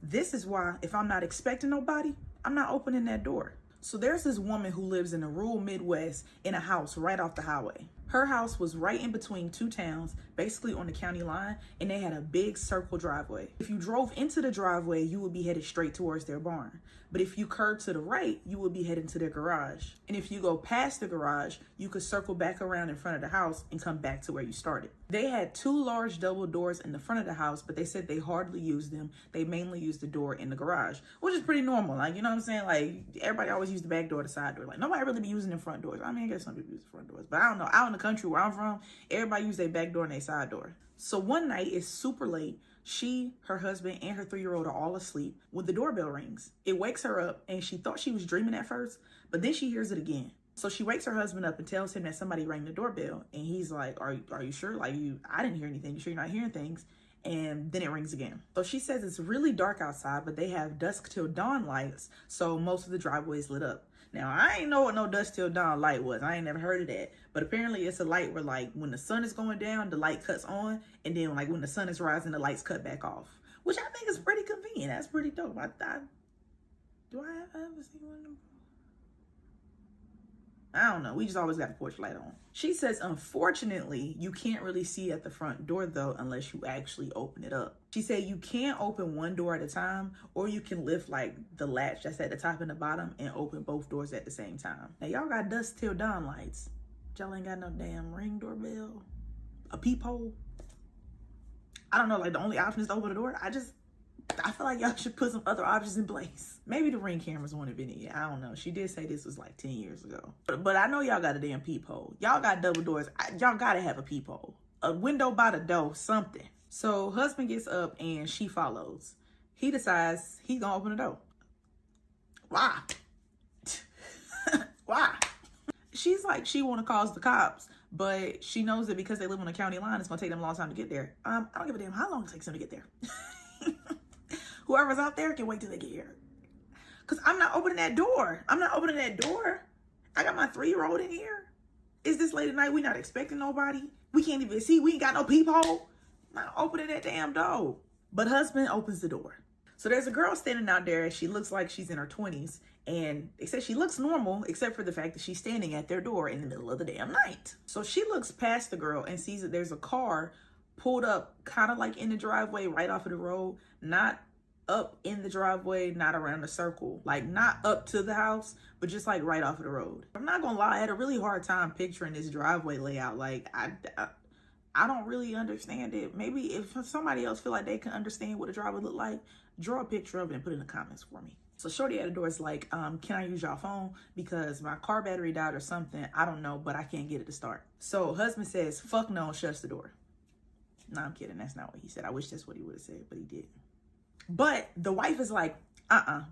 This is why if I'm not expecting nobody, I'm not opening that door. So there's this woman who lives in the rural Midwest in a house right off the highway. Her house was right in between two towns, basically on the county line, and they had a big circle driveway. If you drove into the driveway, you would be headed straight towards their barn. But if you curved to the right, you would be heading to their garage. And if you go past the garage, you could circle back around in front of the house and come back to where you started. They had two large double doors in the front of the house, but they said they hardly used them. They mainly used the door in the garage, which is pretty normal. Like, you know what I'm saying? Like, everybody always used the back door, the side door. Like, nobody really be using the front doors. I mean, I guess some people use the front doors, but I don't know. Out in the country where I'm from, everybody use their back door and their side door. So one night, it's super late. She, her husband, and her 3-year-old are all asleep when the doorbell rings. It wakes her up, and she thought she was dreaming at first, but then she hears it again. So she wakes her husband up and tells him that somebody rang the doorbell, and he's like, are you sure? Like, I didn't hear anything. You sure you're not hearing things? And then it rings again. So she says it's really dark outside, but they have dusk till dawn lights, so most of the driveway is lit up. Now, I ain't know what no dusk till dawn light was. I ain't never heard of that. But apparently it's a light where, like, when the sun is going down, the light cuts on. And then, like, when the sun is rising, the lights cut back off. Which I think is pretty convenient. That's pretty dope. Do I ever see one of them? I don't know. We just always got the porch light on. She says, unfortunately, you can't really see at the front door, though, unless you actually open it up. She said you can't open one door at a time, or you can lift, like, the latch that's at the top and the bottom and open both doors at the same time. Now, y'all got dusk till dawn lights. Y'all ain't got no damn Ring doorbell, a peephole. I don't know, like, the only option is to open the door. I feel like y'all should put some other options in place. Maybe the Ring cameras weren't invented yet. I don't know. She did say this was like 10 years ago. But I know y'all got a damn peephole. Y'all got double doors. Y'all gotta have a peephole. A window by the door, something. So husband gets up and she follows. He decides he's gonna open the door. Why? Why? She's like, she wanna call the cops, but she knows that because they live on the county line, it's gonna take them a long time to get there. I don't give a damn how long it takes them to get there. Whoever's out there can wait till they get here. Because I'm not opening that door. I'm not opening that door. I got my 3-year-old in here. Is this late at night? We not expecting nobody. We can't even see. We ain't got no peephole. I'm not opening that damn door. But husband opens the door. So there's a girl standing out there. She looks like she's in her 20s. And they said she looks normal, except for the fact that she's standing at their door in the middle of the damn night. So she looks past the girl and sees that there's a car pulled up kind of like in the driveway right off of the road. Not up in the driveway, not around the circle, like not up to the house, but just like right off of the road. I'm not gonna lie, I had a really hard time picturing this driveway layout. Like I don't really understand it. Maybe if somebody else feel like they can understand what a driveway look like, draw a picture of it and put it in the comments for me. So shorty at the door is like, can I use y'all phone? Because my car battery died or something. I don't know, but I can't get it to start. So husband says, fuck no, and shuts the door. No, I'm kidding. That's not what he said. I wish that's what he would have said, but he didn't. But the wife is like,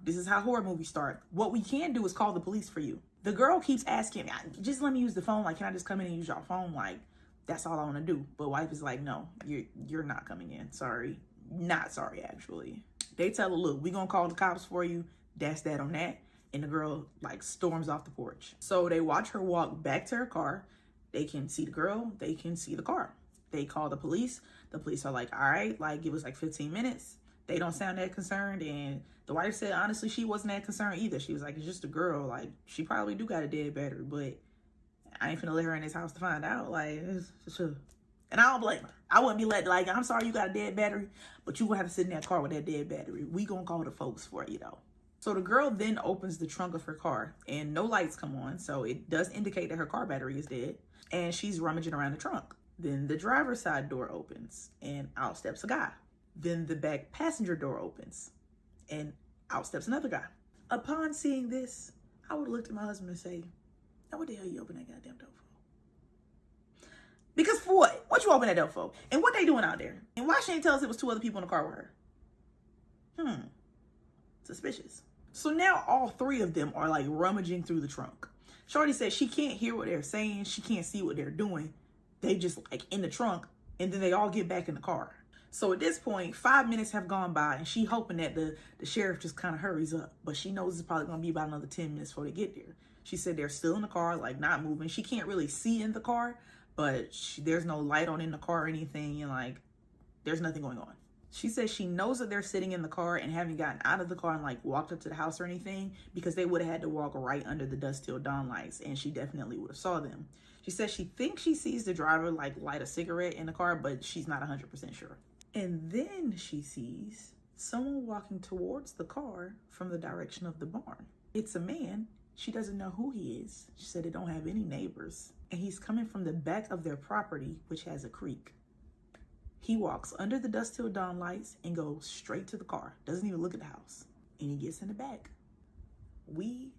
this is how horror movies start. What we can do is call the police for you. The girl keeps asking, just let me use the phone. Like, can I just come in and use your phone? Like, that's all I want to do. But wife is like, no, you're not coming in. Sorry. Not sorry, actually. They tell her, look, we gonna call the cops for you. That's that on that. And the girl, like, storms off the porch. So they watch her walk back to her car. They can see the girl. They can see the car. They call the police. The police are like, all right, like, give us like 15 minutes. They don't sound that concerned. And the wife said, honestly, she wasn't that concerned either. She was like, it's just a girl. Like, she probably do got a dead battery, but I ain't finna let her in this house to find out. Like, and I don't blame her. I wouldn't be like, I'm sorry you got a dead battery, but you gonna have to sit in that car with that dead battery. We gonna call the folks for you, though. So the girl then opens the trunk of her car and no lights come on. So it does indicate that her car battery is dead. And she's rummaging around the trunk. Then the driver's side door opens and out steps a guy. Then the back passenger door opens and out steps another guy. Upon seeing this, I would have looked at my husband and say, now what the hell you open that goddamn door for? Because for what? What you open that door for? And what they doing out there? And why she ain't tell us it was 2 other people in the car with her? Suspicious. So now all 3 of them are like rummaging through the trunk. Shorty says she can't hear what they're saying. She can't see what they're doing. They just like in the trunk and then they all get back in the car. So at this point, 5 minutes have gone by and she hoping that the sheriff just kind of hurries up. But she knows it's probably going to be about another 10 minutes before they get there. She said they're still in the car, like not moving. She can't really see in the car, but there's no light on in the car or anything. And like, there's nothing going on. She says she knows that they're sitting in the car and haven't gotten out of the car and like walked up to the house or anything, because they would have had to walk right under the dusk till dawn lights, and she definitely would have saw them. She says she thinks she sees the driver like light a cigarette in the car, but she's not 100% sure. And then she sees someone walking towards the car from the direction of the barn. It's a man. She doesn't know who he is. She said they don't have any neighbors. And he's coming from the back of their property, which has a creek. He walks under the dusk till dawn lights and goes straight to the car. Doesn't even look at the house. And he gets in the back. Woo.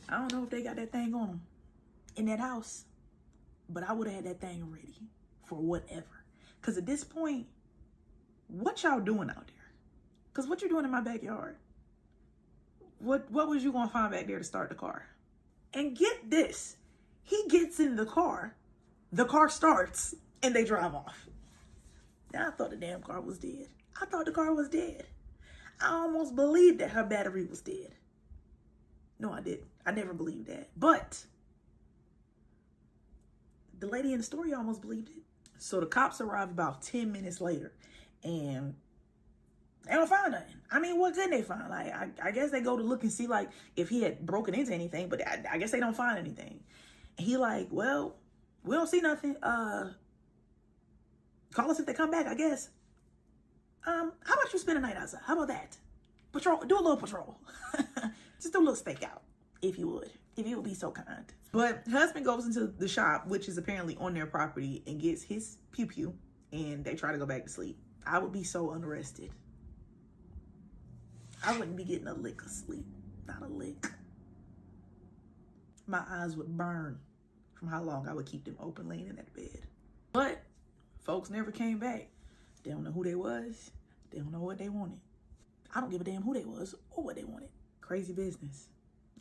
I don't know if they got that thing on them in that house, but I would have had that thing ready for whatever. Because at this point, what y'all doing out there? Because what you doing in my backyard? What was you going to find back there to start the car? And get this. He gets in the car starts, and they drive off. Now, I thought the damn car was dead. I thought the car was dead. I almost believed that her battery was dead. No, I didn't. I never believed that. But the lady in the story almost believed it. So the cops arrive about 10 minutes later, and they don't find nothing. I mean, what could they find? Like, I guess they go to look and see, like, if he had broken into anything, but I guess they don't find anything. And he like, well, we don't see nothing. Call us if they come back, I guess. How about you spend a night outside? How about that? Patrol, do a little patrol. Just do a little stakeout, if you would be so kind. But husband goes into the shop, which is apparently on their property, and gets his pew-pew, and they try to go back to sleep. I would be so unrested. I wouldn't be getting a lick of sleep. Not a lick. My eyes would burn from how long I would keep them open laying in that bed. But folks never came back. They don't know who they was. They don't know what they wanted. I don't give a damn who they was or what they wanted. Crazy business.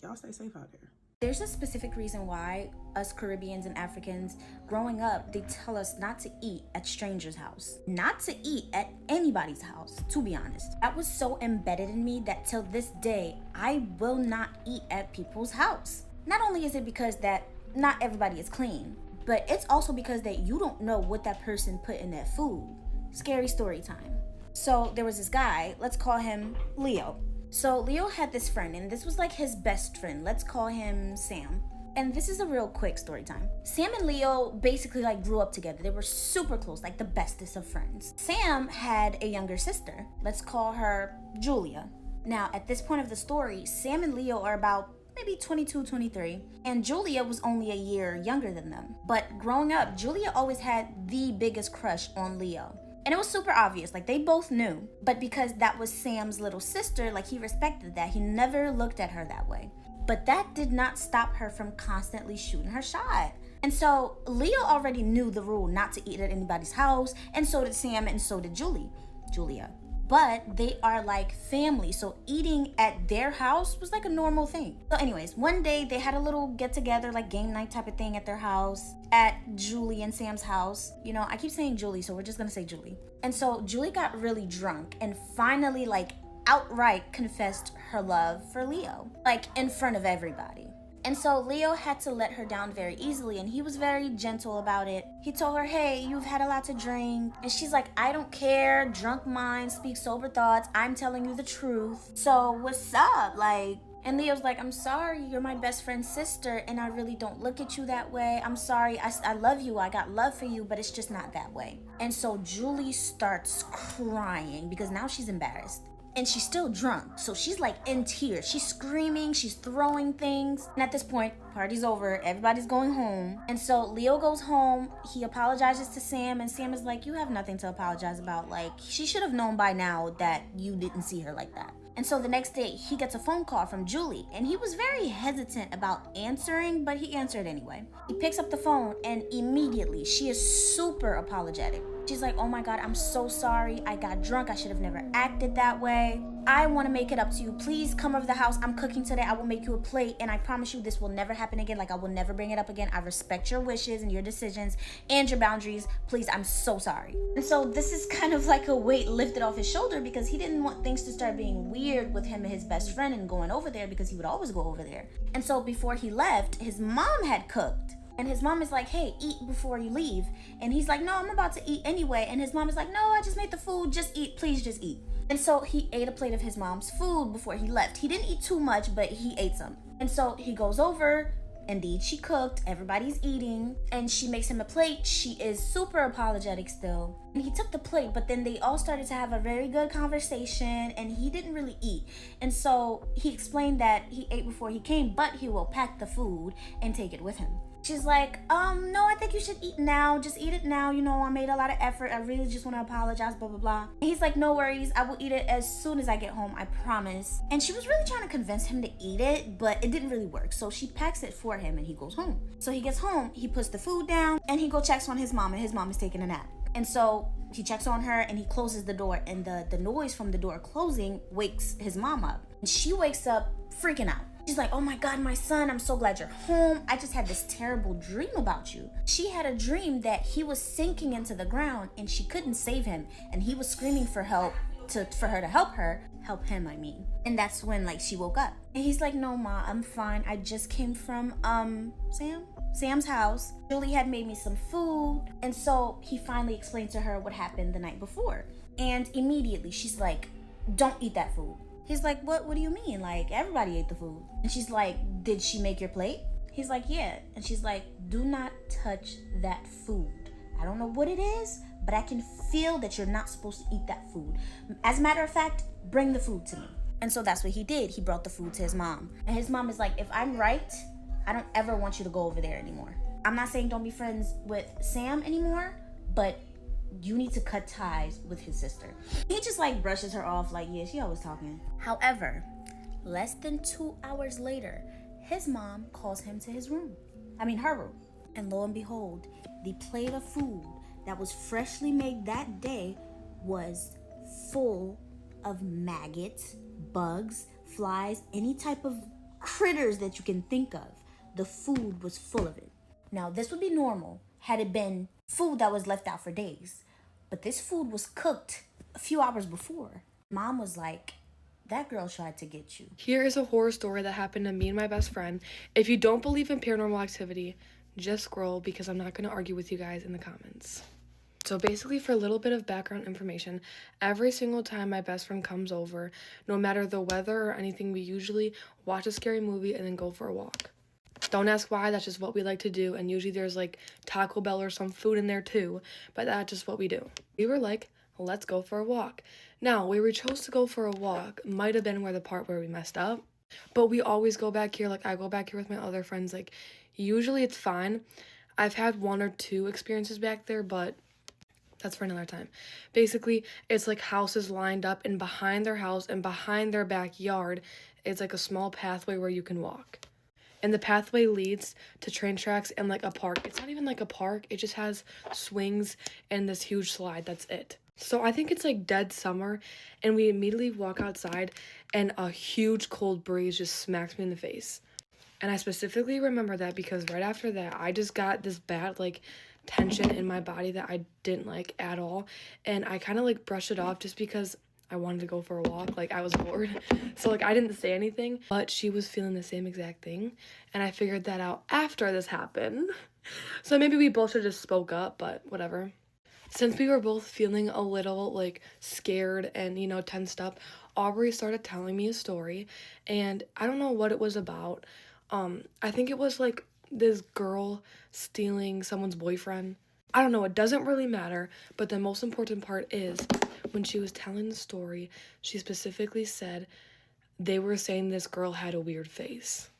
Y'all stay safe out there. There's a specific reason why us Caribbeans and Africans, growing up, they tell us not to eat at strangers' house. Not to eat at anybody's house, to be honest. That was so embedded in me that till this day, I will not eat at people's house. Not only is it because that not everybody is clean, but it's also because that you don't know what that person put in that food. Scary story time. So there was this guy, let's call him Leo. So Leo had this friend, and this was like his best friend. Let's call him Sam. And this is a real quick story time. Sam and Leo basically like grew up together. They were super close, like the bestest of friends. Sam had a younger sister. Let's call her Julia. Now, at this point of the story, Sam and Leo are about maybe 22, 23, and Julia was only a year younger than them. But growing up, Julia always had the biggest crush on Leo. And it was super obvious, like they both knew. But because that was Sam's little sister, like he respected that. He never looked at her that way. But that did not stop her from constantly shooting her shot. And so Leo already knew the rule not to eat at anybody's house, and so did Sam, and so did Julia. But they are like family, so eating at their house was like a normal thing. So anyways, one day they had a little get together, like game night type of thing at their house, at Julie and Sam's house. You know, I keep saying Julie, so we're just gonna say Julie. And so Julie got really drunk and finally like outright confessed her love for Leo, like in front of everybody. And so Leo had to let her down very easily, and he was very gentle about it. He told her, hey, you've had a lot to drink. And she's like, I don't care. Drunk minds speak sober thoughts. I'm telling you the truth. So what's up? Like, and Leo's like, I'm sorry. You're my best friend's sister, and I really don't look at you that way. I'm sorry. I love you. I got love for you, but it's just not that way. And so Julie starts crying because now she's embarrassed. And she's still drunk, so she's like in tears. She's screaming, she's throwing things. And at this point, party's over, everybody's going home. And so Leo goes home, he apologizes to Sam, and Sam is like, you have nothing to apologize about. Like, she should have known by now that you didn't see her like that. And so the next day, he gets a phone call from Julie, and he was very hesitant about answering, but he answered anyway. He picks up the phone, and immediately, she is super apologetic. She's like, oh my God, I'm so sorry. I got drunk. I should have never acted that way. I want to make it up to you. Please come over to the house. I'm cooking today. I will make you a plate, and I promise you this will never happen again. Like, I will never bring it up again. I respect your wishes and your decisions and your boundaries. Please, I'm so sorry. And so this is kind of like a weight lifted off his shoulder because he didn't want things to start being weird with him and his best friend and going over there because he would always go over there. And so before he left, his mom had cooked. And his mom is like, hey, eat before you leave. And he's like, no, I'm about to eat anyway. And his mom is like, no, I just made the food. Just eat. Please just eat. And so he ate a plate of his mom's food before he left. He didn't eat too much, but he ate some. And so he goes over. Indeed, she cooked. Everybody's eating. And she makes him a plate. She is super apologetic still. And he took the plate, but then they all started to have a very good conversation, and he didn't really eat. And so he explained that he ate before he came, but he will pack the food and take it with him. She's like, no, I think you should eat now. Just eat it now. You know, I made a lot of effort. I really just want to apologize, blah, blah, blah. And he's like, no worries. I will eat it as soon as I get home. I promise. And she was really trying to convince him to eat it, but it didn't really work. So she packs it for him and he goes home. So he gets home, he puts the food down, and he go checks on his mom, and his mom is taking a nap. And so he checks on her and he closes the door, and the noise from the door closing wakes his mom up. And she wakes up freaking out. She's like, oh my God, my son, I'm so glad you're home. I just had this terrible dream about you. She had a dream that he was sinking into the ground and she couldn't save him. And he was screaming for help, for her to help him, I mean. And that's when like she woke up. And he's like, no, Ma, I'm fine. I just came from, Sam's house. Julie had made me some food. And so he finally explained to her what happened the night before. And immediately she's like, don't eat that food. He's like, what do you mean? Like, everybody ate the food. And she's like, did she make your plate? He's like, yeah. And she's like, do not touch that food. I don't know what it is, but I can feel that you're not supposed to eat that food. As a matter of fact, bring the food to me. And so that's what he did. He brought the food to his mom. And his mom is like, if I'm right, I don't ever want you to go over there anymore. I'm not saying don't be friends with Sam anymore, but you need to cut ties with his sister. He just like brushes her off like, yeah, she always talking. However, less than 2 hours later, his mom calls him to her room. And lo and behold, the plate of food that was freshly made that day was full of maggots, bugs, flies, any type of critters that you can think of. The food was full of it. Now, this would be normal had it been food that was left out for days. But this food was cooked a few hours before. Mom was like, that girl tried to get you. Here is a horror story that happened to me and my best friend. If you don't believe in paranormal activity, just scroll because I'm not going to argue with you guys in the comments. So basically, for a little bit of background information, every single time my best friend comes over, no matter the weather or anything, we usually watch a scary movie and then go for a walk. Don't ask why, that's just what we like to do, and usually there's like Taco Bell or some food in there too, but that's just what we do. We were like, let's go for a walk. Now, where we chose to go for a walk might have been the part where we messed up, but we always go back here. Like, I go back here with my other friends. Like, usually it's fine. I've had 1 or 2 experiences back there, but that's for another time. Basically, it's like houses lined up, and behind their house and behind their backyard, it's like a small pathway where you can walk. And the pathway leads to train tracks and like a park. It's not even like a park. It just has swings and this huge slide. That's it. So I think it's like dead summer, and we immediately walk outside and a huge cold breeze just smacks me in the face. And I specifically remember that because right after that, I just got this bad like tension in my body that I didn't like at all. And I kind of like brushed it off just because I wanted to go for a walk. Like, I was bored. So, like, I didn't say anything, but she was feeling the same exact thing. And I figured that out after this happened. So maybe we both should have just spoke up, but whatever. Since we were both feeling a little, like, scared and, you know, tensed up, Aubrey started telling me a story. And I don't know what it was about. I think it was, like, this girl stealing someone's boyfriend. I don't know, it doesn't really matter, but the most important part is when she was telling the story, she specifically said they were saying this girl had a weird face.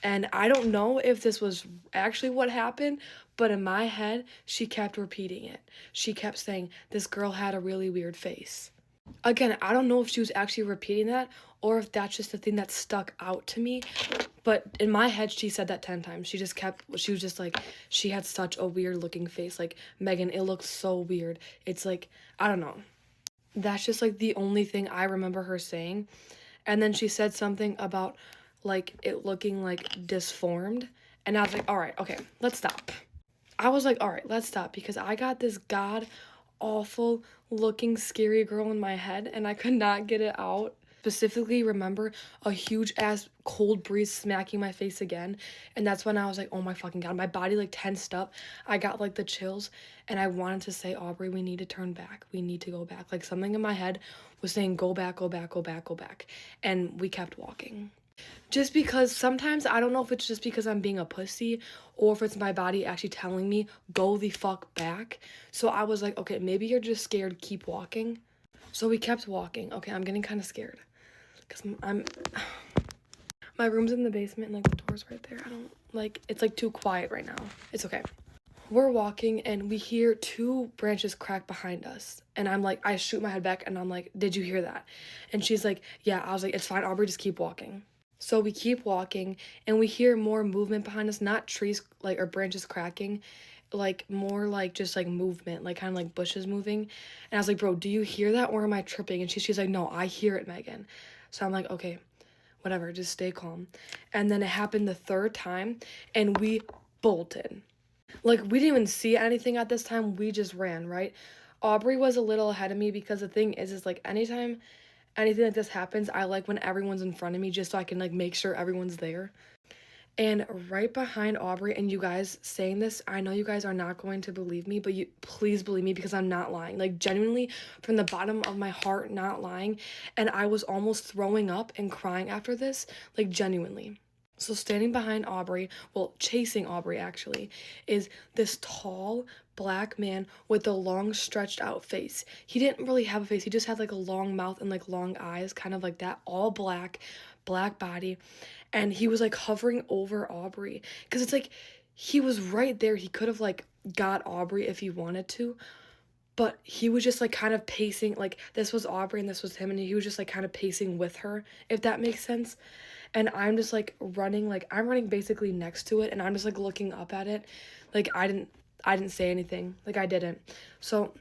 And I don't know if this was actually what happened, but in my head, she kept repeating it. She kept saying, this girl had a really weird face. Again, I don't know if she was actually repeating that or if that's just the thing that stuck out to me. But in my head, she said that 10 times. She was just like, she had such a weird looking face. Like, Megan, it looks so weird. It's like, I don't know. That's just like the only thing I remember her saying. And then she said something about like it looking like disformed. And I was like, all right, okay, let's stop. I was like, all right, let's stop, because I got this god awful looking scary girl in my head and I could not get it out. Specifically remember a huge ass cold breeze smacking my face again, and that's when I was like, oh my fucking god, my body like tensed up. I got like the chills, and I wanted to say, Aubrey, we need to turn back, we need to go back. Like something in my head was saying, go back, go back, go back, go back. And we kept walking. Just because sometimes I don't know if it's just because I'm being a pussy or if it's my body actually telling me go the fuck back. So I was like, okay, maybe you're just scared, keep walking. So we kept walking. Okay, I'm getting kind of scared because I'm my room's in the basement and like the door's right there. I don't like, it's like too quiet right now. It's okay. We're walking and we hear two branches crack behind us. And I'm like, I shoot my head back and I'm like, did you hear that? And she's like, yeah. I was like, it's fine, Aubrey, just keep walking. So we keep walking and we hear more movement behind us, not trees like or branches cracking, like more like just like movement, like kind of like bushes moving. And I was like, bro, do you hear that or am I tripping? And she's like, no, I hear it, Megan. So I'm like, okay, whatever, just stay calm. And then it happened the third time and we bolted. Like we didn't even see anything at this time, we just ran, right? Aubrey was a little ahead of me because the thing is like anytime anything like this happens, I like when everyone's in front of me just so I can like make sure everyone's there. And right behind Aubrey, and you guys saying this, I know you guys are not going to believe me, but you please believe me because I'm not lying. Like genuinely from the bottom of my heart, not lying. And I was almost throwing up and crying after this, like genuinely. So standing behind Aubrey, well, chasing Aubrey actually, is this tall black man with a long stretched out face. He didn't really have a face. He just had like a long mouth and like long eyes, kind of like that, all black body. And he was like hovering over Aubrey because it's like he was right there. He could have like got Aubrey if he wanted to, but he was just like kind of pacing, like this was Aubrey and this was him, and he was just like kind of pacing with her, if that makes sense. And I'm just like running, like I'm running basically next to it, and I'm just like looking up at it. Like I didn't say anything, like I didn't. So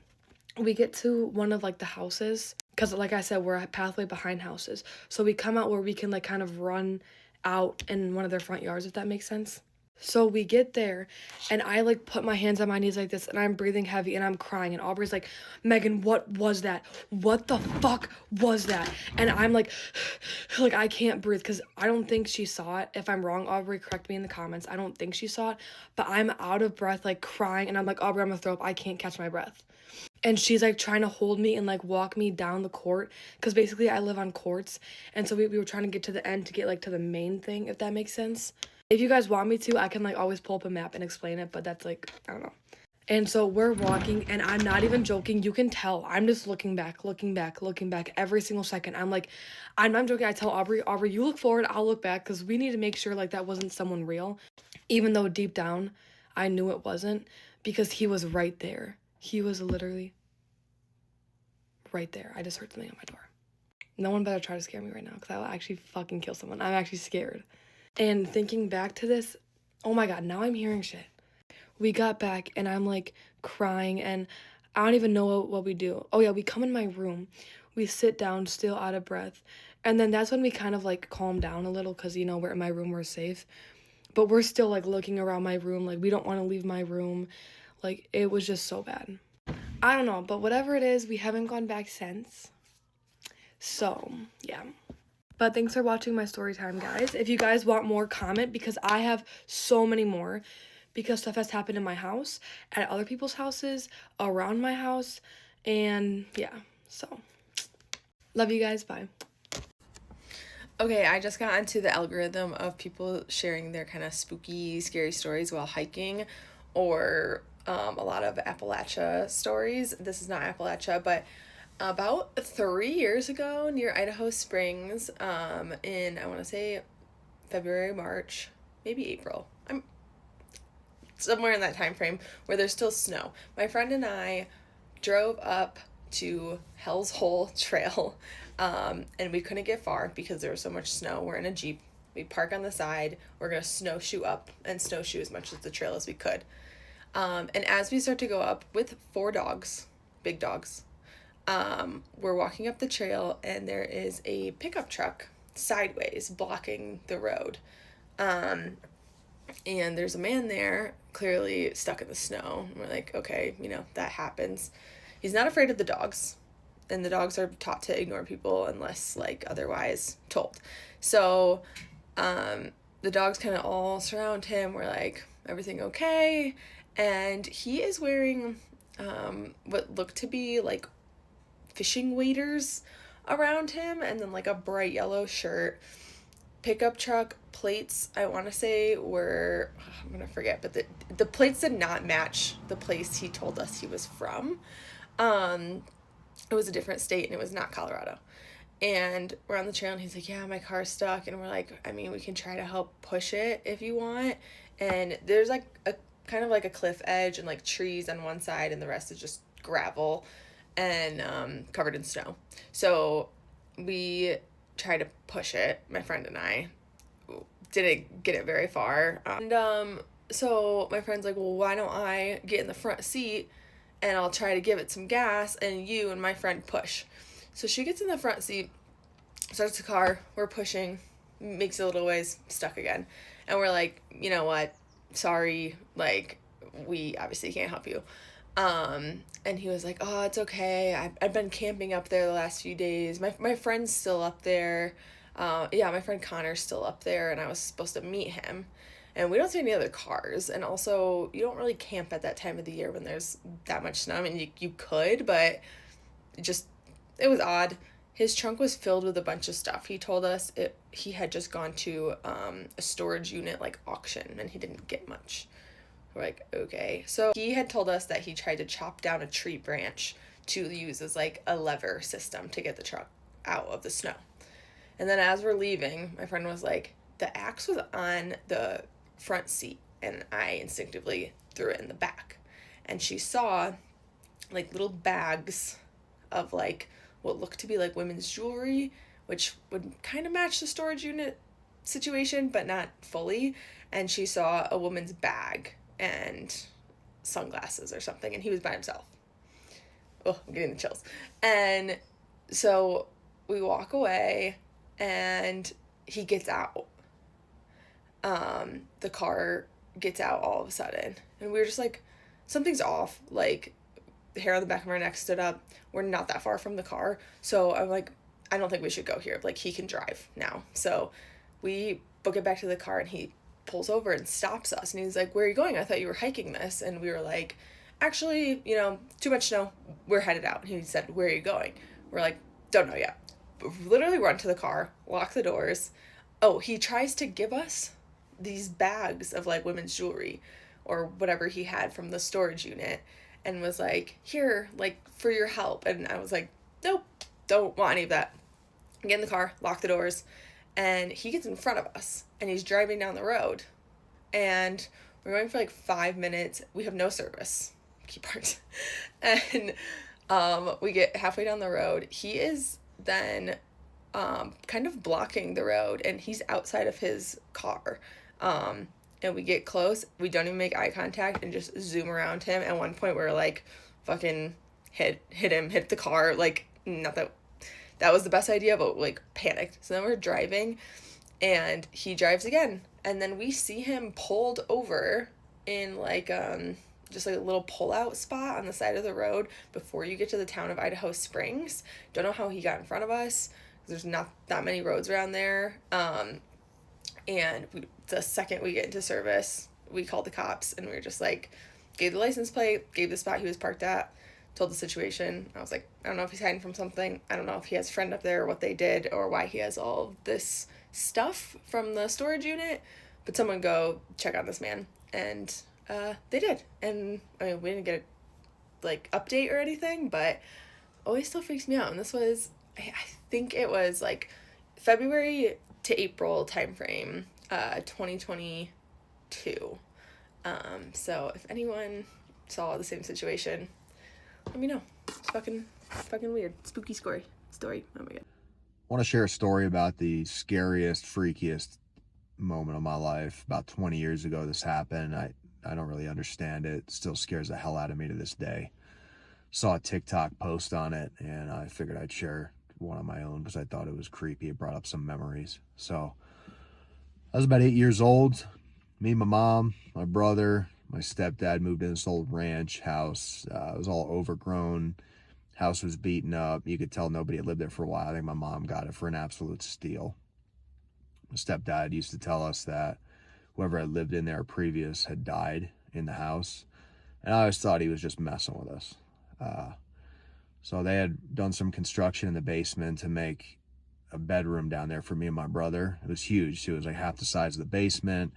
we get to one of like the houses, because like I said, we're a pathway behind houses, so we come out where we can like kind of run out in one of their front yards, if that makes sense. So we get there and I like put my hands on my knees like this and I'm breathing heavy and I'm crying, and Aubrey's like, Megan, what was that? What the fuck was that? And I'm like I can't breathe because I don't think she saw it. If I'm wrong, Aubrey, correct me in the comments. I don't think she saw it, but I'm out of breath, like crying, and I'm like, Aubrey, I'm gonna throw up. I can't catch my breath. And she's like trying to hold me and like walk me down the court, because basically I live on courts, and so we were trying to get to the end to get like to the main thing, if that makes sense. If you guys want me to, I can like always pull up a map and explain it, but that's like, I don't know. And so we're walking, and I'm not even joking. You can tell. I'm just looking back every single second. I'm like, I'm not joking. I tell Aubrey, you look forward, I'll look back, because we need to make sure like that wasn't someone real. Even though deep down, I knew it wasn't, because he was right there. He was literally right there. I just heard something on my door. No one better try to scare me right now, because I will actually fucking kill someone. I'm actually scared. And thinking back to this, oh my god, now I'm hearing shit. We got back and I'm like crying and I don't even know what we do. Oh yeah, we come in my room. We sit down still out of breath. And then that's when we kind of like calm down a little, because you know, we're in my room, we're safe. But we're still like looking around my room, like we don't want to leave my room. Like it was just so bad. I don't know, but whatever it is, we haven't gone back since. So, yeah. But thanks for watching my story time, guys. If you guys want more, comment, because I have so many more, because stuff has happened in my house, at other people's houses, around my house, and yeah, so love you guys. Bye. Okay, I just got into the algorithm of people sharing their kind of spooky, scary stories while hiking, or a lot of Appalachia stories. This is not Appalachia, but about 3 years ago near Idaho Springs, in, I want to say February, March, maybe April. I'm somewhere in that time frame where there's still snow. My friend and I drove up to Hell's Hole Trail, and we couldn't get far because there was so much snow. We're in a Jeep. We park on the side. We're going to snowshoe up and snowshoe as much of the trail as we could. And as we start to go up with 4 dogs, big dogs, we're walking up the trail and there is a pickup truck sideways blocking the road. And there's a man there clearly stuck in the snow. And we're like, okay, you know, that happens. He's not afraid of the dogs. and the dogs are taught to ignore people unless like otherwise told. So the dogs kind of all surround him. We're like, everything okay? And he is wearing what looked to be like fishing waders around him, and then like a bright yellow shirt. Pickup truck plates, I want to say were, I'm gonna forget, but the plates did not match the place he told us he was from. It was a different state and it was not Colorado. And we're on the trail and he's like, yeah, my car's stuck. And we're like, I mean, we can try to help push it if you want. And there's like a kind of like a cliff edge and like trees on one side, and the rest is just gravel and covered in snow. So we tried to push it, my friend and I. Didn't get it very far. And so my friend's like, well, why don't I get in the front seat and I'll try to give it some gas and you and my friend push. So she gets in the front seat, starts the car, we're pushing, makes it a little ways, stuck again. And we're like, you know what, sorry, like, we obviously can't help you. And he was like, oh, it's okay, I've been camping up there the last few days. My friend's still up there. Yeah, my friend Connor's still up there, and I was supposed to meet him. And we don't see any other cars. And also, you don't really camp at that time of the year when there's that much snow. I mean, you could, but it was odd. His trunk was filled with a bunch of stuff. He told us he had just gone to a storage unit, like, auction, and he didn't get much. We're like, okay. So he had told us that he tried to chop down a tree branch to use as, like, a lever system to get the truck out of the snow. And then as we're leaving, my friend was like, the axe was on the front seat, and I instinctively threw it in the back. And she saw like little bags of like what looked to be like women's jewelry, which would kind of match the storage unit situation, but not fully. And she saw a woman's bag and sunglasses or something, and he was by himself. Oh, I'm getting the chills. And so we walk away, and he gets out. The car gets out all of a sudden, and we were just like, something's off. Like, the hair on the back of our neck stood up. We're not that far from the car, so I'm like, I don't think we should go here. Like, he can drive now. So we book it back to the car, and he pulls over and stops us, and he's like, where are you going? I thought you were hiking this. And we were like, actually, too much snow, we're headed out. And he said, where are you going? We're like, don't know yet. Literally run to the car, lock the doors. Oh, he tries to give us these bags of like women's jewelry or whatever he had from the storage unit, and was like, here, like, for your help. And I was like, nope, don't want any of that. Get in the car, lock the doors, and he gets in front of us, and he's driving down the road, and we're going for like 5 minutes. We have no service, key parts. And we get halfway down the road. He is then kind of blocking the road, and he's outside of his car. And we get close, we don't even make eye contact, and just zoom around him. At one point we're like, fucking hit the car. Like, not that was the best idea, but like panicked. So then we're driving, and he drives again, and then we see him pulled over in like just like a little pull-out spot on the side of the road before you get to the town of Idaho Springs. Don't know how he got in front of us. There's not that many roads around there. And the second we get into service, we called the cops, and we were just like, gave the license plate, gave the spot he was parked at, told the situation. I was like, I don't know if he's hiding from something. I don't know if he has a friend up there or what they did or why he has all of this stuff from the storage unit, but someone go check on this man. And they did. And I mean, we didn't get a like update or anything, but always still freaks me out. And this was, I think it was like February to April timeframe, 2022. So if anyone saw the same situation, let me know. It's fucking weird. Spooky story. Oh my god. I want to share a story about the scariest, freakiest moment of my life. About 20 years ago this happened. I don't really understand it. It still scares the hell out of me to this day. Saw a TikTok post on it, and I figured I'd share one on my own because I thought it was creepy. It brought up some memories. So I was about 8 years old. Me, my mom, my brother, my stepdad moved in this old ranch house. It was all overgrown, House was beaten up. You could tell nobody had lived there for a while. I think my mom got it for an absolute steal. My stepdad used to tell us that whoever had lived in there previous had died in the house. And I always thought he was just messing with us. So they had done some construction in the basement to make a bedroom down there for me and my brother. It was huge too. It was like half the size of the basement.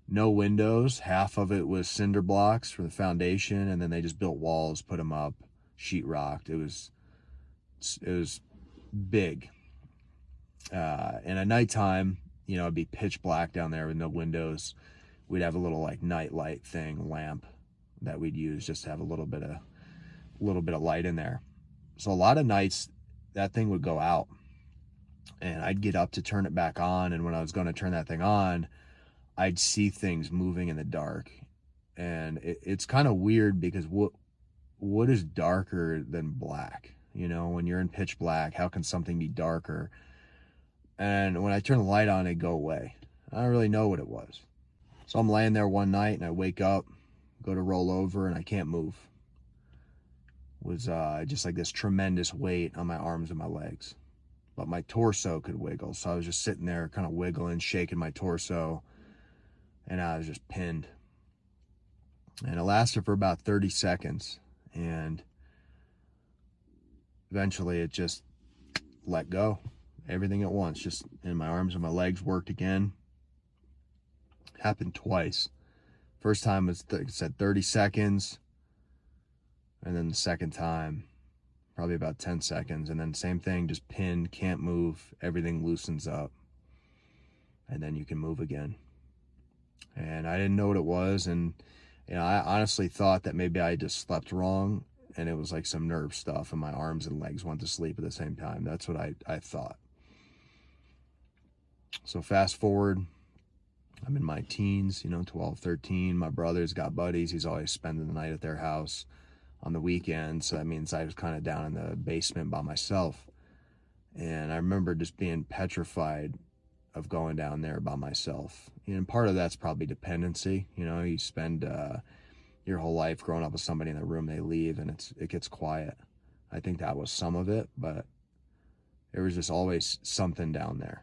No windows. Half of it was cinder blocks for the foundation, and then they just built walls, put them up, sheetrocked. It was big. And at nighttime, you know, it'd be pitch black down there with no windows. We'd have a little like night light thing, lamp that we'd use just to have a little bit of light in there. So a lot of nights that thing would go out, and I'd get up to turn it back on, and when I was going to turn that thing on, I'd see things moving in the dark. And it's kind of weird because what is darker than black? You know, when you're in pitch black, how can something be darker? And when I turn the light on, it'd go away. I don't really know what it was. So I'm laying there one night, and I wake up, go to roll over, and I can't move. It was just like this tremendous weight on my arms and my legs. But my torso could wiggle. So I was just sitting there kind of wiggling, shaking my torso, and I was just pinned. And it lasted for about 30 seconds. And eventually it just let go. Everything at once. Just in my arms and my legs worked again. Happened twice. First time was, it said 30 seconds. And then the second time, probably about 10 seconds. And then same thing, just pinned, can't move. Everything loosens up. And then you can move again. And I didn't know what it was. And, you know, I honestly thought that maybe I just slept wrong. And it was like some nerve stuff. And my arms and legs went to sleep at the same time. That's what I thought. So fast forward. I'm in my teens, you know, 12, 13. My brother's got buddies. He's always spending the night at their house on the weekends. So that means I was kind of down in the basement by myself. And I remember just being petrified of going down there by myself. And part of that's probably dependency. You know, you spend your whole life growing up with somebody in the room, they leave, and it gets quiet. I think that was some of it, but there was just always something down there.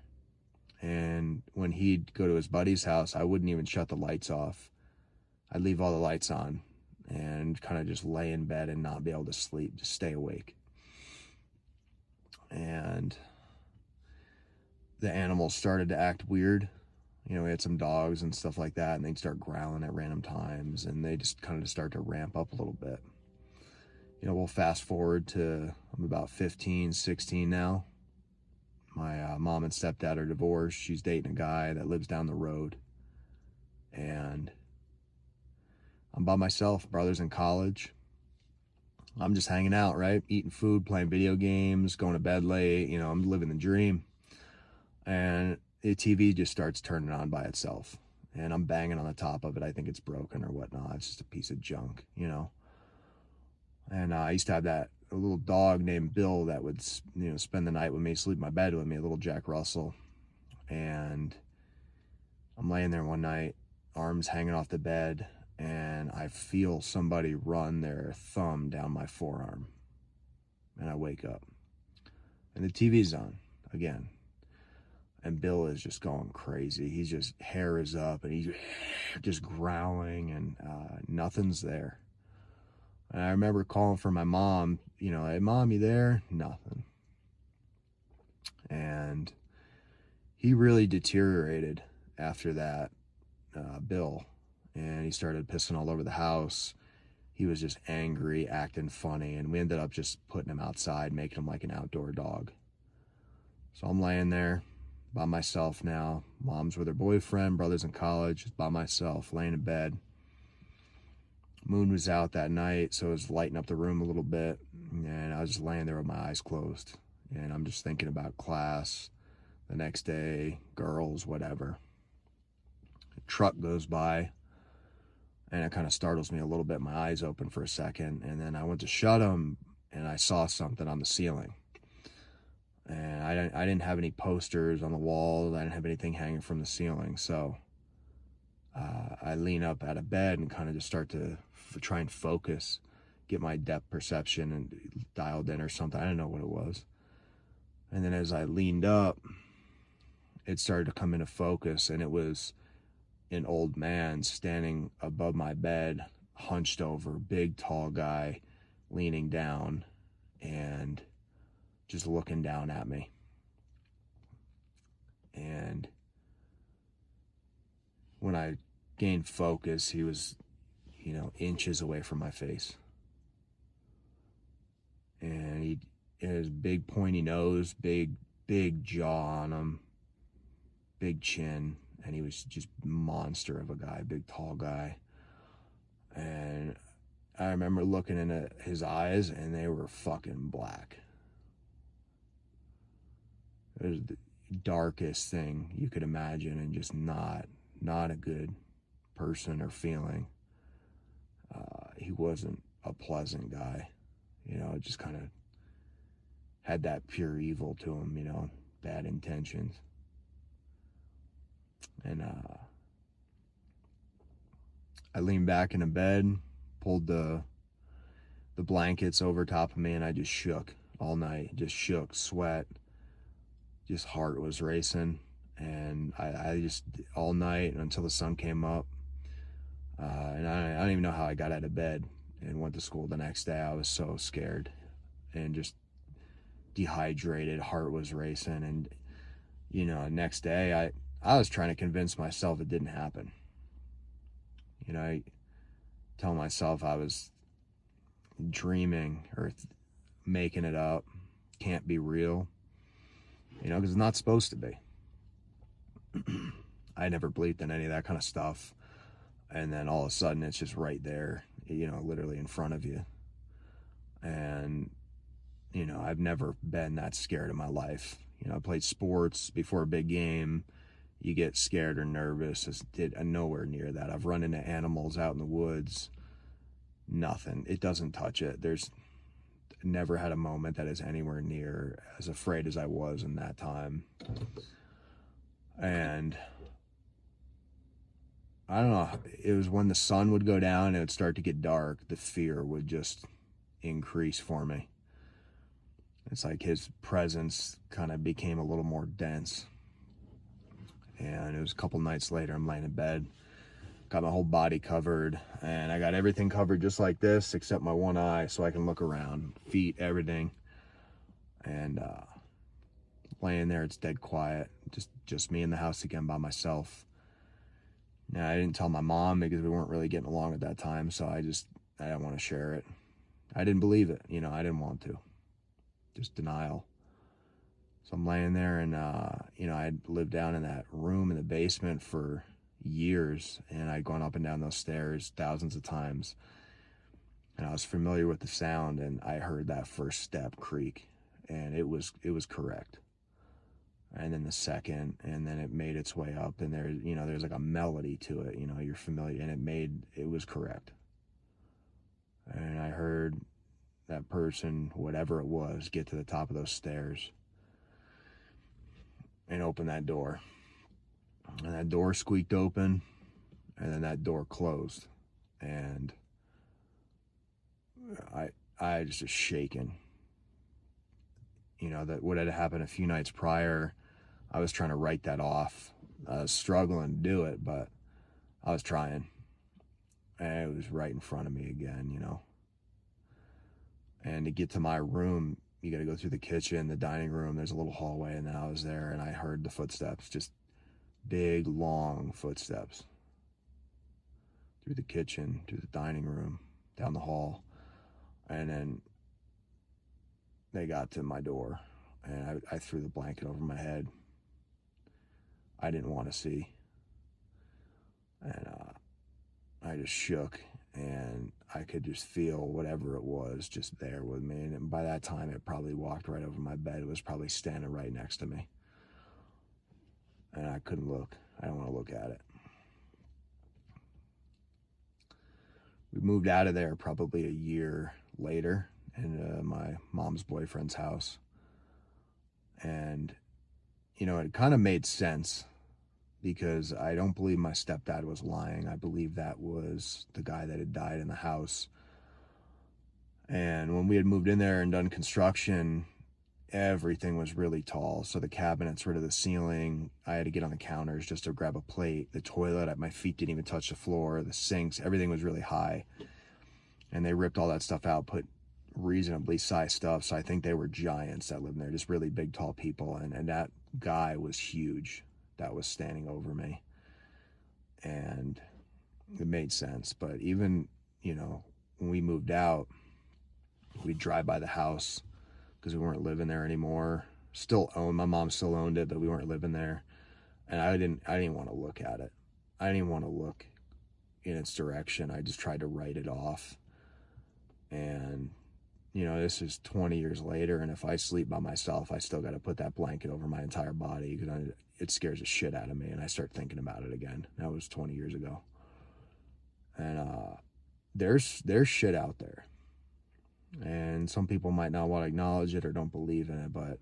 And when he'd go to his buddy's house, I wouldn't even shut the lights off. I'd leave all the lights on and kind of just lay in bed and not be able to sleep, just stay awake. And the animals started to act weird. You know, we had some dogs and stuff like that, and they'd start growling at random times, and they just kind of start to ramp up a little bit. You know, we'll fast forward to, I'm about 15, 16 now. My mom and stepdad are divorced. She's dating a guy that lives down the road. And I'm by myself. Brother's in college. I'm just hanging out, right? Eating food, playing video games, going to bed late. You know, I'm living the dream. And the TV just starts turning on by itself. And I'm banging on the top of it. I think it's broken or whatnot. It's just a piece of junk, you know. And I used to have a little dog named Bill that would, you know, spend the night with me, sleep in my bed with me, a little Jack Russell. And I'm laying there one night, arms hanging off the bed, and I feel somebody run their thumb down my forearm. And I wake up. And the TV's on again. And Bill is just going crazy. He's just, hair is up, and he's just growling, and nothing's there. And I remember calling for my mom, you know, hey, Mom, you there? Nothing. And he really deteriorated after that, Bill. And he started pissing all over the house. He was just angry, acting funny. And we ended up just putting him outside, making him like an outdoor dog. So I'm laying there by myself now. Mom's with her boyfriend, brother's in college, just by myself, laying in bed. Moon was out that night, so it was lighting up the room a little bit, and I was just laying there with my eyes closed, and I'm just thinking about class, the next day, girls, whatever. A truck goes by, and it kind of startles me a little bit. My eyes open for a second, and then I went to shut them, and I saw something on the ceiling. And I didn't have any posters on the walls. I didn't have anything hanging from the ceiling, so I lean up out of bed and kind of just start to try and focus. get my depth perception and dialed in or something. I didn't know what it was. And then as I leaned up, it started to come into focus, and it was an old man standing above my bed, hunched over, big, tall guy, leaning down and just looking down at me. And when I gained focus, he was, inches away from my face. And he had his big pointy nose, big jaw on him, big chin, and he was just monster of a guy, big tall guy. And I remember looking into his eyes, and they were fucking black. It was the darkest thing you could imagine, and just not a good person or feeling. He wasn't a pleasant guy, just kind of had that pure evil to him, bad intentions. And I leaned back in the bed, pulled the blankets over top of me, and I just shook all night. Just shook, sweat, just heart was racing. And I just, all night until the sun came up. And I don't even know how I got out of bed and went to school the next day. I was so scared and just dehydrated, heart was racing. And, next day I was trying to convince myself it didn't happen. I tell myself I was dreaming or making it up, can't be real, because it's not supposed to be. I never believed in any of that kind of stuff. And then all of a sudden it's just right there, literally in front of you. And, I've never been that scared in my life. I played sports before a big game. You get scared or nervous. I'm nowhere near that. I've run into animals out in the woods. Nothing. It doesn't touch it. There's never had a moment that is anywhere near as afraid as I was in that time. And I don't know, it was when the sun would go down and it would start to get dark, the fear would just increase for me. It's like his presence kind of became a little more dense. And it was a couple nights later, I'm laying in bed, got my whole body covered, and I got everything covered just like this, except my one eye, so I can look around, feet, everything. And laying there, it's dead quiet, just me in the house again by myself. Now, I didn't tell my mom because we weren't really getting along at that time, so I didn't want to share it. I didn't believe it, I didn't want to. Just denial. So I'm laying there, and I'd lived down in that room in the basement for years, and I'd gone up and down those stairs thousands of times, and I was familiar with the sound, and I heard that first step creak, and it was correct. And then the second, and then it made its way up, and there's like a melody to it, you're familiar, and it was correct. And I heard that person, whatever it was, get to the top of those stairs and open that door. And that door squeaked open, and then that door closed. And I was just shaking. That what had happened a few nights prior, I was trying to write that off. I was struggling to do it, but I was trying. And it was right in front of me again, And to get to my room, you got to go through the kitchen, the dining room, there's a little hallway, and then I was there, and I heard the footsteps, just big, long footsteps. Through the kitchen, through the dining room, down the hall. And then they got to my door, and I threw the blanket over my head. I didn't want to see. And I just shook, and I could just feel whatever it was just there with me. And by that time, it probably walked right over my bed. It was probably standing right next to me. And I couldn't look. I don't want to look at it. We moved out of there probably a year later into my mom's boyfriend's house. And, it kind of made sense, because I don't believe my stepdad was lying. I believe that was the guy that had died in the house. And when we had moved in there and done construction, everything was really tall. So the cabinets were to the ceiling. I had to get on the counters just to grab a plate. The toilet, my feet didn't even touch the floor. The sinks, everything was really high. And they ripped all that stuff out, put reasonably sized stuff. So I think they were giants that lived in there, just really big, tall people. And that guy was huge that was standing over me. And it made sense. But even, when we moved out, we'd drive by the house because we weren't living there anymore. My mom still owned it, but we weren't living there. And I didn't want to look at it. I didn't even want to look in its direction. I just tried to write it off. And, this is 20 years later. And if I sleep by myself, I still got to put that blanket over my entire body because it scares the shit out of me. And I start thinking about it again. That was 20 years ago. And there's shit out there. And some people might not want to acknowledge it or don't believe in it, but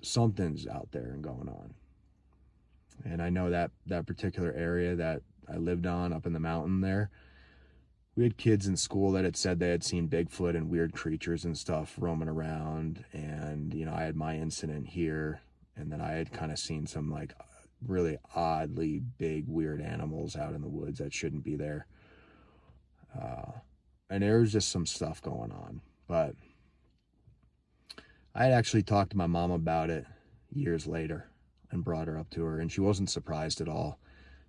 something's out there and going on. And I know that particular area that I lived on up in the mountain there, we had kids in school that had said they had seen Bigfoot and weird creatures and stuff roaming around. And, I had my incident here, and then I had kind of seen some like really oddly big, weird animals out in the woods that shouldn't be there. And there was just some stuff going on. But I had actually talked to my mom about it years later and brought her up to her, and she wasn't surprised at all.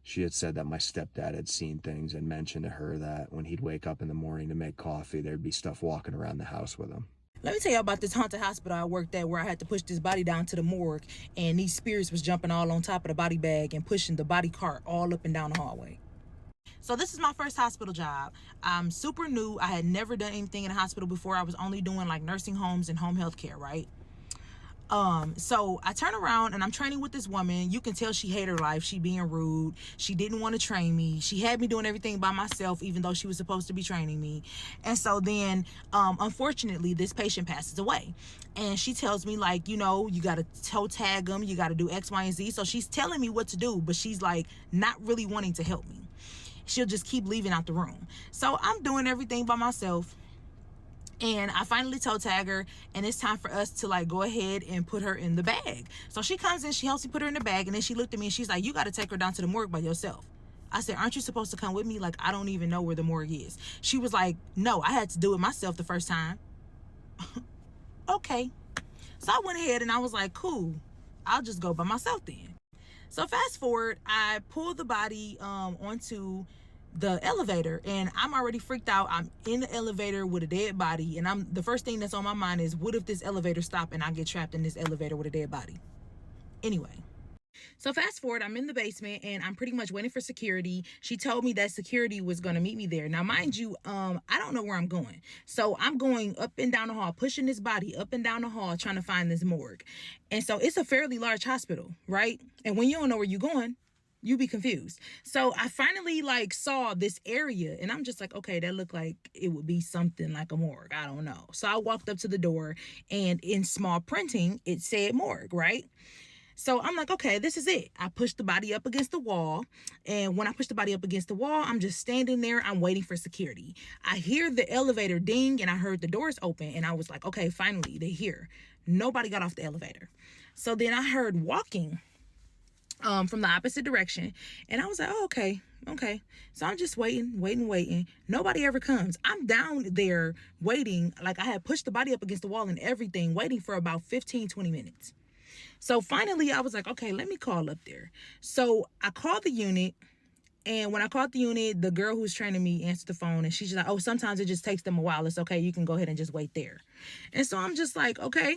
She had said that my stepdad had seen things and mentioned to her that when he'd wake up in the morning to make coffee, there'd be stuff walking around the house with him. Let me tell you about this haunted hospital I worked at where I had to push this body down to the morgue, and these spirits was jumping all on top of the body bag and pushing the body cart all up and down the hallway. So this is my first hospital job. I'm super new. I had never done anything in a hospital before. I was only doing like nursing homes and home health care, right? So I turn around and I'm training with this woman. You can tell she hated her life. She being rude. She didn't want to train me. She had me doing everything by myself, even though she was supposed to be training me. And so then, unfortunately, this patient passes away. And she tells me, like, you got to toe tag them. You got to do X, Y, and Z. So she's telling me what to do, but she's like not really wanting to help me. She'll just keep leaving out the room. So I'm doing everything by myself. And I finally toe tag her, and it's time for us to like go ahead and put her in the bag. So she comes in, she helps me put her in the bag, and then she looked at me and she's like, you got to take her down to the morgue by yourself. I said, aren't you supposed to come with me? Like, I don't even know where the morgue is. She was like, no, I had to do it myself the first time. Okay. So I went ahead and I was like, cool, I'll just go by myself then. So fast forward, I pulled the body onto the elevator, and I'm already freaked out. I'm in the elevator with a dead body, and the first thing that's on my mind is, what if this elevator stopped and I get trapped in this elevator with a dead body? Anyway, so fast forward, I'm in the basement and I'm pretty much waiting for security. She told me that security was going to meet me there. Now, mind you, I don't know where I'm going. So I'm going up and down the hall, pushing this body up and down the hall, trying to find this morgue. And so it's a fairly large hospital, right? And when you don't know where you're going, you be confused. So I finally like saw this area, and I'm just like, okay, that looked like it would be something like a morgue. I don't know. So I walked up to the door, and in small printing, it said morgue, right? So I'm like, okay, this is it. I pushed the body up against the wall. And when I pushed the body up against the wall, I'm just standing there. I'm waiting for security. I hear the elevator ding, and I heard the doors open, and I was like, okay, finally, they're here. Nobody got off the elevator. So then I heard walking from the opposite direction, and I was like, oh, okay. So I'm just waiting. Nobody ever comes. I'm down there waiting, like I had pushed the body up against the wall and everything, waiting for about 15-20 minutes. So finally I was like, okay, let me call up there. So I called the unit, and when I called the unit, the girl who's training me answered the phone, and she's like, oh, sometimes it just takes them a while. It's okay, you can go ahead and just wait there. And so I'm just like, okay.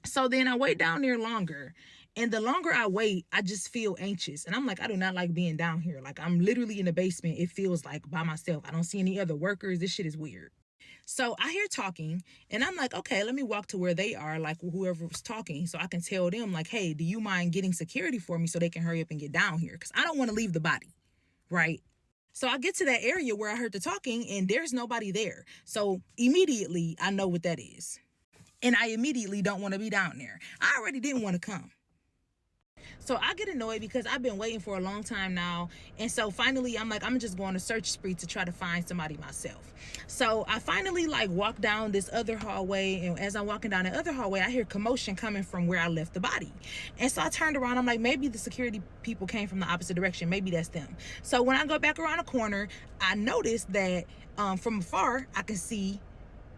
So then I wait down there longer. And the longer I wait, I just feel anxious. And I'm like, I do not like being down here. Like, I'm literally in the basement. It feels like by myself. I don't see any other workers. This shit is weird. So I hear talking, and I'm like, okay, let me walk to where they are, like whoever was talking, so I can tell them, like, hey, do you mind getting security for me so they can hurry up and get down here? Because I don't want to leave the body, right? So I get to that area where I heard the talking, and there's nobody there. So immediately, I know what that is. And I immediately don't want to be down there. I already didn't want to come. So I get annoyed because I've been waiting for a long time now. And so finally I'm like, I'm just going to search spree to try to find somebody myself. So I finally like walk down this other hallway, and as I'm walking down the other hallway, I hear commotion coming from where I left the body. And so I turned around, I'm like, maybe the security people came from the opposite direction, maybe that's them. So when I go back around the corner, I noticed that from afar I can see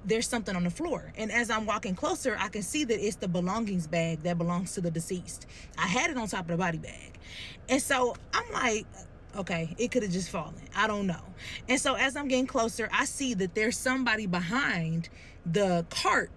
there's something on the floor. And as I'm walking closer, I can see that it's the belongings bag that belongs to the deceased. I had it on top of the body bag. And so I'm like, okay, it could have just fallen. I don't know. And so as I'm getting closer, I see that there's somebody behind the cart,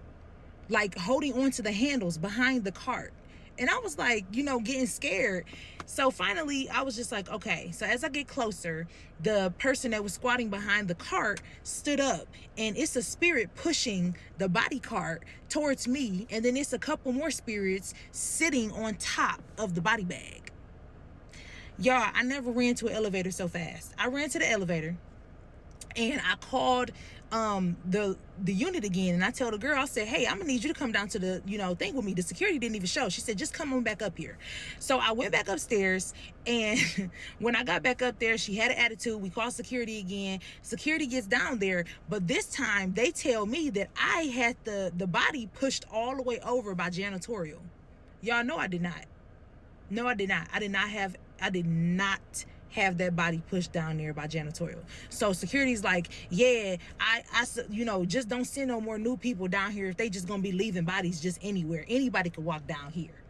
like holding onto the handles behind the cart. And I was like, you know, getting scared. So finally, I was just like, okay. So as I get closer, the person that was squatting behind the cart stood up, and it's a spirit pushing the body cart towards me. And then it's a couple more spirits sitting on top of the body bag. Y'all, I never ran to an elevator so fast. I ran to the elevator and I called the unit again, and I told the girl, I said, hey, I'm gonna need you to come down to the, you know, thing with me. The security didn't even show. She said, just come on back up here. So I went back upstairs, and when I got back up there, she had an attitude. We called security again. Security gets down there, but this time they tell me that I had the body pushed all the way over by janitorial. Y'all know I did not. No, I did not. I did not have that body pushed down there by janitorial. So security's like, yeah, I you know, just don't send no more new people down here if they just gonna be leaving bodies just anywhere. Anybody could walk down here.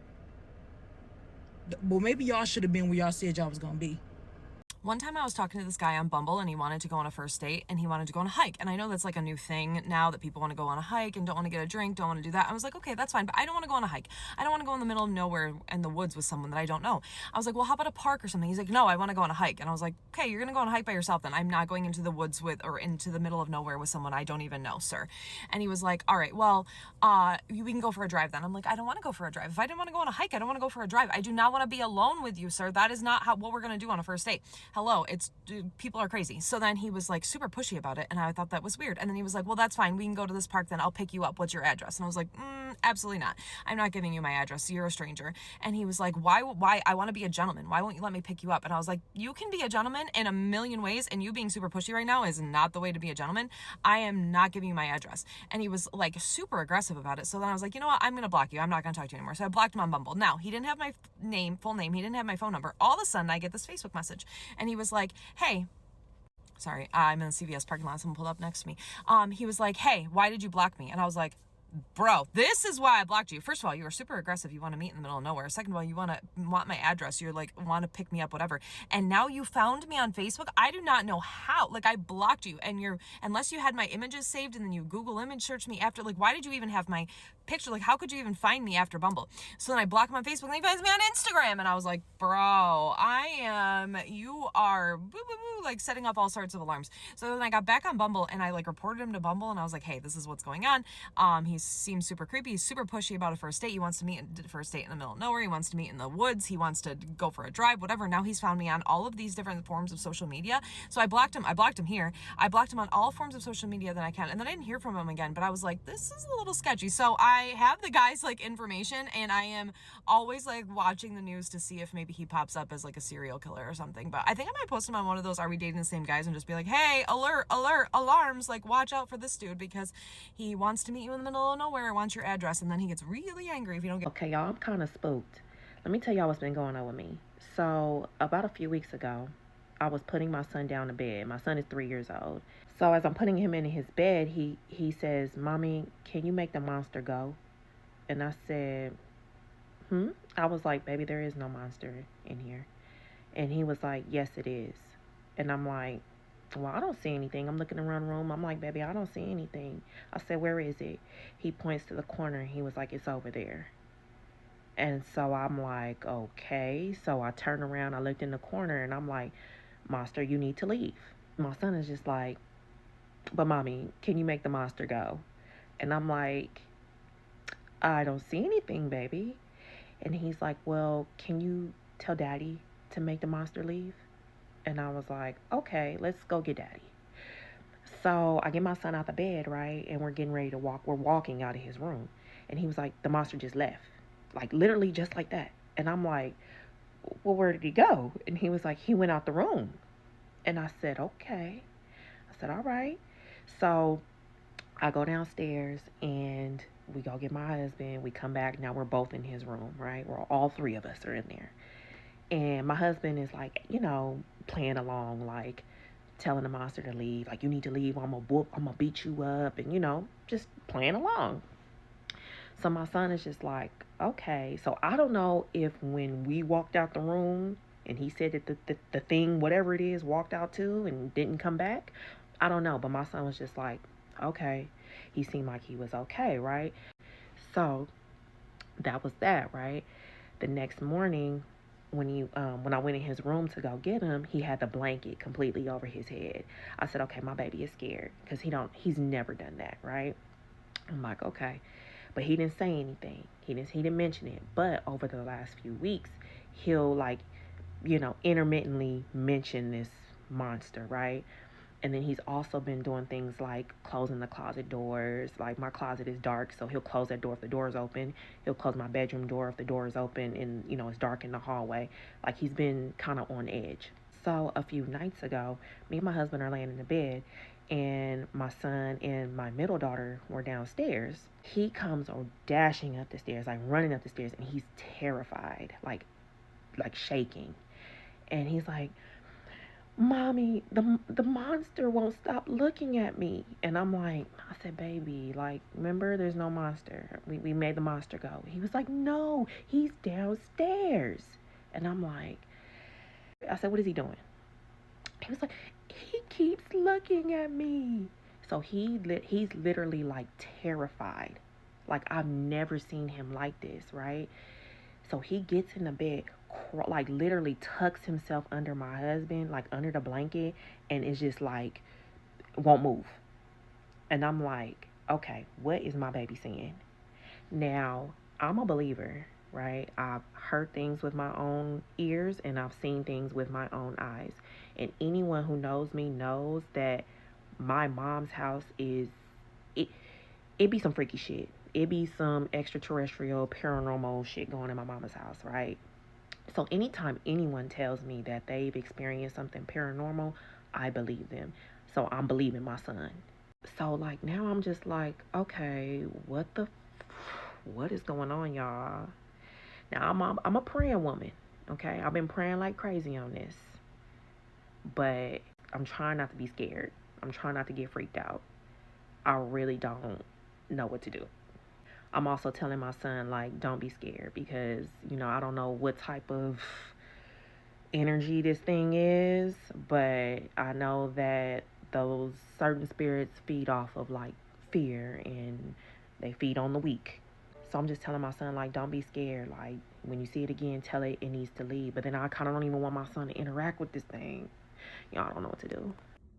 Well, maybe y'all should have been where y'all said y'all was gonna be. One time I was talking to this guy on Bumble, and he wanted to go on a first date, and he wanted to go on a hike. And I know that's like a new thing now, that people want to go on a hike and don't want to get a drink, don't want to do that. I was like, okay, that's fine, but I don't want to go on a hike. I don't want to go in the middle of nowhere in the woods with someone that I don't know. I was like, well, how about a park or something? He's like, no, I want to go on a hike. And I was like, okay, you're going to go on a hike by yourself then. I'm not going into the woods with, or into the middle of nowhere with someone I don't even know, sir. And he was like, all right, well, we can go for a drive then. I'm like, I don't want to go for a drive. If I didn't want to go on a hike, I don't want to go for a drive. I do not want to be alone with you, sir. That is not what we're going to do on a first date. Hello, people are crazy. So then he was like super pushy about it, and I thought that was weird. And then he was like, well, that's fine, we can go to this park then, I'll pick you up, what's your address? And I was like, absolutely not, I'm not giving you my address, you're a stranger. And he was like, why I want to be a gentleman, why won't you let me pick you up? And I was like, you can be a gentleman in a million ways, and you being super pushy right now is not the way to be a gentleman. I am not giving you my address. And he was like super aggressive about it. So then I was like, you know what, I'm gonna block you, I'm not gonna talk to you anymore. So I blocked him on Bumble. Now, he didn't have my full name, he didn't have my phone number. All of a sudden I get this Facebook message, and he was like, hey, sorry, I'm in the CVS parking lot, someone pulled up next to me. He was like, hey, why did you block me? And I was like, bro, this is why I blocked you. First of all, you were super aggressive. You want to meet in the middle of nowhere. Second of all, you want my address. You're like, want to pick me up, whatever. And now you found me on Facebook. I do not know how. Like, I blocked you, and unless you had my images saved and then you Google image search me after, like, why did you even have my picture? Like, how could you even find me after Bumble? So then I blocked him on Facebook, and he finds me on Instagram. And I was like, bro, you are boo, boo, boo, like setting off all sorts of alarms. So then I got back on Bumble, and I like reported him to Bumble, and I was like, hey, this is what's going on. He seems super creepy. He's super pushy about a first date. He wants to meet a first date in the middle of nowhere. He wants to meet in the woods. He wants to go for a drive, whatever. Now he's found me on all of these different forms of social media. So I blocked him. I blocked him here. I blocked him on all forms of social media that I can. And then I didn't hear from him again, but I was like, this is a little sketchy. So I have the guy's like information, and I am always like watching the news to see if maybe he pops up as like a serial killer or something. But I think I might post him on one of those Are We Dating the Same Guys and just be like, hey, alert, alarms, like watch out for this dude because he wants to meet you in the middle of nowhere, wants your address, and then he gets really angry if you don't get. Okay, y'all, I'm kind of spooked. Let me tell y'all what's been going on with me. So about a few weeks ago, I was putting my son down to bed. My son is 3 years old. So as I'm putting him in his bed, he says, Mommy, can you make the monster go? And I said, I was like, baby, there is no monster in here. And he was like, yes, it is. And I'm like, well, I don't see anything. I'm looking around the room. I'm like, baby, I don't see anything. I said, where is it? He points to the corner. He was like, it's over there. And so I'm like, okay. So I turn around. I looked in the corner, and I'm like, monster, you need to leave. My son is just like, but Mommy, can you make the monster go? And I'm like, I don't see anything, baby. And he's like, well, can you tell Daddy to make the monster leave? And I was like, okay, let's go get Daddy. So I get my son out the bed, right? And we're getting ready to walk. We're walking out of his room. And he was like, the monster just left. Like, literally just like that. And I'm like, well, where did he go? And he was like, he went out the room. And I said, okay. I said, all right. So I go downstairs and we go get my husband. We come back. Now we're both in his room, right? We're all three of us are in there. And my husband is like, playing along, like telling the monster to leave. Like, you need to leave. I'm going to beat you up. And, just playing along. So my son is just like, okay. So I don't know if when we walked out the room and he said that the thing, whatever it is, walked out too and didn't come back. I don't know. But my son was just like, okay. He seemed like he was okay, right? So that was that, right? The next morning, when I went in his room to go get him, he had the blanket completely over his head. I said, okay, my baby is scared because he's never done that, right? I'm like, okay. But he didn't say anything. He didn't mention it. But over the last few weeks, he'll intermittently mention this monster, right? And then he's also been doing things like closing the closet doors. Like, my closet is dark, so he'll close that door if the door is open. He'll close my bedroom door if the door is open and, it's dark in the hallway. Like, he's been kind of on edge. So a few nights ago, me and my husband are laying in the bed, and my son and my middle daughter were downstairs. He comes dashing up the stairs, like running up the stairs, and he's terrified, like shaking. And he's like, Mommy, the monster won't stop looking at me. And I'm like, I said, baby, like, remember, there's no monster. We made the monster go. He was like, no, he's downstairs. And I'm like, I said, what is he doing? He was like, he keeps looking at me. So he's literally like terrified. Like, I've never seen him like this, right? So he gets in the bed, like literally tucks himself under my husband, like under the blanket, and is just like, won't move. And I'm like, okay, what is my baby seeing? Now, I'm a believer, right? I've heard things with my own ears and I've seen things with my own eyes. And anyone who knows me knows that my mom's house it be some freaky shit. It be some extraterrestrial, paranormal shit going in my mama's house, right? So anytime anyone tells me that they've experienced something paranormal, I believe them. So I'm believing my son. So like now I'm just like, okay, what is going on, y'all? Now I'm a praying woman, okay? I've been praying like crazy on this. But I'm trying not to be scared. I'm trying not to get freaked out. I really don't know what to do. I'm also telling my son, like, don't be scared because, I don't know what type of energy this thing is, but I know that those certain spirits feed off of, like, fear and they feed on the weak. So I'm just telling my son, like, don't be scared. Like, when you see it again, tell it needs to leave. But then I kind of don't even want my son to interact with this thing. I don't know what to do.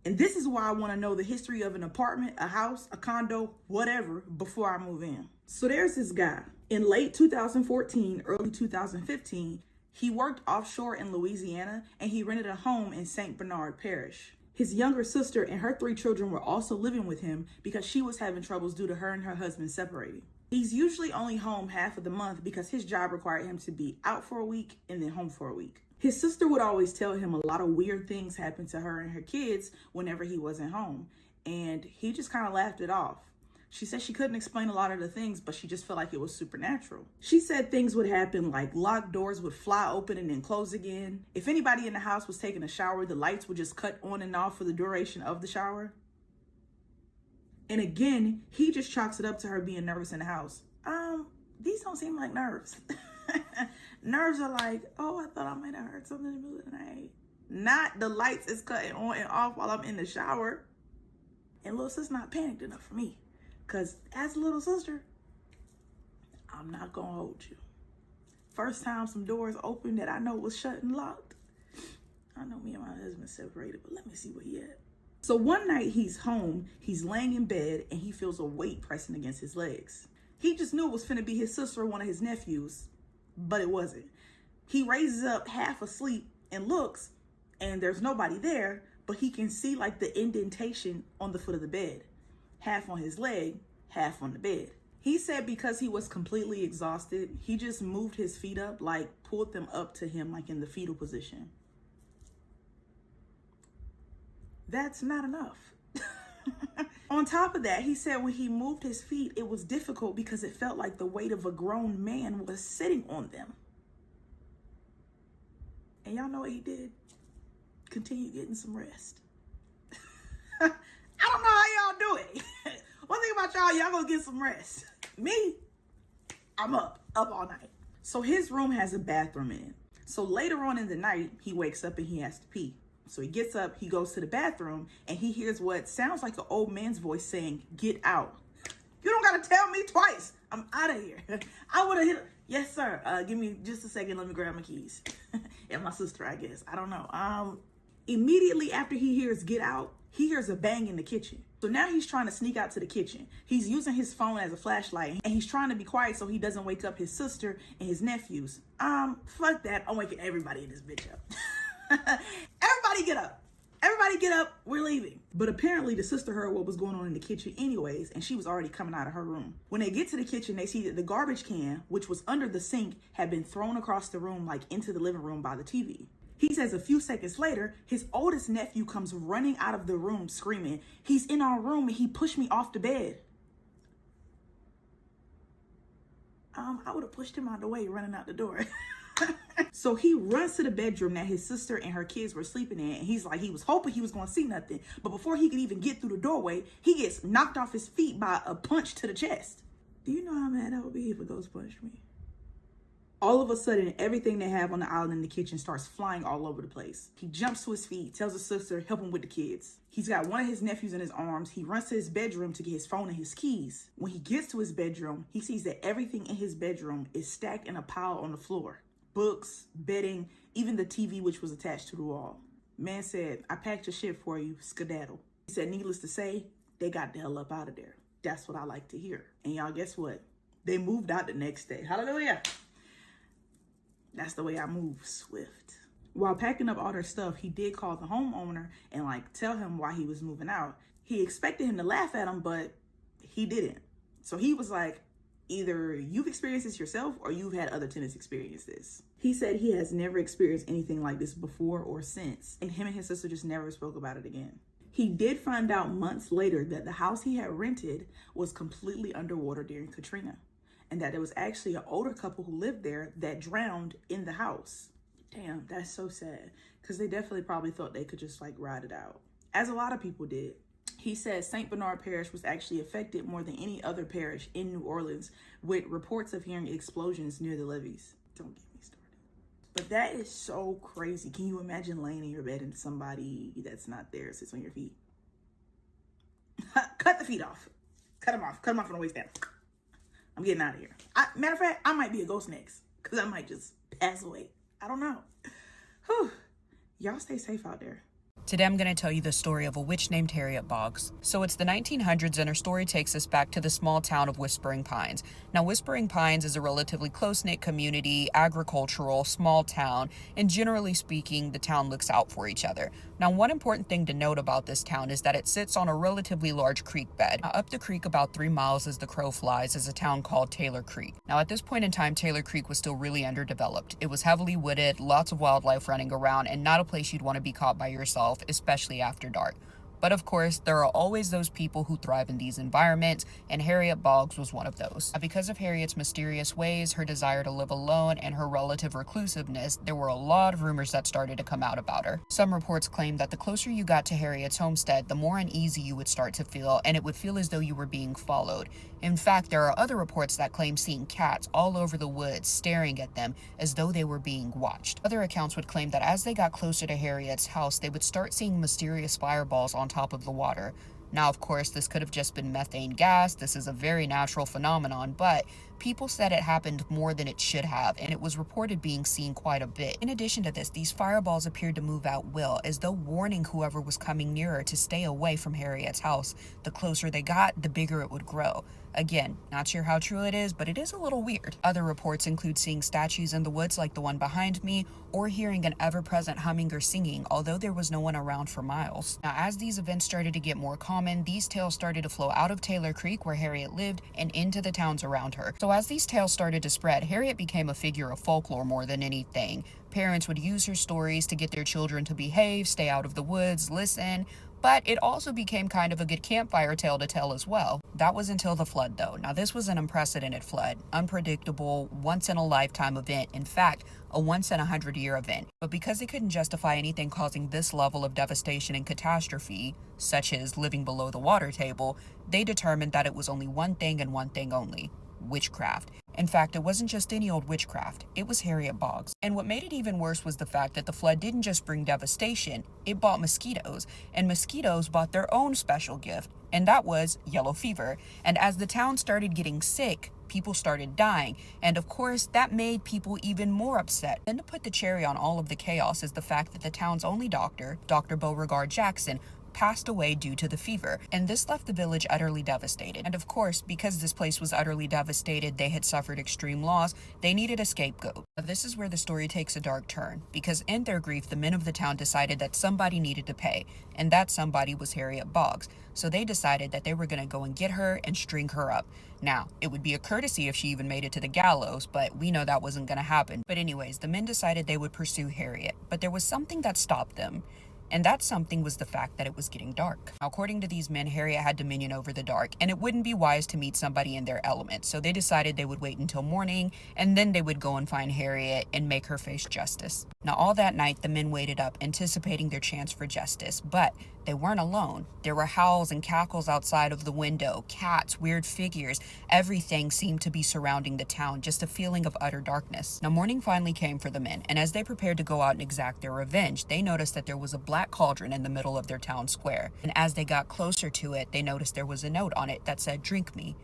And this is why I want to know the history of an apartment, a house, a condo, whatever, before I move in. So there's this guy. In late 2014, early 2015, he worked offshore in Louisiana and he rented a home in St. Bernard Parish. His younger sister and her 3 children were also living with him because she was having troubles due to her and her husband separating. He's usually only home half of the month because his job required him to be out for a week and then home for a week. His sister would always tell him a lot of weird things happened to her and her kids whenever he wasn't home, and he just kind of laughed it off. She said she couldn't explain a lot of the things, but she just felt like it was supernatural. She said things would happen like locked doors would fly open and then close again. If anybody in the house was taking a shower, the lights would just cut on and off for the duration of the shower. And again, he just chalks it up to her being nervous in the house. These don't seem like nerves. Nerves are like, oh, I thought I might have heard something in the middle of the night. Not the lights is cutting on and off while I'm in the shower. And little sister's not panicked enough for me. Because as a little sister, I'm not going to hold you. First time some doors opened that I know was shut and locked. I know me and my husband separated, but let me see where he at. So one night he's home, he's laying in bed, and he feels a weight pressing against his legs. He just knew it was finna be his sister or one of his nephews, but it wasn't. He raises up half asleep and looks, and there's nobody there, but he can see like the indentation on the foot of the bed. Half on his leg, half on the bed. He said because he was completely exhausted, he just moved his feet up, like pulled them up to him, like in the fetal position. That's not enough. On top of that, he said when he moved his feet, it was difficult because it felt like the weight of a grown man was sitting on them. And y'all know what he did? Continue getting some rest. I don't know how y'all do it. One thing about y'all gonna get some rest. Me, I'm up all night. So his room has a bathroom in it. So later on in the night, he wakes up and he has to pee. So he gets up, he goes to the bathroom, and he hears what sounds like an old man's voice saying, "Get out." You don't gotta tell me twice. I'm out of here. I would have hit. Yes, sir. Give me just a second. Let me grab my keys. And my sister, I guess. I don't know. Immediately after he hears "get out," he hears a bang in the kitchen. So now he's trying to sneak out to the kitchen. He's using his phone as a flashlight, and he's trying to be quiet so he doesn't wake up his sister and his nephews. Fuck that. I'm waking everybody in this bitch up. Everybody get up. Everybody get up. We're leaving. But apparently the sister heard what was going on in the kitchen anyways, and she was already coming out of her room. When they get to the kitchen, they see that the garbage can, which was under the sink, had been thrown across the room, like into the living room by the TV. He says a few seconds later, his oldest nephew comes running out of the room screaming, "He's in our room and he pushed me off the bed." I would have pushed him out the way running out the door. So he runs to the bedroom that his sister and her kids were sleeping in, and he's like, he was hoping he was going to see nothing, but before he could even get through the doorway, he gets knocked off his feet by a punch to the chest. Do you know how mad I would be if a ghost punched me? All of a sudden, everything they have on the island in the kitchen starts flying all over the place. He jumps to his feet, tells his sister, help him with the kids. He's got one of his nephews in his arms. He runs to his bedroom to get his phone and his keys. When he gets to his bedroom, he sees that everything in his bedroom is stacked in a pile on the floor. Books, bedding, even the TV which was attached to the wall. Man said, "I packed your shit for you, skedaddle." He said, needless to say, they got the hell up out of there. That's what I like to hear. And y'all, guess what? They moved out the next day. Hallelujah. That's the way I move, swift. While packing up all their stuff, he did call the homeowner and tell him why he was moving out. He expected him to laugh at him, but he didn't. So he was like, either you've experienced this yourself or you've had other tenants experience this. He said he has never experienced anything like this before or since, and him and his sister just never spoke about it again. He did find out months later that the house he had rented was completely underwater during Katrina, and that there was actually an older couple who lived there that drowned in the house. Damn, that's so sad, because they definitely probably thought they could just ride it out, as a lot of people did. He says St. Bernard Parish was actually affected more than any other parish in New Orleans, with reports of hearing explosions near the levees. Don't get me started. But that is so crazy. Can you imagine laying in your bed and somebody that's not there sits on your feet? Cut the feet off. Cut them off. Cut them off from the waist down. I'm getting out of here. Matter of fact, I might be a ghost next, because I might just pass away. I don't know. Whew. Y'all stay safe out there. Today I'm going to tell you the story of a witch named Harriet Boggs. So it's the 1900s, and her story takes us back to the small town of Whispering Pines. Now, Whispering Pines is a relatively close-knit community, agricultural, small town, and generally speaking, the town looks out for each other. Now, one important thing to note about this town is that it sits on a relatively large creek bed. Up the creek about 3 miles as the crow flies is a town called Taylor Creek. Now, at this point in time, Taylor Creek was still really underdeveloped. It was heavily wooded, lots of wildlife running around, and not a place you'd want to be caught by yourself, especially after dark. But of course, there are always those people who thrive in these environments, and Harriet Boggs was one of those. Because of Harriet's mysterious ways, her desire to live alone, and her relative reclusiveness, there were a lot of rumors that started to come out about her. Some reports claim that the closer you got to Harriet's homestead, the more uneasy you would start to feel, and it would feel as though you were being followed. In fact, there are other reports that claim seeing cats all over the woods staring at them as though they were being watched. Other accounts would claim that as they got closer to Harriet's house, they would start seeing mysterious fireballs on top of the water. Now, of course, this could have just been methane gas. This is a very natural phenomenon, but People said it happened more than it should have, and it was reported being seen quite a bit. In addition to this, these fireballs appeared to move at will, as though warning whoever was coming nearer to stay away from Harriet's house. The closer they got, the bigger it would grow. Again, not sure how true it is, but it is a little weird. Other reports include seeing statues in the woods like the one behind me, or hearing an ever-present humming or singing, although there was no one around for miles. Now, as these events started to get more common, these tales started to flow out of Taylor Creek, where Harriet lived, and into the towns around her. So as these tales started to spread, Harriet became a figure of folklore more than anything. Parents would use her stories to get their children to behave, stay out of the woods, listen, but it also became kind of a good campfire tale to tell as well. That was until the flood, though. Now, this was an unprecedented flood, unpredictable, once-in-a-lifetime event. In fact, a once-in-a-100-year event. But because they couldn't justify anything causing this level of devastation and catastrophe, such as living below the water table, they determined that it was only one thing and one thing only: witchcraft. In fact, it wasn't just any old witchcraft, it was Harriet Boggs. And what made it even worse was the fact that the flood didn't just bring devastation, it brought mosquitoes, and mosquitoes brought their own special gift, and that was yellow fever. And as the town started getting sick, people started dying, and of course that made people even more upset. Then to put the cherry on all of the chaos is the fact that the town's only doctor, Dr. Beauregard Jackson, passed away due to the fever, and this left the village utterly devastated. And of course, because this place was utterly devastated, they had suffered extreme loss, they needed a scapegoat. Now, this is where the story takes a dark turn, because in their grief, the men of the town decided that somebody needed to pay, and that somebody was Harriet Boggs. So they decided that they were going to go and get her and string her up. Now, it would be a courtesy if she even made it to the gallows, but we know that wasn't going to happen. But anyways, the men decided they would pursue Harriet, but there was something that stopped them. And that something was the fact that it was getting dark. Now, according to these men, Harriet had dominion over the dark, and it wouldn't be wise to meet somebody in their element. So they decided they would wait until morning, and then they would go and find Harriet and make her face justice. Now, all that night, the men waited up, anticipating their chance for justice, but they weren't alone. There were howls and cackles outside of the window, cats, weird figures. Everything seemed to be surrounding the town, just a feeling of utter darkness. Now, morning finally came for the men, and as they prepared to go out and exact their revenge, they noticed that there was a black cauldron in the middle of their town square. And as they got closer to it, they noticed there was a note on it that said, "Drink me."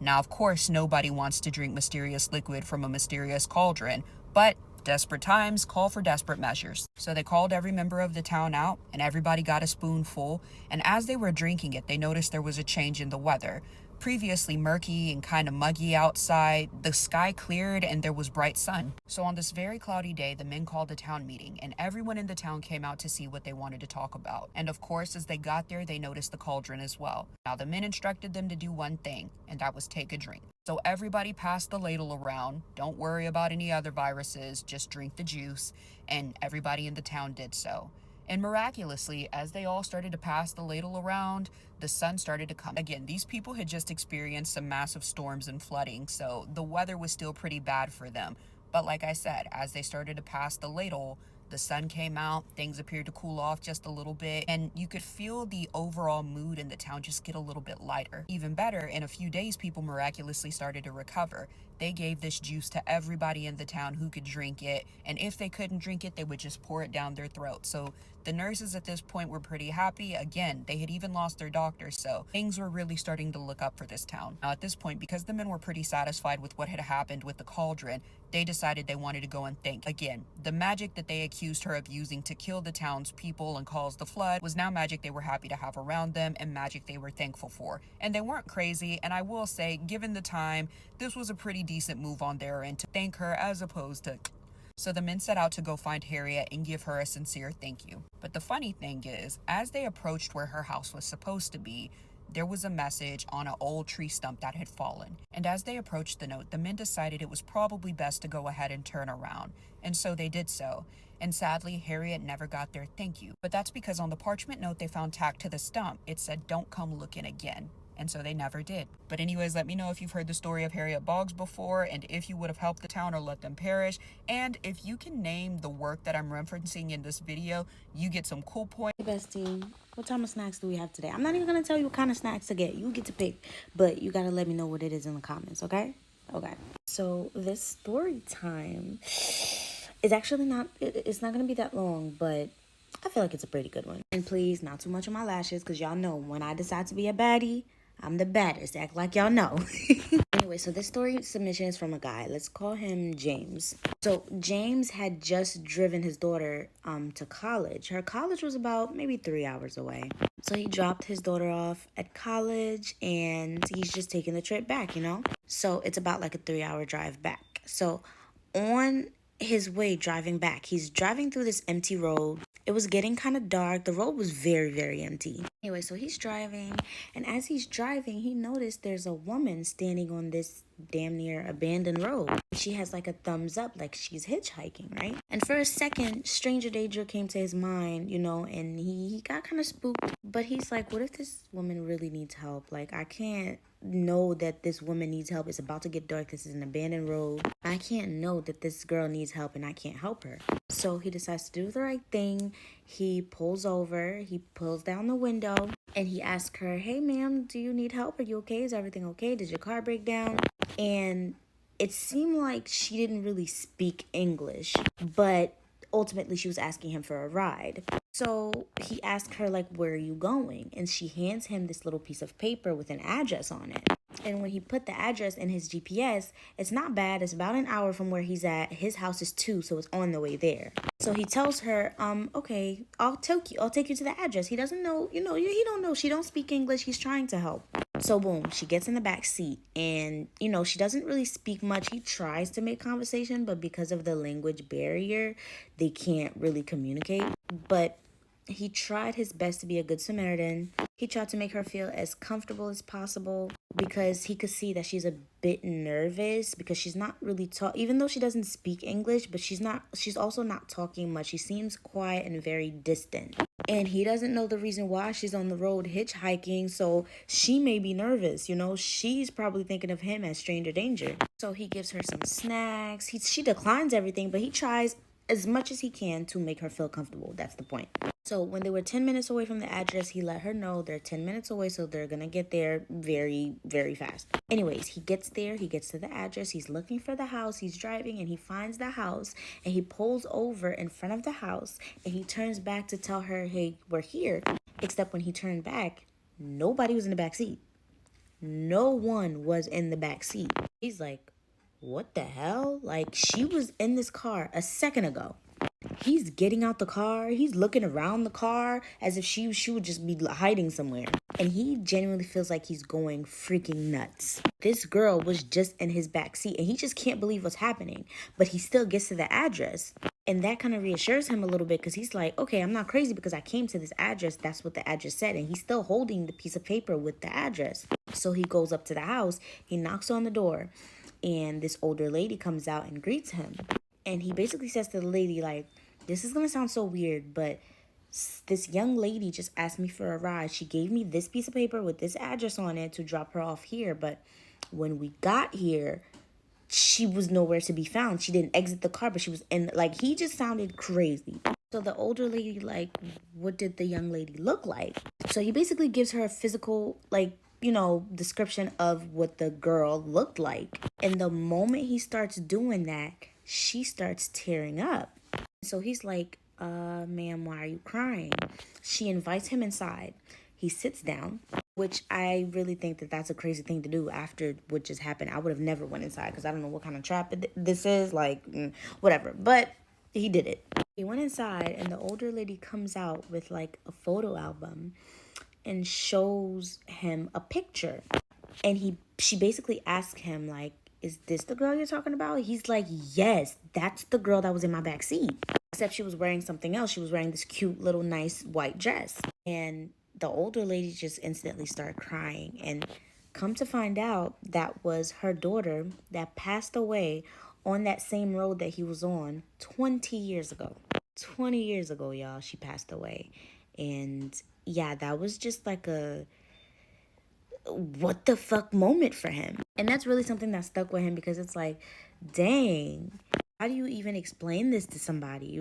Now, of course, nobody wants to drink mysterious liquid from a mysterious cauldron, but desperate times call for desperate measures. So they called every member of the town out, and everybody got a spoonful, and as they were drinking it, they noticed there was a change in the weather. Previously murky and kind of muggy outside, the sky cleared and there was bright sun. So on this very cloudy day, the men called a town meeting, and everyone in the town came out to see what they wanted to talk about. And of course, as they got there, they noticed the cauldron as well. Now, the men instructed them to do one thing, and that was take a drink. So everybody passed the ladle around. Don't worry about any other viruses, just drink the juice. And everybody in the town did so. And miraculously, as they all started to pass the ladle around, the sun started to come. Again, these people had just experienced some massive storms and flooding, so the weather was still pretty bad for them. But like I said, as they started to pass the ladle, the sun came out, things appeared to cool off just a little bit, and you could feel the overall mood in the town just get a little bit lighter. Even better, in a few days, people miraculously started to recover. They gave this juice to everybody in the town who could drink it, and if they couldn't drink it, they would just pour it down their throat. So the nurses at this point were pretty happy. Again, they had even lost their doctor, so things were really starting to look up for this town. Now at this point, because the men were pretty satisfied with what had happened with the cauldron, they decided they wanted to go and thank. Again, the magic that they accused her of using to kill the town's people and cause the flood was now magic they were happy to have around them, and magic they were thankful for. And they weren't crazy, and I will say, given the time, this was a pretty decent move on their end to thank her as opposed to... So the men set out to go find Harriet and give her a sincere thank you. But the funny thing is, as they approached where her house was supposed to be, there was a message on an old tree stump that had fallen. And as they approached the note, the men decided it was probably best to go ahead and turn around. And so they did so. And sadly, Harriet never got their thank you. But that's because on the parchment note they found tacked to the stump, it said, "Don't come looking again." And so they never did. But anyways, let me know if you've heard the story of Harriet Boggs before, and if you would have helped the town or let them perish. And if you can name the work that I'm referencing in this video, you get some cool points. Hey, bestie, what type of snacks do we have today? I'm not even going to tell you what kind of snacks to get. You get to pick, but you got to let me know what it is in the comments, okay? Okay. So this story time is actually not, it's not going to be that long, but I feel like it's a pretty good one. And please, not too much on my lashes, because y'all know when I decide to be a baddie, I'm the baddest. Act like y'all know. Anyway, so this story submission is from a guy. Let's call him James. So James had just driven his daughter to college. Her college was about maybe 3 hours away. So he dropped his daughter off at college and he's just taking the trip back, you know? So it's about like a 3-hour drive back. So on his way driving back, he's driving through this empty road. It was getting kind of dark. The road was very, very empty. Anyway, so he's driving, and as he's driving, he noticed there's a woman standing on this damn near abandoned road. She has like a thumbs up, like she's hitchhiking, right? And for a second, stranger danger came to his mind, you know, and he got kind of spooked. But he's like, what if this woman really needs help? Like, I can't know that this woman needs help. It's about to get dark. This is an abandoned road. I can't know that this girl needs help and I can't help her. So he decides to do the right thing. He pulls over, he pulls down the window, and he asks her, hey ma'am, do you need help? Are you okay? Is everything okay? Did your car break down? And it seemed like she didn't really speak English, but ultimately she was asking him for a ride. So he asked her, like, where are you going? And she hands him this little piece of paper with an address on it. And when he put the address in his GPS, it's not bad. It's about an hour from where he's at. His house is 2, so it's on the way there. So he tells her, okay, I'll take you to the address. He doesn't know, he don't know. She don't speak English. He's trying to help. So boom, she gets in the back seat and, she doesn't really speak much. He tries to make conversation, but because of the language barrier, they can't really communicate. But he tried his best to be a good Samaritan. He tried to make her feel as comfortable as possible because he could see that she's a bit nervous because she's not really even though she doesn't speak English, but she's also not talking much. She seems quiet and very distant. And he doesn't know the reason why she's on the road hitchhiking, so she may be nervous, She's probably thinking of him as stranger danger. So he gives her some snacks. She declines everything, but he tries as much as he can to make her feel comfortable. That's the point. So when they were 10 minutes away from the address, he let her know they're 10 minutes away, so they're going to get there very, very fast. Anyways, he gets there. He gets to the address. He's looking for the house. He's driving, and he finds the house, and he pulls over in front of the house, and he turns back to tell her, hey, we're here. Except when he turned back, nobody was in the back seat. No one was in the back seat. He's like, what the hell? Like, she was in this car a second ago. He's getting out the car. He's looking around the car as if she would just be hiding somewhere. And he genuinely feels like he's going freaking nuts. This girl was just in his back seat and he just can't believe what's happening. But he still gets to the address. And that kind of reassures him a little bit because he's like, okay, I'm not crazy because I came to this address. That's what the address said. And he's still holding the piece of paper with the address. So he goes up to the house. He knocks on the door. And this older lady comes out and greets him. And he basically says to the lady, like, this is going to sound so weird, but this young lady just asked me for a ride. She gave me this piece of paper with this address on it to drop her off here. But when we got here, she was nowhere to be found. She didn't exit the car, but she was in, like, he just sounded crazy. So the older lady, like, what did the young lady look like? So he basically gives her a physical, like, description of what the girl looked like. And the moment he starts doing that, she starts tearing up. So he's like, ma'am, why are you crying? She invites him inside. He sits down, which I really think that that's a crazy thing to do after what just happened. I would have never went inside because I don't know what kind of trap this is, like, whatever. But he did it. He went inside and the older lady comes out with like a photo album and shows him a picture. And she basically asked him, like, is this the girl you're talking about? He's like, yes, that's the girl that was in my back seat. Except she was wearing something else. She was wearing this cute little nice white dress. And the older lady just instantly started crying. And come to find out, that was her daughter that passed away on that same road that he was on 20 years ago. 20 years ago, y'all, she passed away. And yeah, that was just like a what the fuck moment for him. And that's really something that stuck with him because it's like, dang, how do you even explain this to somebody,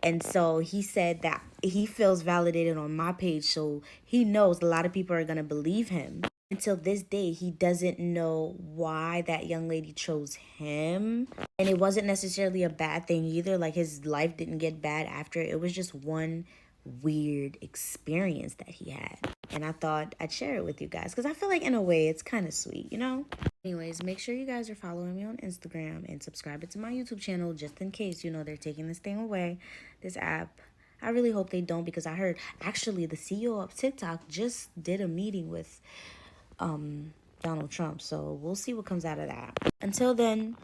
And so he said that he feels validated on my page, so he knows a lot of people are going to believe him. Until this day, he doesn't know why that young lady chose him. And it wasn't necessarily a bad thing either. Like, his life didn't get bad after. It was just one weird experience that he had. And I thought I'd share it with you guys because I feel like in a way it's kind of sweet, Anyways, make sure you guys are following me on Instagram and subscribing to my YouTube channel just in case, they're taking this thing away, this app. I really hope they don't, because I heard actually the CEO of TikTok just did a meeting with Donald Trump. So we'll see what comes out of that. Until then,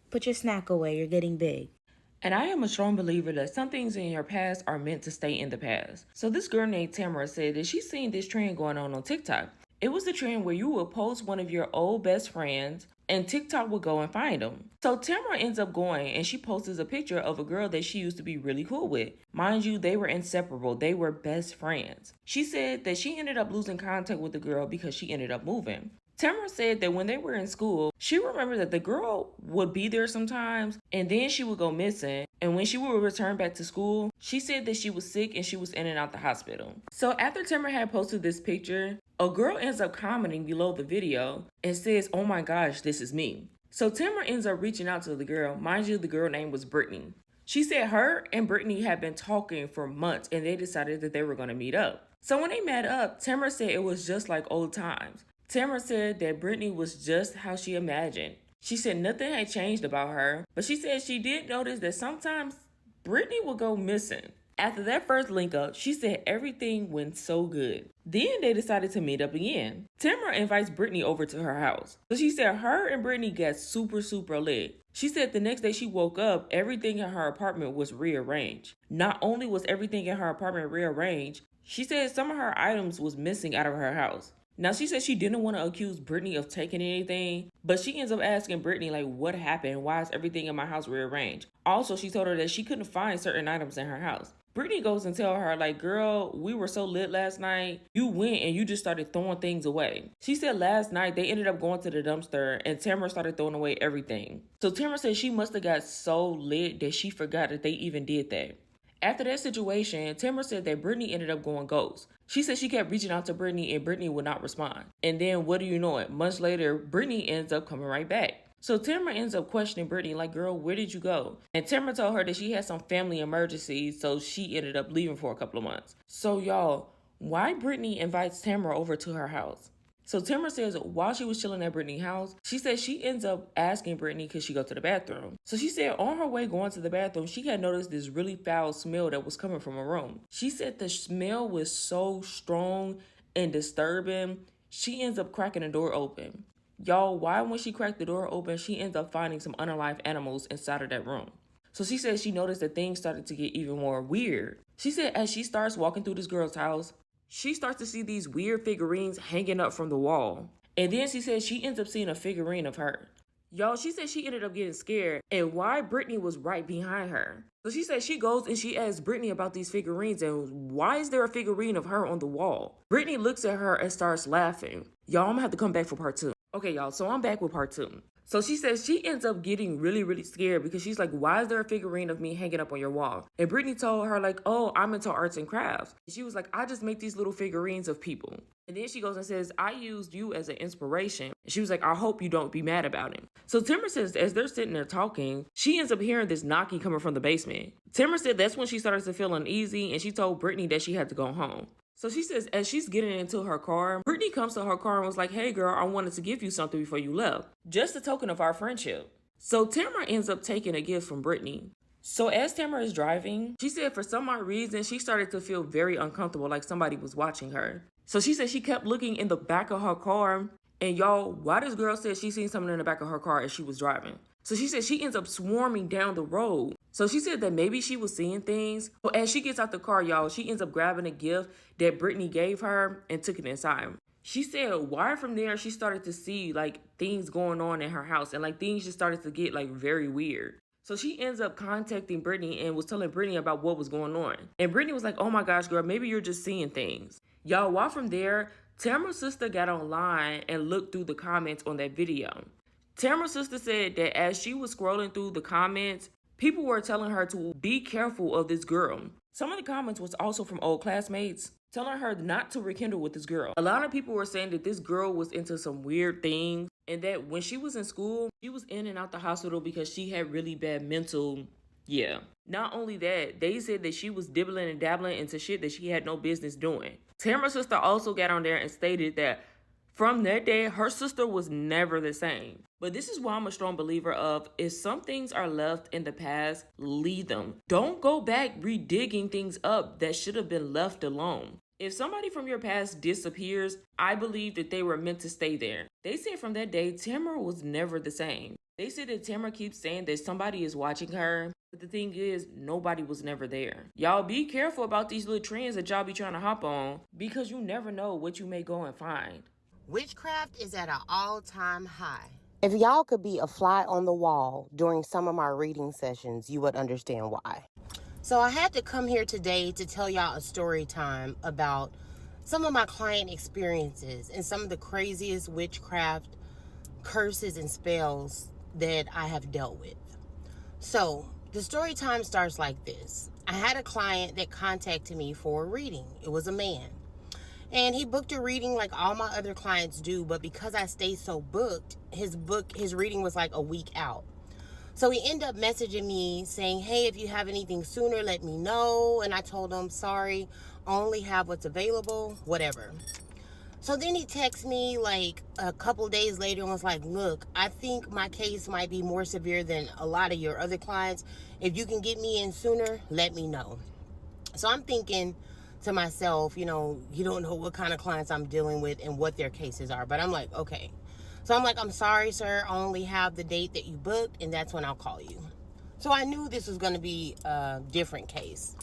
put your snack away. You're getting big. And I am a strong believer that some things in your past are meant to stay in the past. So this girl named Tamara said that she's seen this trend going on TikTok. It was the trend where you would post one of your old best friends and TikTok would go and find them. So Tamara ends up going and she posts a picture of a girl that she used to be really cool with. Mind you, they were inseparable. They were best friends. She said that she ended up losing contact with the girl because she ended up moving. Tamara said that when they were in school, she remembered that the girl would be there sometimes and then she would go missing. And when she would return back to school, she said that she was sick and she was in and out the hospital. So after Tamara had posted this picture, a girl ends up commenting below the video and says, "Oh my gosh, this is me." So Tamara ends up reaching out to the girl. Mind you, the girl name was Brittany. She said her and Brittany had been talking for months and they decided that they were going to meet up. So when they met up, Tamara said it was just like old times. Tamara said that Brittany was just how she imagined. She said nothing had changed about her, but she said she did notice that sometimes Brittany would go missing. After that first link up, she said everything went so good. Then they decided to meet up again. Tamara invites Brittany over to her house. So she said her and Brittany got super lit. She said the next day she woke up, everything in her apartment was rearranged. Not only was everything in her apartment rearranged, she said some of her items was missing out of her house. Now, she said she didn't want to accuse Brittany of taking anything, but she ends up asking Brittany, like, what happened? Why is everything in my house rearranged? Also, she told her that she couldn't find certain items in her house. Brittany goes and tell her, like, girl, we were so lit last night. You went and you just started throwing things away. She said last night they ended up going to the dumpster and Tamara started throwing away everything. So Tamara said she must have got so lit that she forgot that they even did that. After that situation, Tamara said that Brittany ended up going ghost. She said she kept reaching out to Brittany and Brittany would not respond. And then what do you know it? Months later, Brittany ends up coming right back. So Tamara ends up questioning Brittany, like, girl, where did you go? And Tamara told her that she had some family emergencies, so she ended up leaving for a couple of months. So y'all, why Brittany invites Tamara over to her house? So Tamara says while she was chilling at Brittany's house, she says she ends up asking Brittany could she go to the bathroom. So she said on her way going to the bathroom, she had noticed this really foul smell that was coming from her room. She said the smell was so strong and disturbing, she ends up cracking the door open. Y'all, why when she cracked the door open, she ends up finding some unalive animals inside of that room. So she said she noticed that things started to get even more weird. She said as she starts walking through this girl's house, she starts to see these weird figurines hanging up from the wall. And then she said she ends up seeing a figurine of her. Y'all, she said she ended up getting scared and why Brittany was right behind her. So she said she goes and she asks Brittany about these figurines and why is there a figurine of her on the wall? Brittany looks at her and starts laughing. Y'all, I'm gonna have to come back for part 2. Okay, y'all, so I'm back with part 2. So she says she ends up getting really scared because she's like, why is there a figurine of me hanging up on your wall? And Brittany told her like, oh, I'm into arts and crafts. And she was like, I just make these little figurines of people. And then she goes and says, I used you as an inspiration. And she was like, I hope you don't be mad about it. So Tamara says as they're sitting there talking, she ends up hearing this knocking coming from the basement. Tamara said that's when she started to feel uneasy and she told Brittany that she had to go home. So she says as she's getting into her car, Brittany comes to her car and was like, hey girl, I wanted to give you something before you left. Just a token of our friendship. So Tamara ends up taking a gift from Brittany. So as Tamara is driving, she said for some odd reason, she started to feel very uncomfortable, like somebody was watching her. So she said she kept looking in the back of her car. And y'all, why this girl said she seen something in the back of her car as she was driving. So she said she ends up swarming down the road. So she said that maybe she was seeing things. So as she gets out the car, y'all, she ends up grabbing a gift that Brittany gave her and took it inside. She said why from there she started to see like things going on in her house and like things just started to get like very weird. So she ends up contacting Brittany and was telling Brittany about what was going on. And Brittany was like, oh my gosh, girl, maybe you're just seeing things. Y'all, while from there, Tamara's sister got online and looked through the comments on that video. Tamara's sister said that as she was scrolling through the comments, people were telling her to be careful of this girl. Some of the comments was also from old classmates telling her not to rekindle with this girl. A lot of people were saying that this girl was into some weird things and that when she was in school, she was in and out the hospital because she had really bad mental, Not only that, they said that she was dibbling and dabbling into shit that she had no business doing. Tamara's sister also got on there and stated that From that day, her sister was never the same. But this is why I'm a strong believer of, if some things are left in the past, leave them. Don't go back redigging things up that should have been left alone. If somebody from your past disappears, I believe that they were meant to stay there. They said from that day, Tamara was never the same. They said that Tamara keeps saying that somebody is watching her, but the thing is, nobody was never there. Y'all be careful about these little trends that y'all be trying to hop on, because you never know what you may go and find. Witchcraft is at an all-time high. If y'all could be a fly on the wall during some of my reading sessions, you would understand why. So I had to come here today to tell y'all a story time about some of my client experiences and some of the craziest witchcraft curses and spells that I have dealt with. So the story time starts like this. I had a client that contacted me for a reading. It was a man. And he booked a reading like all my other clients do, but because I stay so booked, his reading was like a week out. So he ended up messaging me saying, hey, if you have anything sooner, let me know. And I told him, sorry, I only have what's available, whatever. So then he texted me like a couple days later and was like, look, I think my case might be more severe than a lot of your other clients. If you can get me in sooner, let me know. So I'm thinking to myself, you don't know what kind of clients I'm dealing with and what their cases are. But I'm like, okay. So I'm like, I'm sorry, sir. I only have the date that you booked, and that's when I'll call you. So I knew this was going to be a different case.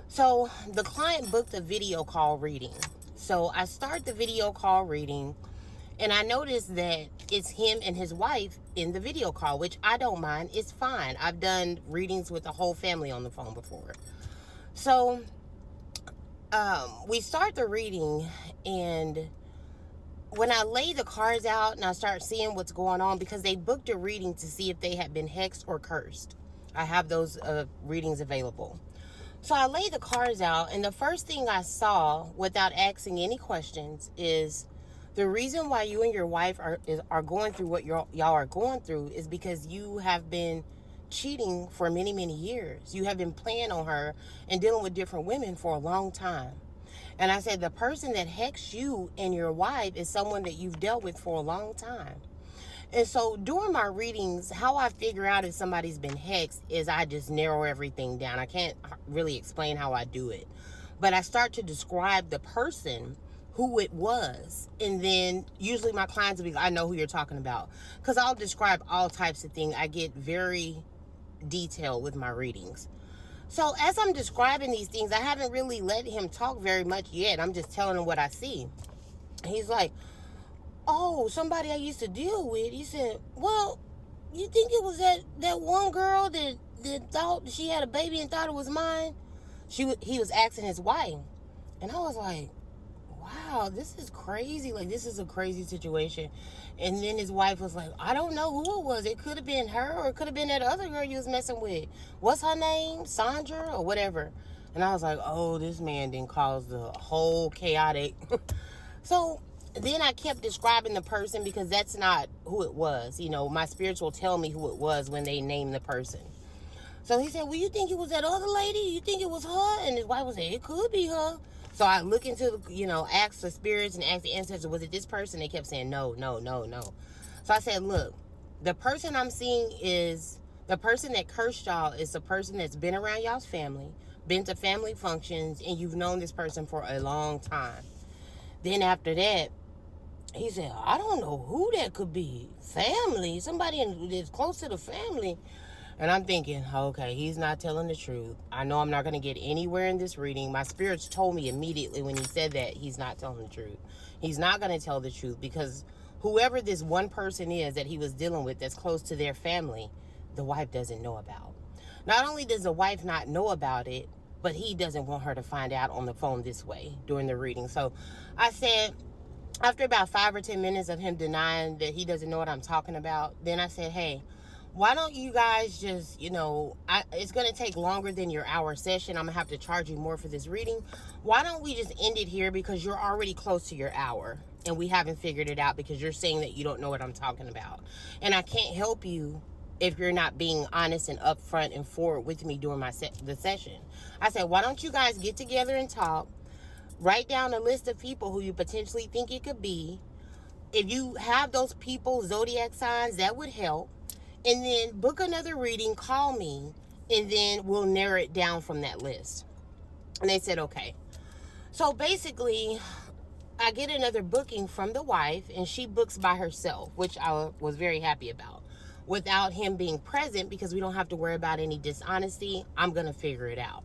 So the client booked a video call reading. So I start the video call reading, and I noticed that it's him and his wife in the video call, which I don't mind. It's fine. I've done readings with the whole family on the phone before. So we start the reading, and when I lay the cards out and I start seeing what's going on, because they booked a reading to see if they had been hexed or cursed. I have those readings available. So I lay the cards out, and the first thing I saw, without asking any questions, is the reason why you and your wife are going through what y'all are going through is because you have been cheating for many, many years. You have been playing on her and dealing with different women for a long time. And I said, the person that hexed you and your wife is someone that you've dealt with for a long time. And so during my readings, how I figure out if somebody's been hexed is I just narrow everything down. I can't really explain how I do it. But I start to describe the person, who it was. And then usually my clients will be like, I know who you're talking about. Because I'll describe all types of things. I get very detailed with my readings. So as I'm describing these things, I haven't really let him talk very much yet. I'm just telling him what I see. He's like, oh, somebody I used to deal with. He said, well, you think it was that one girl that thought she had a baby and thought it was mine? He was asking his wife. And I was like, wow, this is crazy. Like, this is a crazy situation. And then his wife was like, I don't know who it was. It could have been her, or it could have been that other girl you was messing with. What's her name? Sandra or whatever. And I was like, oh, this man didn't cause the whole chaotic. So then I kept describing the person, because that's not who it was. My spirits will tell me who it was when they name the person. So he said, well, you think it was that other lady? You think it was her? And his wife was saying, it could be her. So I look into, ask the spirits and ask the ancestors, was it this person? They kept saying, no, no, no, no. So I said, look, the person I'm seeing is the person that cursed y'all is the person that's been around y'all's family, been to family functions, and you've known this person for a long time. Then after that, he said, I don't know who that could be. Family, somebody that's close to the family. And I'm thinking, okay, he's not telling the truth. I know I'm not going to get anywhere in this reading. My spirits told me immediately when he said that he's not telling the truth. He's not going to tell the truth, because whoever this one person is that he was dealing with that's close to their family, the wife doesn't know about. Not only does the wife not know about it, but he doesn't want her to find out on the phone this way during the reading. So I said, after about 5 or 10 minutes of him denying that he doesn't know what I'm talking about, then I said, hey, why don't you guys just, it's going to take longer than your hour session. I'm going to have to charge you more for this reading. Why don't we just end it here, because you're already close to your hour and we haven't figured it out, because you're saying that you don't know what I'm talking about. And I can't help you if you're not being honest and upfront and forward with me during the session. I said, why don't you guys get together and talk, write down a list of people who you potentially think it could be, if you have those people, zodiac signs, that would help. And then book another reading, call me, and then we'll narrow it down from that list. And they said, okay. So basically, I get another booking from the wife, and she books by herself, which I was very happy about. Without him being present, because we don't have to worry about any dishonesty, I'm going to figure it out.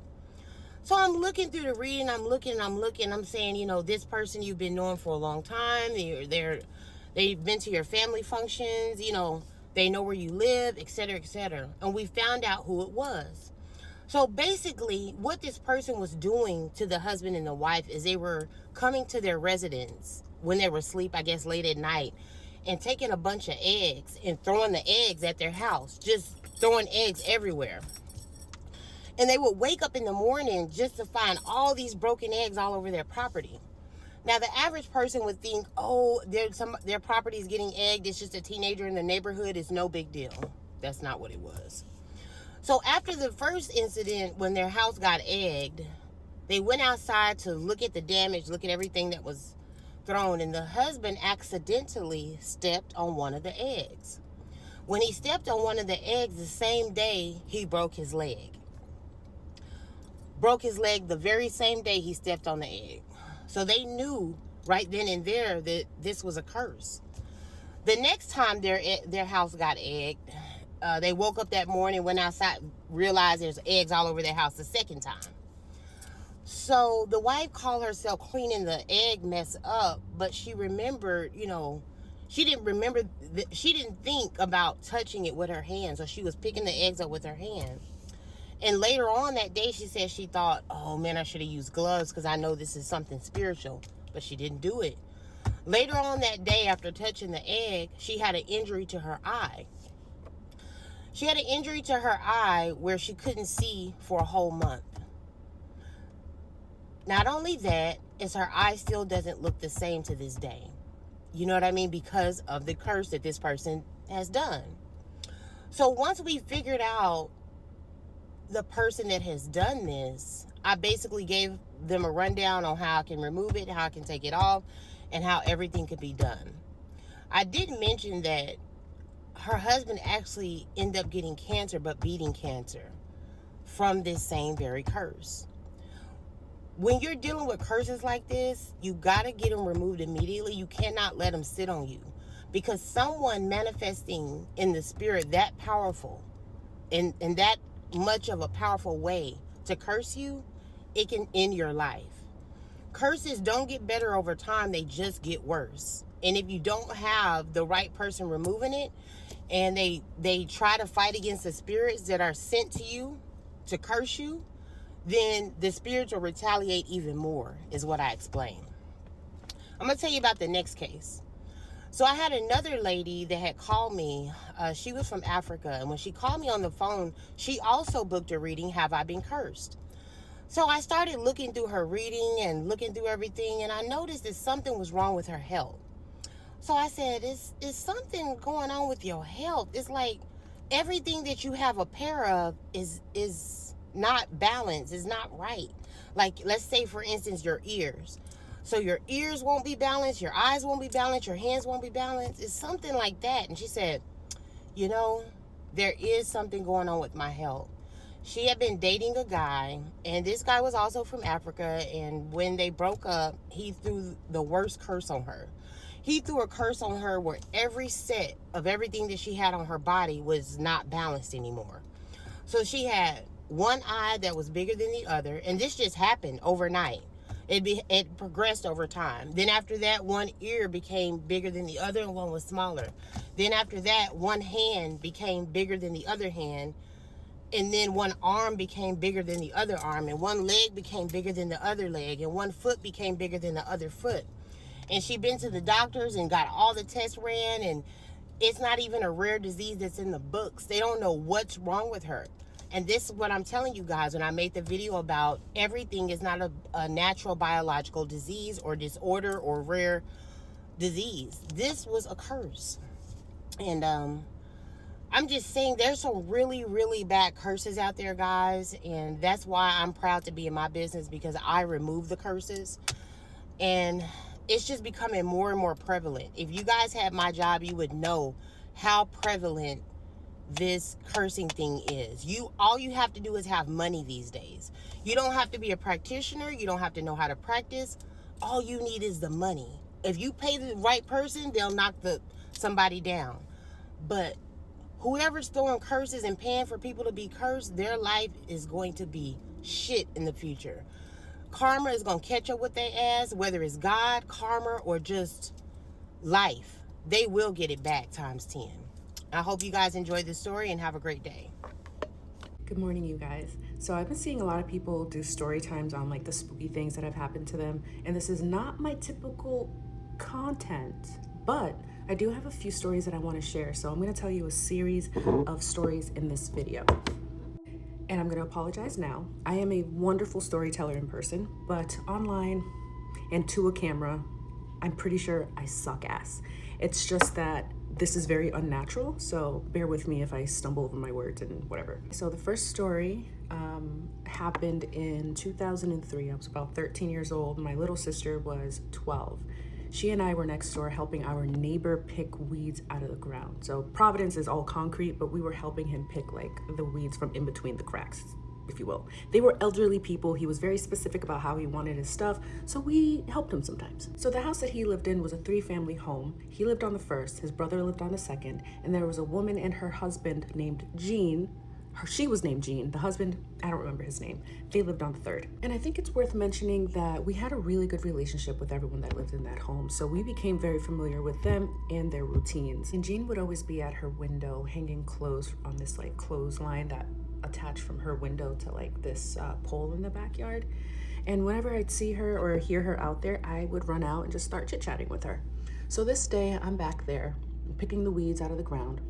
So I'm looking through the reading, I'm looking, I'm saying, you know, this person you've been knowing for a long time, they've been to your family functions, you know, they know where you live, etc., etc. And we found out who it was. So basically, what this person was doing to the husband and the wife is they were coming to their residence when they were asleep, I guess late at night, and taking a bunch of eggs and throwing the eggs at their house, just throwing eggs everywhere. And they would wake up in the morning just to find all these broken eggs all over their property. Now, the average person would think, oh, their property is getting egged. It's just a teenager in the neighborhood. It's no big deal. That's not what it was. So after the first incident, when their house got egged, they went outside to look at the damage, look at everything that was thrown. And the husband accidentally stepped on one of the eggs. When he stepped on one of the eggs the same day, he broke his leg. Broke his leg the very same day he stepped on the egg. So they knew right then and there that this was a curse. The next time their house got egged, they woke up that morning, went outside, realized there's eggs all over their house the second time. So the wife called herself cleaning the egg mess up, but she remembered, you know, she didn't think about touching it with her hand. So she was picking the eggs up with her hand. And later on that day, she said she thought, oh man, I should have used gloves because I know this is something spiritual, but she didn't do it. Later on that day, after touching the egg, she had an injury to her eye. She had an injury to her eye where she couldn't see for a whole month. Not only that, is her eye still doesn't look the same to this day. You know what I mean? Because of the curse that this person has done. So once we figured out the person that has done this, I basically gave them a rundown on how I can remove it, how I can take it off, and how everything could be done. I did mention that her husband actually ended up getting cancer, but beating cancer from this same very curse. When you're dealing with curses like this, you got to get them removed immediately. You cannot let them sit on you, because someone manifesting in the spirit that powerful and that much of a powerful way to curse you, it can end your life. Curses don't get better over time, they just get worse. And if you don't have the right person removing it, and they try to fight against the spirits that are sent to you to curse you, then the spirits will retaliate even more, is what I explained. I'm going to tell you about the next case. So I had another lady that had called me. She was from Africa. And when she called me on the phone, she also booked a reading, Have I Been Cursed? So I started looking through her reading and looking through everything. And I noticed that something was wrong with her health. So I said, is something going on with your health? It's like everything that you have a pair of is not balanced, is not right. Like, let's say, for instance, your ears. So your ears won't be balanced, your eyes won't be balanced, your hands won't be balanced. It's something like that. And she said, you know, there is something going on with my health. She had been dating a guy, and this guy was also from Africa. And when they broke up, he threw the worst curse on her. He threw a curse on her where every set of everything that she had on her body was not balanced anymore. So she had one eye that was bigger than the other, and this just happened overnight. It progressed over time. Then after that, one ear became bigger than the other and one was smaller. Then after that, one hand became bigger than the other hand, and then one arm became bigger than the other arm, and one leg became bigger than the other leg, and one foot became bigger than the other foot. And she'd been to the doctors and got all the tests ran, and it's not even a rare disease that's in the books. They don't know what's wrong with her. And this is what I'm telling you guys when I made the video about everything is not a natural biological disease or disorder or rare disease. This was a curse. And I'm just saying there's some really, really bad curses out there, guys. And that's why I'm proud to be in my business, because I remove the curses. And it's just becoming more and more prevalent. If you guys had my job, you would know how prevalent this cursing thing is. All you have to do is have money these days. You don't have to be a practitioner. You don't have to know how to practice. All you need is the money. If you pay the right person, they'll knock somebody down. But whoever's throwing curses and paying for people to be cursed, their life is going to be shit in the future. Karma is going to catch up with their ass, whether it's God, karma, or just life. They will get it back times 10. I hope you guys enjoyed this story and have a great day. Good morning, you guys. So I've been seeing a lot of people do story times on like the spooky things that have happened to them, and this is not my typical content, but I do have a few stories that I want to share. So I'm going to tell you a series of stories in this video. And I'm going to apologize now. I am a wonderful storyteller in person, but online and to a camera, I'm pretty sure I suck ass. It's just that this is very unnatural, so bear with me if I stumble over my words and whatever. So the first story happened in 2003. I was about 13 years old. My little sister was 12. She and I were next door helping our neighbor pick weeds out of the ground. So Providence is all concrete, but we were helping him pick like the weeds from in between the cracks, if you will. They were elderly people. He was very specific about how he wanted his stuff, so we helped him sometimes. So the house that he lived in was a 3-family home. He lived on the first, his brother lived on the second, and there was a woman and her husband named Jean. She was named Jean. The husband, I don't remember his name. They lived on the third. And I think it's worth mentioning that we had a really good relationship with everyone that lived in that home, so we became very familiar with them and their routines. And Jean would always be at her window hanging clothes on this like clothesline that attached from her window to like this pole in the backyard. And whenever I'd see her or hear her out there, I would run out and just start chit-chatting with her. So this day I'm back there picking the weeds out of the ground,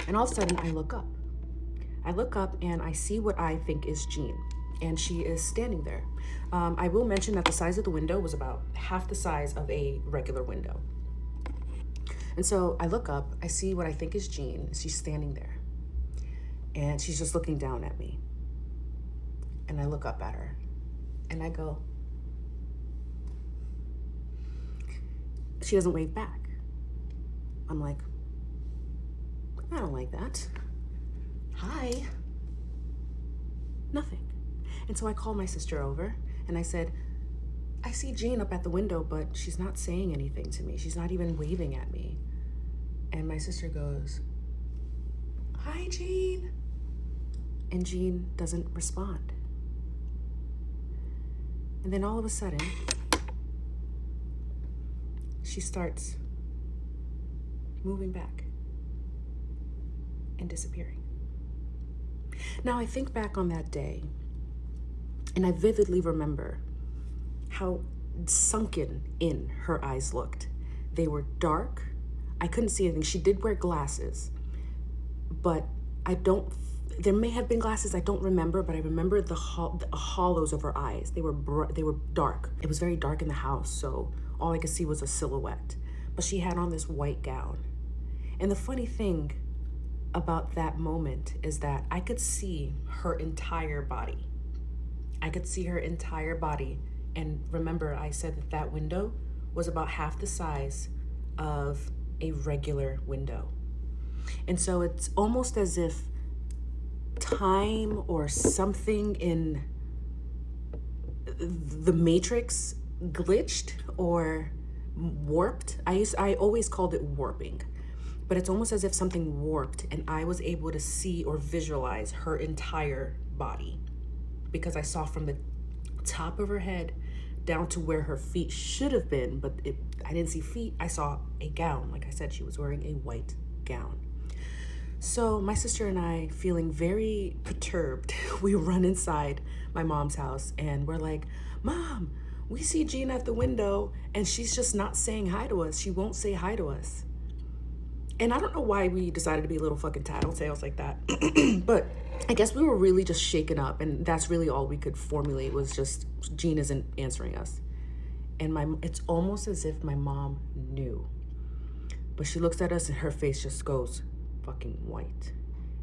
and all of a sudden I look up and I see what I think is Jean, and she is standing there. I will mention that the size of the window was about half the size of a regular window. And so I look up, I see what I think is Jean. She's standing there and she's just looking down at me. And I look up at her and I go, she doesn't wave back. I'm like, I don't like that. Hi. Nothing. And so I called my sister over and I said, I see Jean up at the window, but she's not saying anything to me. She's not even waving at me. And my sister goes, hi, Jean. And Jean doesn't respond. And then all of a sudden, she starts moving back and disappearing. Now I think back on that day and I vividly remember how sunken in her eyes looked. They were dark. I couldn't see anything. She did wear glasses, but there may have been glasses, I don't remember, but I remember the hollows of her eyes. They were dark. It was very dark in the house, so all I could see was a silhouette. But she had on this white gown. And the funny thing about that moment is that I could see her entire body. I could see her entire body. And remember, I said that that window was about half the size of a regular window. And so it's almost as if time or something in the Matrix glitched or warped. I always called it warping, but it's almost as if something warped and I was able to see or visualize her entire body, because I saw from the top of her head down to where her feet should have been, but I didn't see feet. I saw a gown. Like I said, she was wearing a white gown. So my sister and I, feeling very perturbed, we run inside my mom's house and we're like, Mom, we see Jean at the window and she's just not saying hi to us. She won't say hi to us. And I don't know why we decided to be little fucking tattletales like that. But I guess we were really just shaken up, and that's really all we could formulate was just Jean isn't answering us. And it's almost as if my mom knew. But she looks at us and her face just goes fucking white.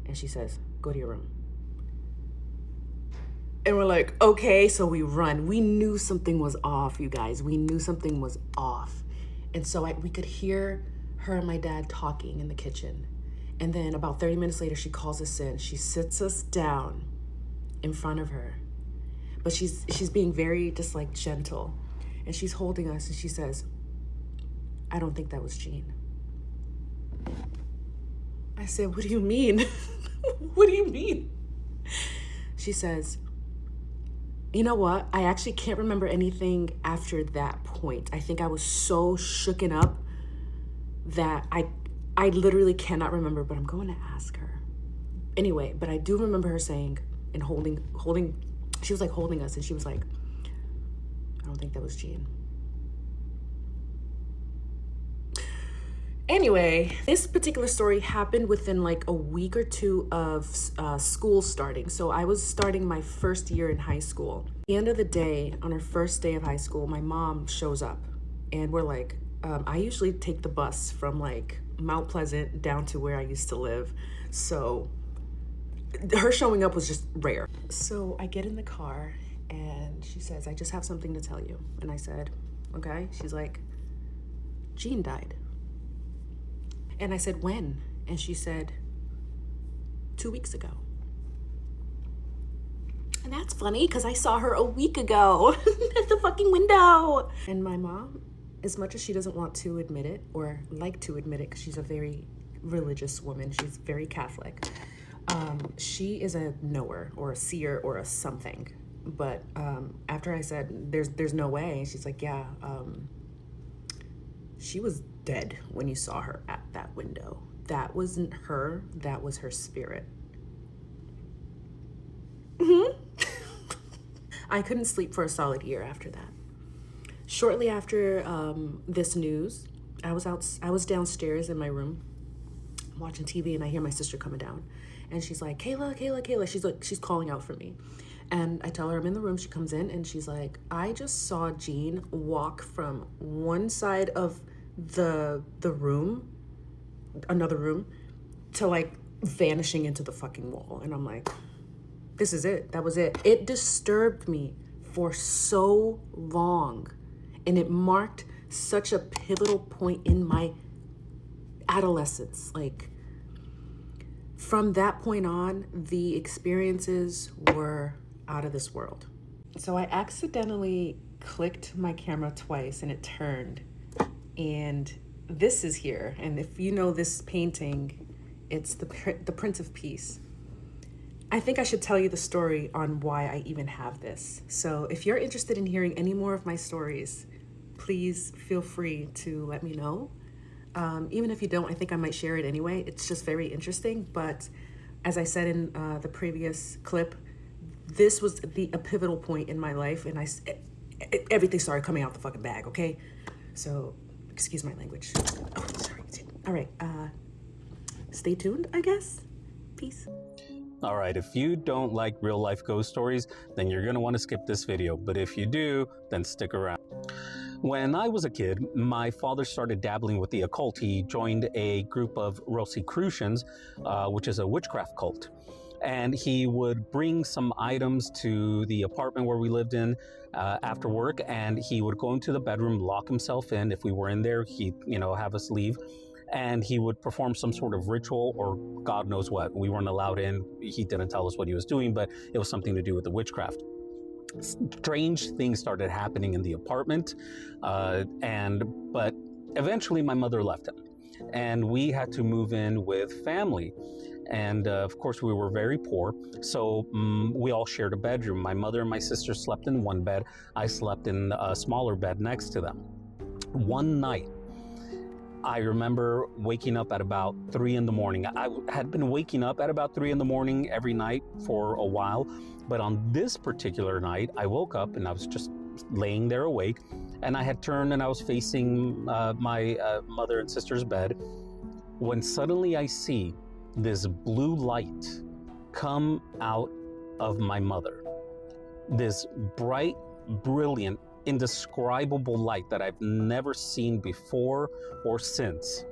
And she says, go to your room. And we're like, okay, so we run. We knew something was off, you guys. We knew something was off. And so we could hear her and my dad talking in the kitchen. And then about 30 minutes later, she calls us in. She sits us down in front of her. But she's being very just like gentle. And she's holding us and she says, I don't think that was Jean. I said, what do you mean? What do you mean? She says, you know what? I actually can't remember anything after that point. I think I was so shooken up that I literally cannot remember, but I'm going to ask her. Anyway, but I do remember her saying and holding, she was like holding us and she was like, I don't think that was Jean. Anyway, this particular story happened within like a week or two of school starting. So I was starting my first year in high school. At the end of the day, on our first day of high school, my mom shows up and we're like, I usually take the bus from like Mount Pleasant down to where I used to live. So her showing up was just rare. So I get in the car and she says, I just have something to tell you. And I said, okay. She's like, Jean died. And I said, when? And she said, 2 weeks ago. And that's funny because I saw her a week ago at the fucking window. And my mom, as much as she doesn't want to admit it or like to admit it because she's a very religious woman, she's very Catholic, she is a knower or a seer or a something. But after I said, there's no way, she's like, yeah, she was dead when you saw her at that window. That wasn't her, that was her spirit. I couldn't sleep for a solid year after that. Shortly after this news, I was downstairs in my room watching TV and I hear my sister coming down. And she's like, Kayla, Kayla, Kayla. She's calling out for me. And I tell her I'm in the room. She comes in and she's like, I just saw Jean walk from one side of the room, another room, to like vanishing into the fucking wall. And I'm like, this is it. That was it. It disturbed me for so long. And it marked such a pivotal point in my adolescence. Like, from that point on, the experiences were out of this world. So I accidentally clicked my camera twice and it turned. And this is here. And if you know this painting, it's the Prince of Peace. I think I should tell you the story on why I even have this. So if you're interested in hearing any more of my stories, please feel free to let me know. Even if you don't, I think I might share it anyway. It's just very interesting. But as I said in the previous clip, this was a pivotal point in my life, and everything started coming out the fucking bag, okay? So, excuse my language. Oh, sorry. All right, stay tuned, I guess. Peace. All right, if you don't like real life ghost stories, then you're gonna want to skip this video. But if you do, then stick around. When I was a kid, my father started dabbling with the occult. He joined a group of Rosicrucians, which is a witchcraft cult. And he would bring some items to the apartment where we lived in after work, and he would go into the bedroom, lock himself in. If we were in there, he'd, have us leave. And he would perform some sort of ritual or God knows what. We weren't allowed in. He didn't tell us what he was doing, but it was something to do with the witchcraft. Strange things started happening in the apartment, but eventually my mother left him, and we had to move in with family. And of course, we were very poor, so we all shared a bedroom. My mother and my sister slept in one bed. I slept in a smaller bed next to them. One night, I remember waking up at about 3 in the morning. I had been waking up at about 3 in the morning every night for a while, but on this particular night, I woke up and I was just laying there awake, and I had turned and I was facing my mother and sister's bed, when suddenly I see this blue light come out of my mother. This bright, brilliant, indescribable light that I've never seen before or since.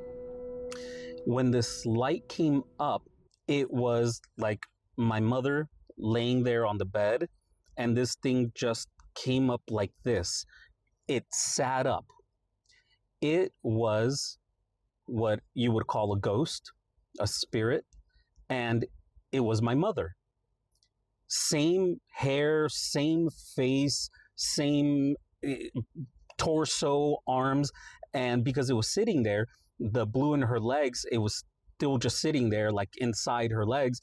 When this light came up, it was like my mother laying there on the bed, and this thing just came up like this. It sat up. It was what you would call a ghost, a spirit, and it was my mother. Same hair, same face, same torso, arms, and because it was sitting there, the blue in her legs, it was still just sitting there, like inside her legs,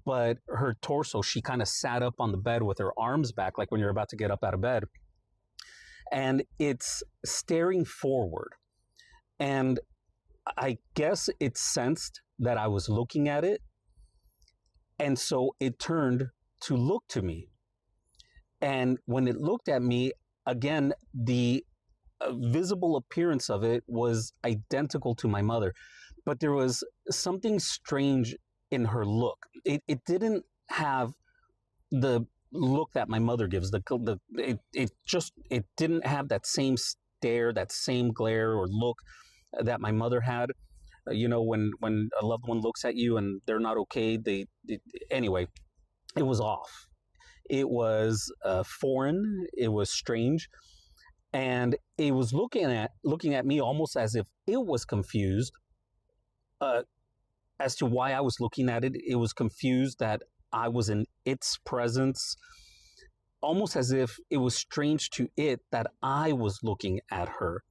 but her torso, she kind of sat up on the bed with her arms back, like when you're about to get up out of bed, and it's staring forward. And I guess it sensed that I was looking at it, and so it turned to look to me. And when it looked at me, again, the visible appearance of it was identical to my mother, but there was something strange in her look. It didn't have the look that my mother gives. It didn't have that same stare, that same glare or look that my mother had. You know, when a loved one looks at you and they're not okay, anyway, it was off. It was foreign. It was strange. And it was looking at me almost as if it was confused as to why I was looking at it. It was confused that I was in its presence, almost as if it was strange to it that I was looking at her.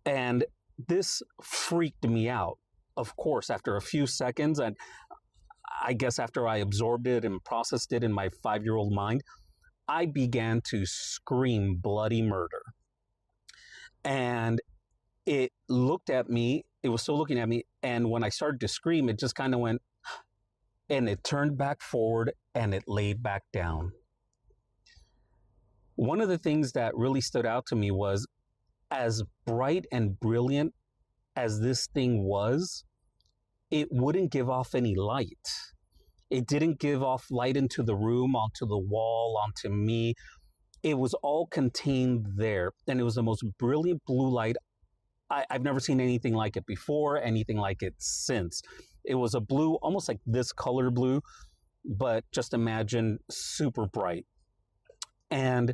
And this freaked me out, of course, after a few seconds. And I guess after I absorbed it and processed it in my 5-year-old mind, I began to scream bloody murder. And it looked at me, it was still looking at me, and when I started to scream, it just kind of went, and it turned back forward, and it laid back down. One of the things that really stood out to me was, as bright and brilliant as this thing was, it wouldn't give off any light. It didn't give off light into the room, onto the wall, onto me. It was all contained there, and it was the most brilliant blue light. I've never seen anything like it before, anything like it since. It was a blue, almost like this color blue, but just imagine super bright. And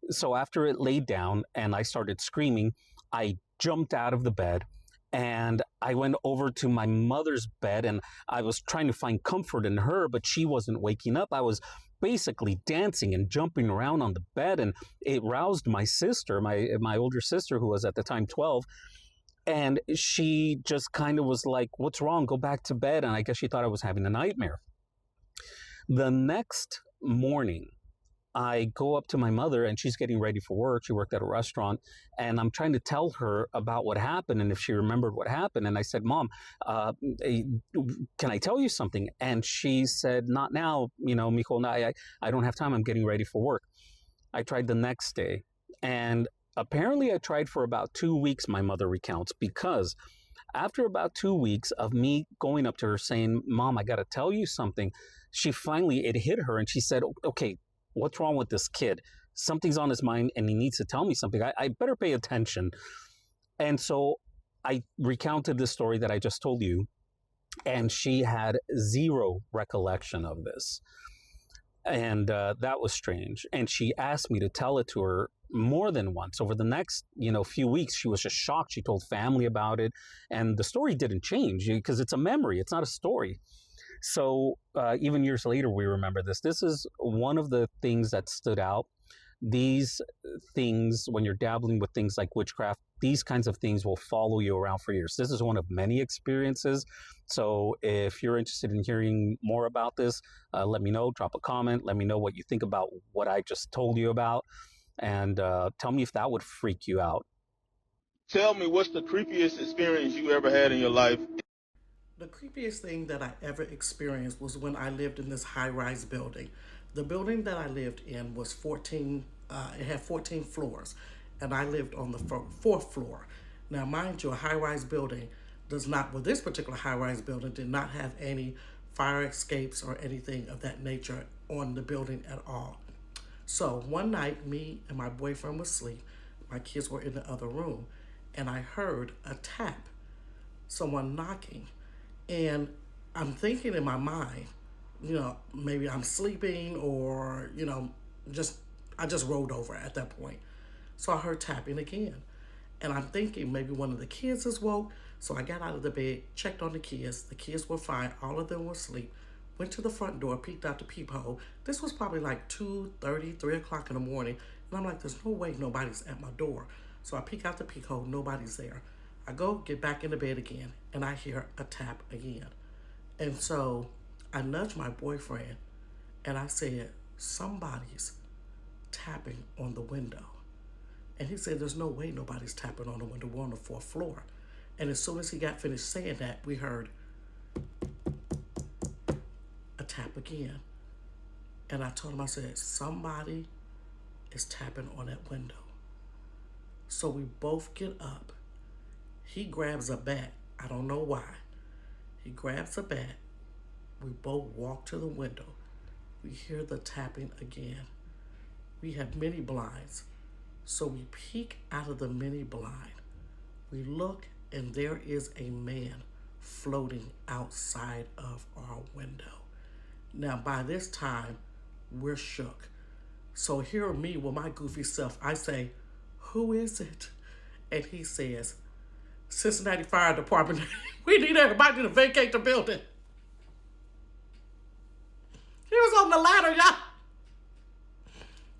so after it laid down and I started screaming, I jumped out of the bed and I went over to my mother's bed, and I was trying to find comfort in her, but she wasn't waking up. I was basically dancing and jumping around on the bed, and it roused my sister, my older sister, who was at the time 12, and she just kind of was like, "What's wrong? Go back to bed." And I guess she thought I was having a nightmare. The next morning, I go up to my mother, and she's getting ready for work. She worked at a restaurant, and I'm trying to tell her about what happened and if she remembered what happened. And I said, "Mom, can I tell you something?" And she said, "Not now, mijo, no, I don't have time. I'm getting ready for work." I tried the next day, and apparently I tried for about 2 weeks, my mother recounts, because after about 2 weeks of me going up to her saying, "Mom, I got to tell you something," it hit her, and she said, "Okay, what's wrong with this kid? Something's on his mind and he needs to tell me something. I better pay attention." And so I recounted the story that I just told you, and she had zero recollection of this. And that was strange. And she asked me to tell it to her more than once. Over the next, few weeks, she was just shocked. She told family about it, and the story didn't change because it's a memory. It's not a story. So even years later, we remember this. This is one of the things that stood out. These things, when you're dabbling with things like witchcraft, these kinds of things will follow you around for years. This is one of many experiences. So if you're interested in hearing more about this, let me know. Drop a comment. Let me know what you think about what I just told you about. And tell me if that would freak you out. Tell me, what's the creepiest experience you ever had in your life? The creepiest thing that I ever experienced was when I lived in this high-rise building. The building that I lived in was it had 14 floors, and I lived on the fourth floor. Now, mind you, a high-rise building this particular high-rise building did not have any fire escapes or anything of that nature on the building at all. So one night, me and my boyfriend was asleep. My kids were in the other room, and I heard a tap, someone knocking. And I'm thinking in my mind, maybe I'm sleeping or, I just rolled over at that point. So I heard tapping again. And I'm thinking maybe one of the kids is woke. So I got out of the bed, checked on the kids. The kids were fine. All of them were asleep. Went to the front door, peeked out the peephole. This was probably like 2:30, 3 o'clock in the morning. And I'm like, there's no way nobody's at my door. So I peek out the peephole, nobody's there. I go get back in the bed again, and I hear a tap again. And so I nudged my boyfriend, and I said, somebody's tapping on the window. And he said, there's no way nobody's tapping on the window. We're on the 4th floor. And as soon as he got finished saying that, we heard a tap again. And I told him, I said, somebody is tapping on that window. So we both get up. He grabs a bat. I don't know why. He grabs a bat. We both walk to the window. We hear the tapping again. We have mini blinds. So we peek out of the mini blind. We look, and there is a man floating outside of our window. Now, by this time, we're shook. So here me with my goofy self, I say, who is it? And he says, Cincinnati Fire Department. We need everybody to vacate the building. He was on the ladder, y'all.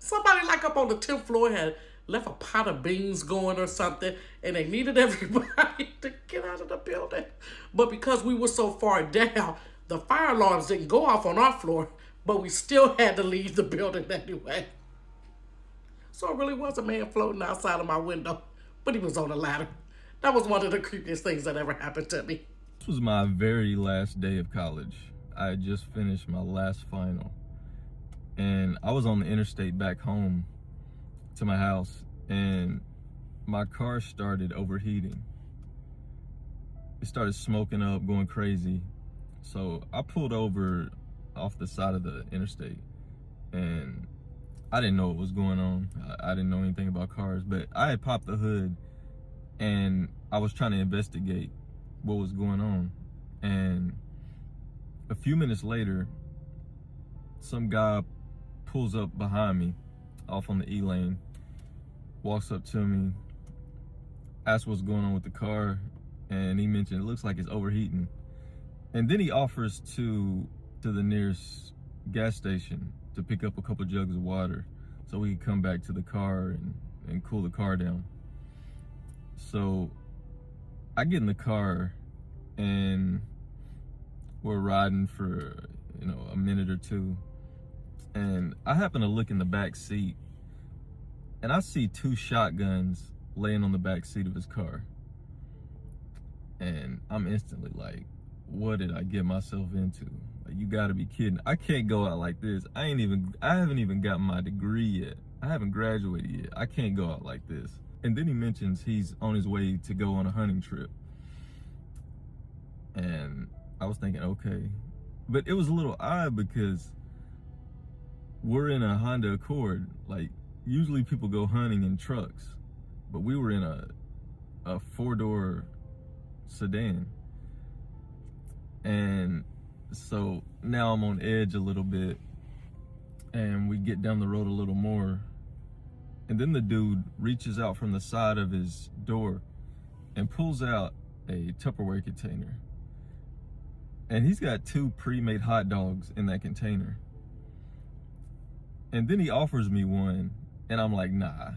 Somebody like up on the 10th floor had left a pot of beans going or something, and they needed everybody to get out of the building. But because we were so far down, the fire alarms didn't go off on our floor, but we still had to leave the building anyway. So it really was a man floating outside of my window, but he was on a ladder. That was one of the creepiest things that ever happened to me. This was my very last day of college. I had just finished my last final, and I was on the interstate back home to my house, and my car started overheating. It started smoking up, going crazy. So I pulled over off the side of the interstate, and I didn't know what was going on. I didn't know anything about cars, but I had popped the hood, and I was trying to investigate what was going on. And a few minutes later, some guy pulls up behind me off on the E lane, walks up to me, asks what's going on with the car, and he mentioned it looks like it's overheating. And then he offers to the nearest gas station to pick up a couple jugs of water so we could come back to the car and cool the car down. So I get in the car, and we're riding for, a minute or two. And I happen to look in the back seat, and I see 2 shotguns laying on the back seat of his car. And I'm instantly like, what did I get myself into? Like, you gotta be kidding. I can't go out like this. I haven't even gotten my degree yet. I haven't graduated yet. I can't go out like this. And then he mentions he's on his way to go on a hunting trip. And I was thinking, okay. But it was a little odd because we're in a Honda Accord. Like, usually people go hunting in trucks, but we were in a 4-door sedan. And so now I'm on edge a little bit, and we get down the road a little more, and then the dude reaches out from the side of his door and pulls out a Tupperware container, and he's got 2 pre-made hot dogs in that container. And then he offers me one, and I'm like, nah,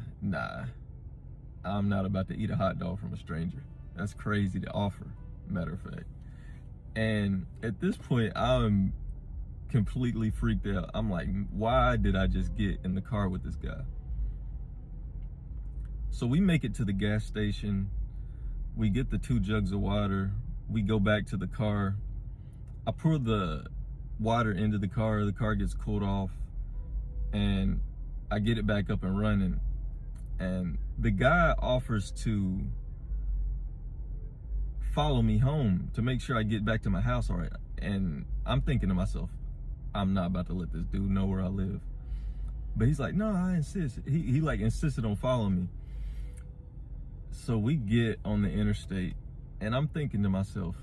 I'm not about to eat a hot dog from a stranger. That's crazy to offer, matter of fact. And at this point, I'm completely freaked out. I'm like, why did I just get in the car with this guy? So we make it to the gas station. We get the 2 jugs of water. We go back to the car. I pour the water into the car gets cooled off, and I get it back up and running. And the guy offers to follow me home to make sure I get back to my house all right. And I'm thinking to myself, I'm not about to let this dude know where I live. But he's like, no, I insist. He like insisted on following me. So we get on the interstate, and I'm thinking to myself,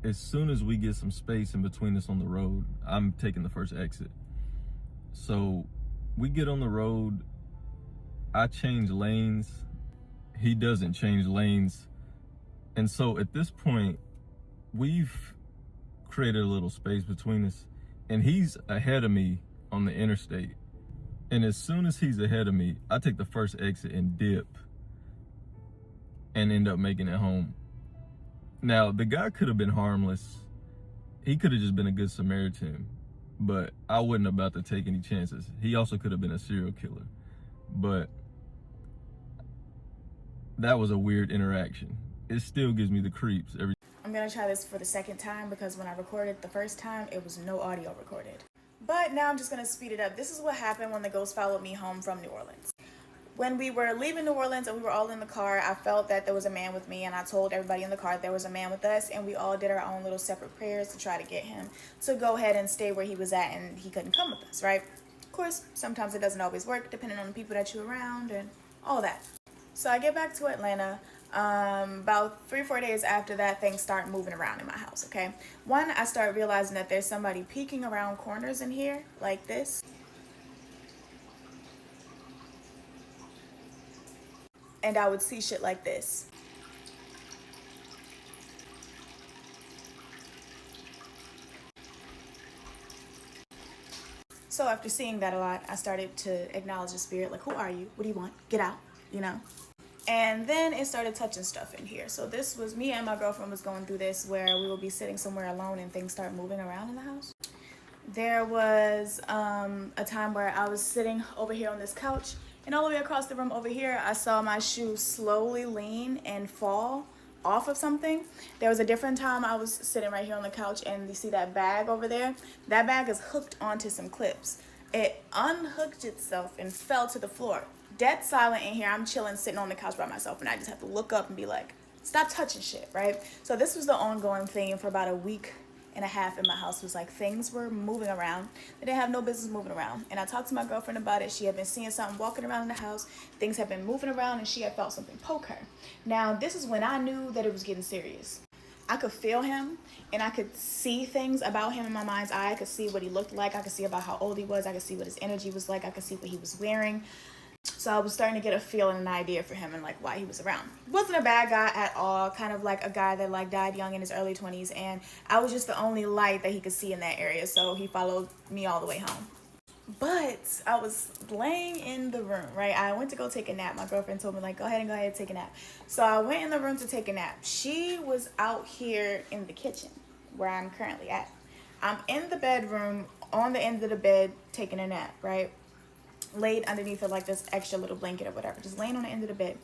as soon as we get some space in between us on the road, I'm taking the first exit. So we get on the road, I change lanes, he doesn't change lanes. And so at this point, we've created a little space between us, and he's ahead of me on the interstate. And as soon as he's ahead of me, I take the first exit and dip and end up making it home. Now, the guy could have been harmless. He could have just been a good Samaritan, but I wasn't about to take any chances. He also could have been a serial killer, but that was a weird interaction. It still gives me the creeps every. I'm gonna try this for the second time because when I recorded the first time, it was no audio recorded. But now I'm just gonna speed it up. This is what happened when the ghost followed me home from New Orleans. When we were leaving New Orleans and we were all in the car, I felt that there was a man with me, and I told everybody in the car there was a man with us, and we all did our own little separate prayers to try to get him to go ahead and stay where he was at, and he couldn't come with us, right? Of course, sometimes it doesn't always work depending on the people that you're around and all that. So I get back to Atlanta. About 3 or 4 days after that, things start moving around in my house, okay? One, I start realizing that there's somebody peeking around corners in here like this. And I would see shit like this. So after seeing that a lot, I started to acknowledge the spirit, like, who are you? What do you want? Get out, you know? And then it started touching stuff in here. So this was me and my girlfriend was going through this where we would be sitting somewhere alone and things start moving around in the house. There was a time where I was sitting over here on this couch, and all the way across the room over here, I saw my shoe slowly lean and fall off of something. There was a different time I was sitting right here on the couch, and you see that bag over there? That bag is hooked onto some clips. It unhooked itself and fell to the floor. Dead silent in here. I'm chilling, sitting on the couch by myself, and I just have to look up and be like, stop touching shit, right? So this was the ongoing thing for about a week and a half in my house. Was like things were moving around. They didn't have no business moving around. And I talked to my girlfriend about it. She had been seeing something walking around in the house. Things had been moving around, and she had felt something poke her. Now, this is when I knew that it was getting serious. I could feel him, and I could see things about him in my mind's eye. I could see what he looked like. I could see about how old he was. I could see what his energy was like. I could see what he was wearing. So I was starting to get a feel and an idea for him and like why he was around. He wasn't a bad guy at all, kind of like a guy that like died young in his early 20s, and I was just the only light that he could see in that area, so he followed me all the way home. But I was laying in the room, right? I went to go take a nap. My girlfriend told me like, go ahead and take a nap. So I went in the room to take a nap. She was out here in the kitchen where I'm currently at. I'm in the bedroom on the end of the bed taking a nap, right? Laid underneath of like this extra little blanket or whatever, just laying on the end of the bed.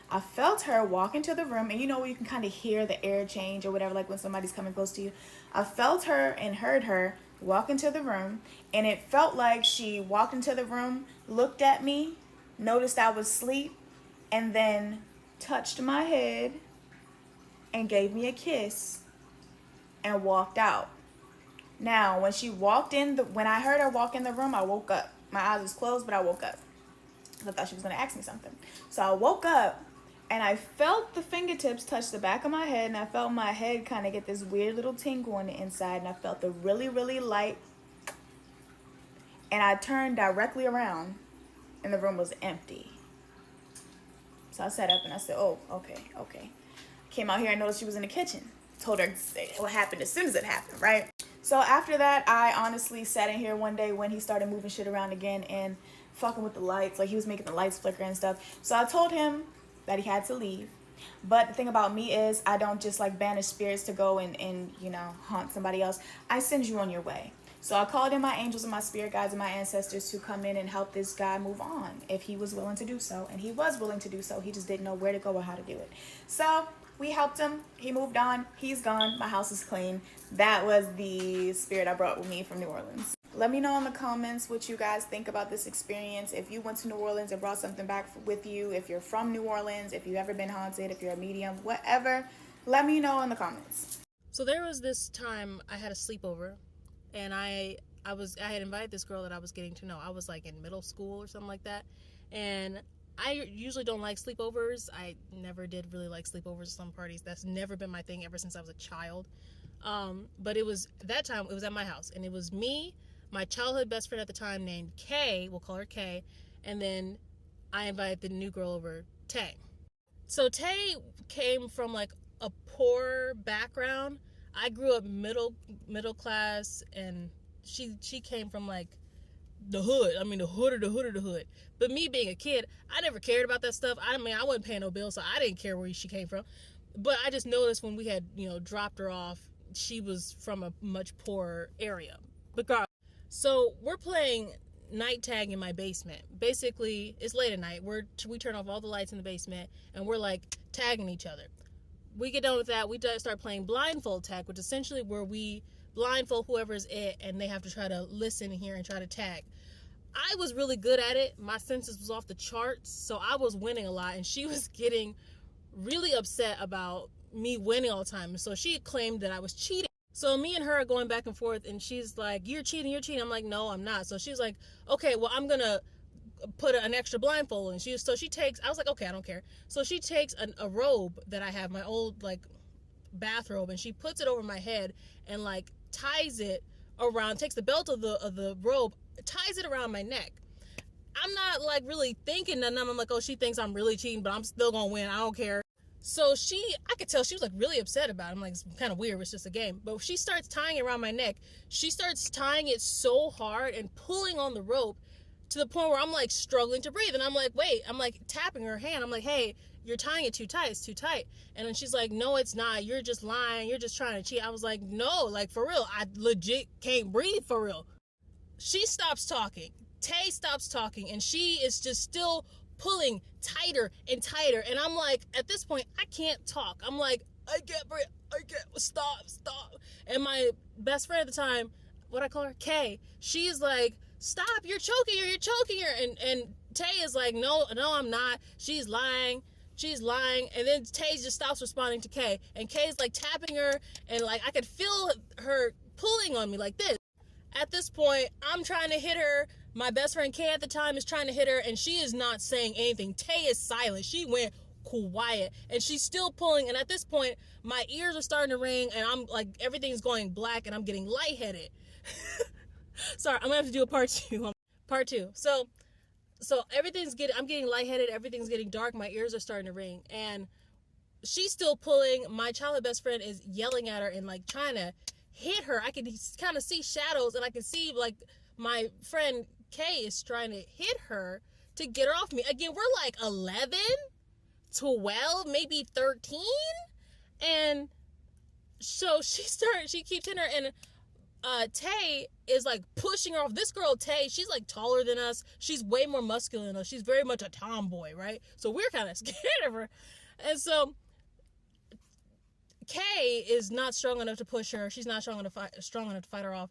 I felt her walk into the room, and you know where you can kind of hear the air change or whatever, like when somebody's coming close to you. I felt her and heard her walk into the room, and it felt like she walked into the room, looked at me, noticed I was asleep, and then touched my head and gave me a kiss and walked out. Now, when she walked in, when I heard her walk in the room, I woke up. My eyes was closed, but I woke up. I thought she was going to ask me something. So I woke up, and I felt the fingertips touch the back of my head, and I felt my head kind of get this weird little tingle on the inside, and I felt the really, really light. And I turned directly around, and the room was empty. So I sat up, and I said, oh, okay. Came out here and noticed she was in the kitchen. Told her what happened as soon as it happened, right? So after that, I honestly sat in here one day when he started moving shit around again and fucking with the lights. Like, he was making the lights flicker and stuff. So I told him that he had to leave. But the thing about me is I don't just like banish spirits to go and you know, haunt somebody else. I send you on your way. So I called in my angels and my spirit guides and my ancestors to come in and help this guy move on if he was willing to do so. And he was willing to do so. He just didn't know where to go or how to do it. So we helped him. He moved on. He's gone. My house is clean. That was the spirit I brought with me from New Orleans. Let me know in the comments what you guys think about this experience. If you went to New Orleans and brought something back with you, if you're from New Orleans, if you've ever been haunted, if you're a medium, whatever, let me know in the comments. So there was this time I had a sleepover, and I had invited this girl that I was getting to know. I was like in middle school or something like that, and I usually don't like sleepovers. I never did really like sleepovers at some parties. That's never been my thing ever since I was a child. But it was that time, it was at my house, and it was me, my childhood best friend at the time named Kay, we'll call her Kay, and then I invited the new girl over, Tay. So Tay came from like a poor background. I grew up middle class, and she came from like the hood. I mean, the hood of the hood of the hood. But me being a kid, I never cared about that stuff. I mean, I wasn't paying no bills, so I didn't care where she came from. But I just noticed when we had, dropped her off, she was from a much poorer area. So we're playing night tag in my basement. Basically, it's late at night. We turn off all the lights in the basement, and we're like tagging each other. We get done with that. We start playing blindfold tag, which is essentially where we blindfold whoever's it, and they have to try to listen here and try to tag. I was really good at it. My senses was off the charts, so I was winning a lot, and she was getting really upset about me winning all the time. And so she claimed that I was cheating. So me and her are going back and forth, and she's like, you're cheating. I'm like, no, I'm not. So she's like, okay, well, I'm gonna put an extra blindfold. And she takes, I was like, okay, I don't care. So she takes a robe that I have, my old like bathrobe, and she puts it over my head and like ties it around, takes the belt of the robe, ties it around my neck. I'm not like really thinking nothing. I'm like, oh, she thinks I'm really cheating, but I'm still gonna win. I don't care. So I could tell she was like really upset about it. I'm like, it's kind of weird. It's just a game. But she starts tying it around my neck. She starts tying it so hard and pulling on the rope to the point where I'm like struggling to breathe. And I'm like, wait, I'm like tapping her hand. I'm like, hey, you're tying it too tight. It's too tight. And then she's like, no, it's not. You're just lying. You're just trying to cheat. I was like, no, like for real. I legit can't breathe for real. She stops talking. Tay stops talking, and she is just still pulling tighter and tighter. And I'm like, at this point, I can't talk. I'm like, I can't breathe. Stop. And my best friend at the time, what I call her, Kay, she's like, stop, you're choking her. And Tay is like, no, I'm not. She's lying. And then Tay just stops responding to Kay. And Kay's like tapping her, and like I could feel her pulling on me like this. At this point, I'm trying to hit her. My best friend Kay at the time is trying to hit her, and she is not saying anything. Tay is silent. She went quiet, and she's still pulling. And at this point, my ears are starting to ring, and I'm like, everything's going black, and I'm getting lightheaded. Sorry, I'm gonna have to do a part two. So I'm getting lightheaded. Everything's getting dark. My ears are starting to ring, and she's still pulling. My childhood best friend is yelling at her and like trying to hit her. I can kind of see shadows, and I can see like my friend Kay is trying to hit her to get her off me. Again, we're like 11, 12, maybe 13. And so she keeps hitting her, and Tay is like pushing her off. This girl, Tay, she's like taller than us. She's way more muscular than us. She's very much a tomboy, right? So we're kind of scared of her. And so Kay is not strong enough to push her. She's not strong enough to fight her off.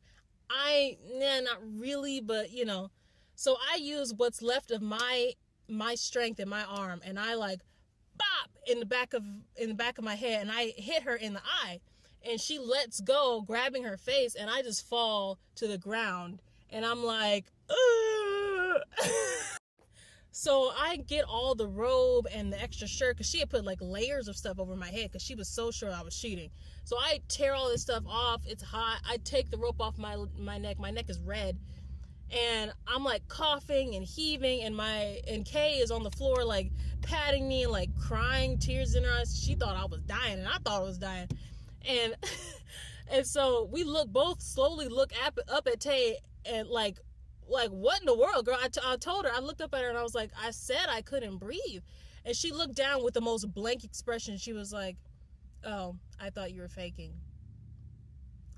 Not really, but So I use what's left of my strength in my arm, and I like bop in the back of my head, and I hit her in the eye, and she lets go, grabbing her face, and I just fall to the ground, and I'm like, So I get all the robe and the extra shirt, because she had put like layers of stuff over my head because she was so sure I was cheating. So I tear all this stuff off. It's hot. I take the rope off my neck. My neck is red. And I'm like coughing and heaving, and Kay is on the floor like patting me and like crying, tears in her eyes. She thought I was dying, and I thought I was dying. And and so we both slowly look up at Tay, and like what in the world, girl? I told her, I looked up at her and I was like, I said I couldn't breathe. And she looked down with the most blank expression. She was like, oh, I thought you were faking.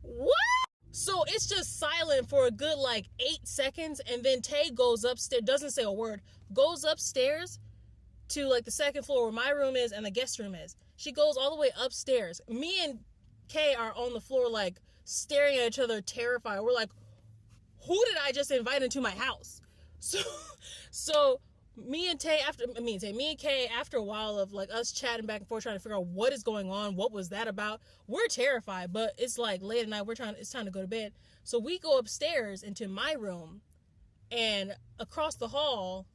What? So it's just silent for a good like 8 seconds, and then Tay goes upstairs, doesn't say a word, goes upstairs to like the second floor where my room is and the guest room is. She goes all the way upstairs. Me and Kay are on the floor like staring at each other, terrified. We're like, who did I just invite into my house? So me and Kay, after a while of like us chatting back and forth, trying to figure out what is going on, what was that about, we're terrified, but it's like late at night, it's time to go to bed. So we go upstairs into my room, and across the hall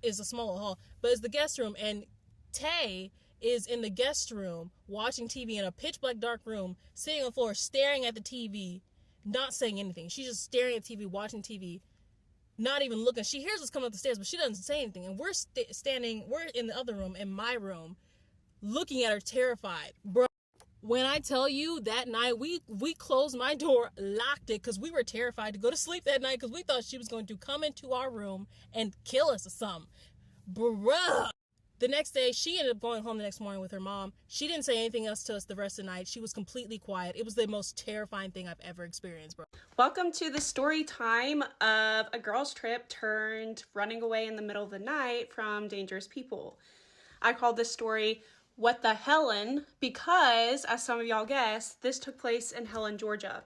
is a smaller hall, but it's the guest room, and Tay is in the guest room watching TV in a pitch black dark room, sitting on the floor staring at the TV, not saying anything. She's just staring at TV, watching TV, not even looking. She hears us coming up the stairs, but she doesn't say anything. And we're we're in the other room, in my room, looking at her terrified. Bro, when I tell you that night, we closed my door, locked it, because we were terrified to go to sleep that night because we thought she was going to come into our room and kill us or something. Bruh. The next day, she ended up going home the next morning with her mom. She didn't say anything else to us the rest of the night. She was completely quiet. It was the most terrifying thing I've ever experienced, bro. Welcome to the story time of a girl's trip turned running away in the middle of the night from dangerous people. I called this story What the Helen because, as some of y'all guessed, this took place in Helen, Georgia.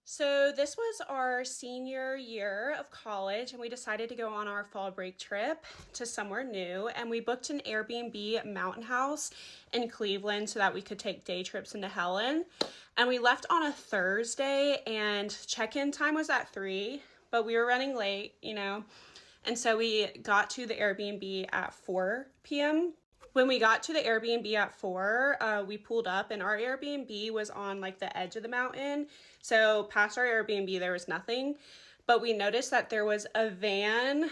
So this was our senior year of college, and we decided to go on our fall break trip to somewhere new, and we booked an Airbnb mountain house in Cleveland so that we could take day trips into Helen. And we left on a Thursday, and check-in time was at 3, but we were running late, you know, and so we got to the Airbnb at 4 p.m. When we got to the Airbnb at 4, we pulled up, and our Airbnb was on like the edge of the mountain. So past our Airbnb, there was nothing, but we noticed that there was a van